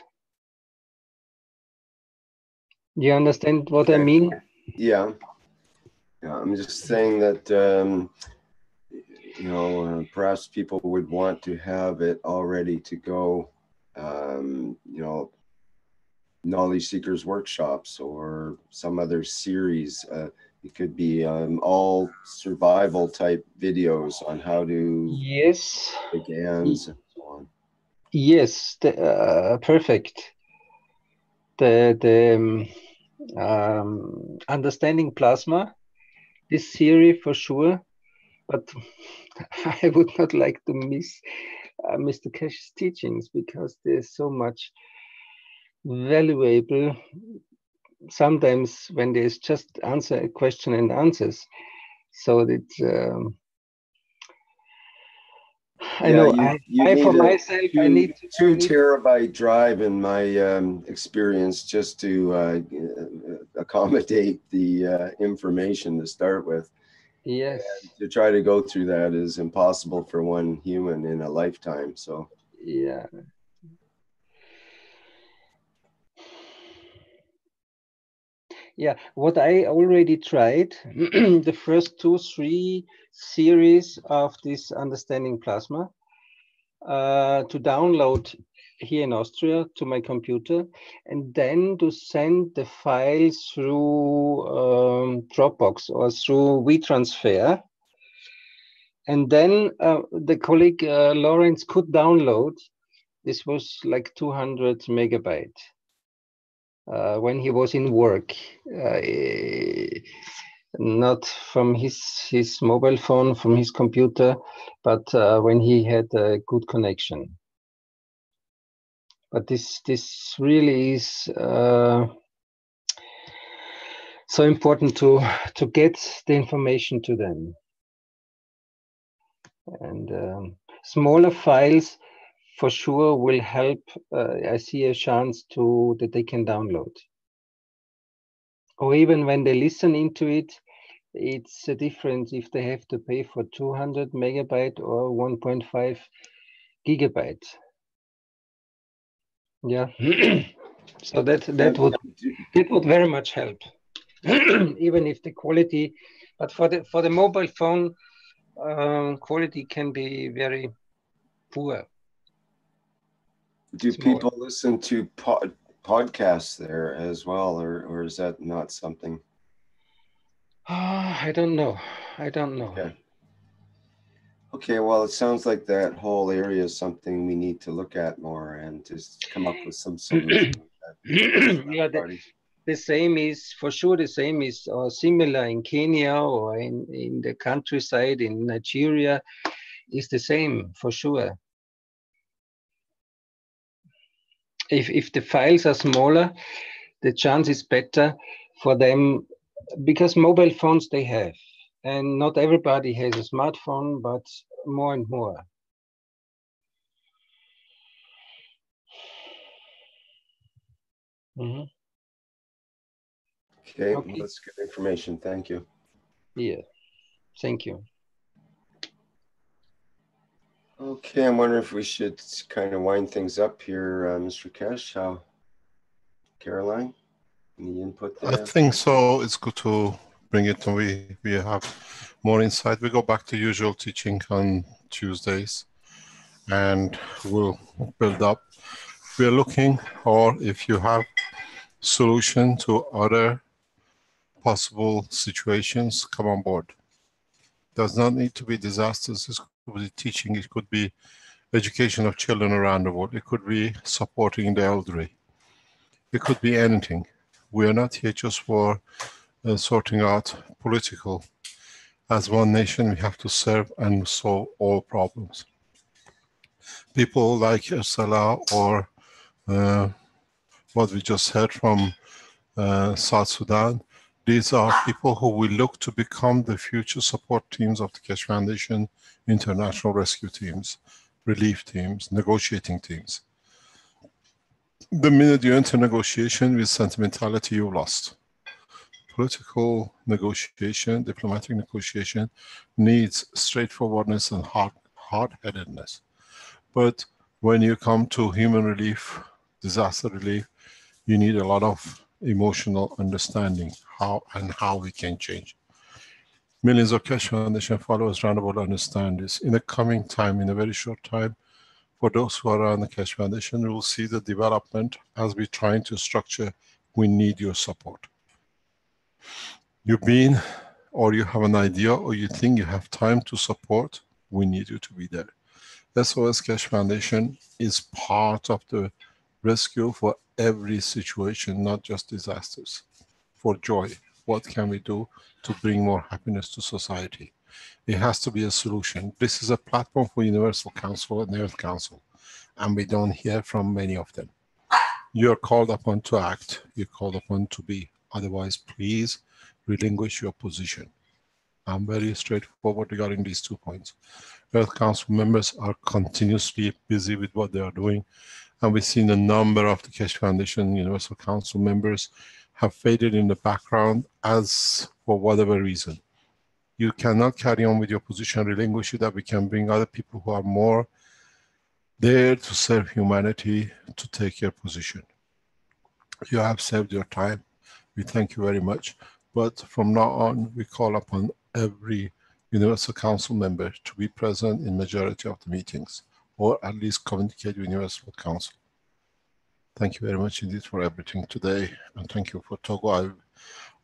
You understand what I mean? Yeah. Yeah, I'm just saying that, you know, perhaps people would want to have it all ready to go, you know, knowledge seekers workshops or some other series. It could be all survival type videos on how to take hands and so on. Yes, perfect. The understanding plasma, this theory for sure, but I would not like to miss Mr. Keshe's teachings, because there's so much valuable. Sometimes when there's just answer a question and answers, so that I know I for myself I need 2 terabyte drive in my experience just to accommodate the information to start with. Yes. And to try to go through that is impossible for one human in a lifetime. So yeah. Yeah, what I already tried, the first 2-3 series of this understanding plasma, to download here in Austria to my computer, and then to send the files through Dropbox or through WeTransfer. And then the colleague Lawrence could download. This was like 200 megabyte. When he was in work, not from his mobile phone, from his computer, but when he had a good connection. But this really is so important to get the information to them. And smaller files for sure will help. I see a chance that they can download. Or even when they listen into it, it's a difference if they have to pay for 200 megabyte or 1.5 gigabyte. Yeah. So that would very much help. Even if the quality, but for the mobile phone, quality can be very poor. do people listen to podcasts there as well, or is that not something? I don't know. I don't know. Okay, well, it sounds like that whole area is something we need to look at more and just come up with some solutions. Yeah, the same is for sure. The same is similar in Kenya or in the countryside in Nigeria. Is the same for sure. If the files are smaller, the chance is better for them, because mobile phones they have, and not everybody has a smartphone, but more and more. Mm-hmm. Okay, well, that's good information. Thank you. Yeah, thank you. Okay, I'm wondering if we should kind of wind things up here, Mr. Keshe. Caroline, any input there? I think so. It's good to bring it, and we have more insight. We go back to usual teaching on Tuesdays, and we'll build up. We're looking, or if you have solution to other possible situations, come on board. Does not need to be disasters. It could be teaching. It could be education of children around the world. It could be supporting the elderly. It could be anything. We are not here just for sorting out political. As one nation, we have to serve and solve all problems. People like Salah or what we just heard from South Sudan, These are people who will look to become the future support teams of the Keshe Foundation, international rescue teams, relief teams, negotiating teams. The minute you enter negotiation with sentimentality, you lost. Political negotiation, diplomatic negotiation needs straightforwardness and hard-headedness. But when you come to human relief, disaster relief, you need a lot of emotional understanding how we can change. Millions of Keshe Foundation followers around the world understand this. In the coming time, in a very short time, for those who are around the Keshe Foundation, we will see the development as we're trying to structure. We need your support. You've been, or you have an idea, or you think you have time to support, we need you to be there. SOS Keshe Foundation is part of the rescue for every situation, not just disasters. For joy, what can we do to bring more happiness to society? It has to be a solution. This is a platform for Universal Council and Earth Council, and we don't hear from many of them. You're called upon to act, you're called upon to be. Otherwise, please relinquish your position. I'm very straightforward regarding these 2 points. Earth Council members are continuously busy with what they are doing, and we've seen a number of the Keshe Foundation Universal Council members have faded in the background as for whatever reason. You cannot carry on with your position, relinquish it, that we can bring other people who are more there to serve humanity to take your position. You have saved your time. We thank you very much. But from now on, we call upon every Universal Council member to be present in majority of the meetings, or at least communicate with Universal Council. Thank you very much indeed for everything today, and thank you for Togo.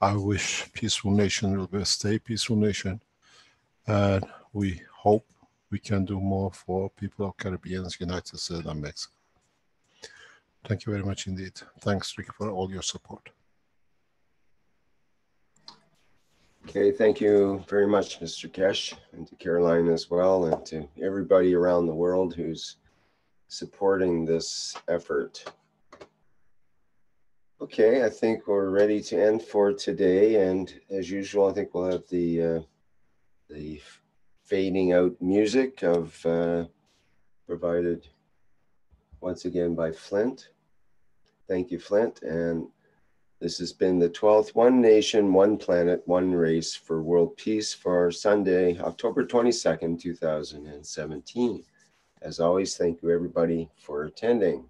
I wish peaceful nation will stay peaceful nation, and we hope we can do more for people of Caribbean, United States and Mexico. Thank you very much indeed. Thanks, Rick, for all your support. Okay, thank you very much, Mr. Keshe, and to Caroline as well, and to everybody around the world who's supporting this effort. Okay, I think we're ready to end for today, and as usual, I think we'll have the fading out music provided once again by Flint. Thank you, Flint, and this has been the 12th One Nation, One Planet, One Race for World Peace for Sunday, October 22nd, 2017. As always, thank you everybody for attending.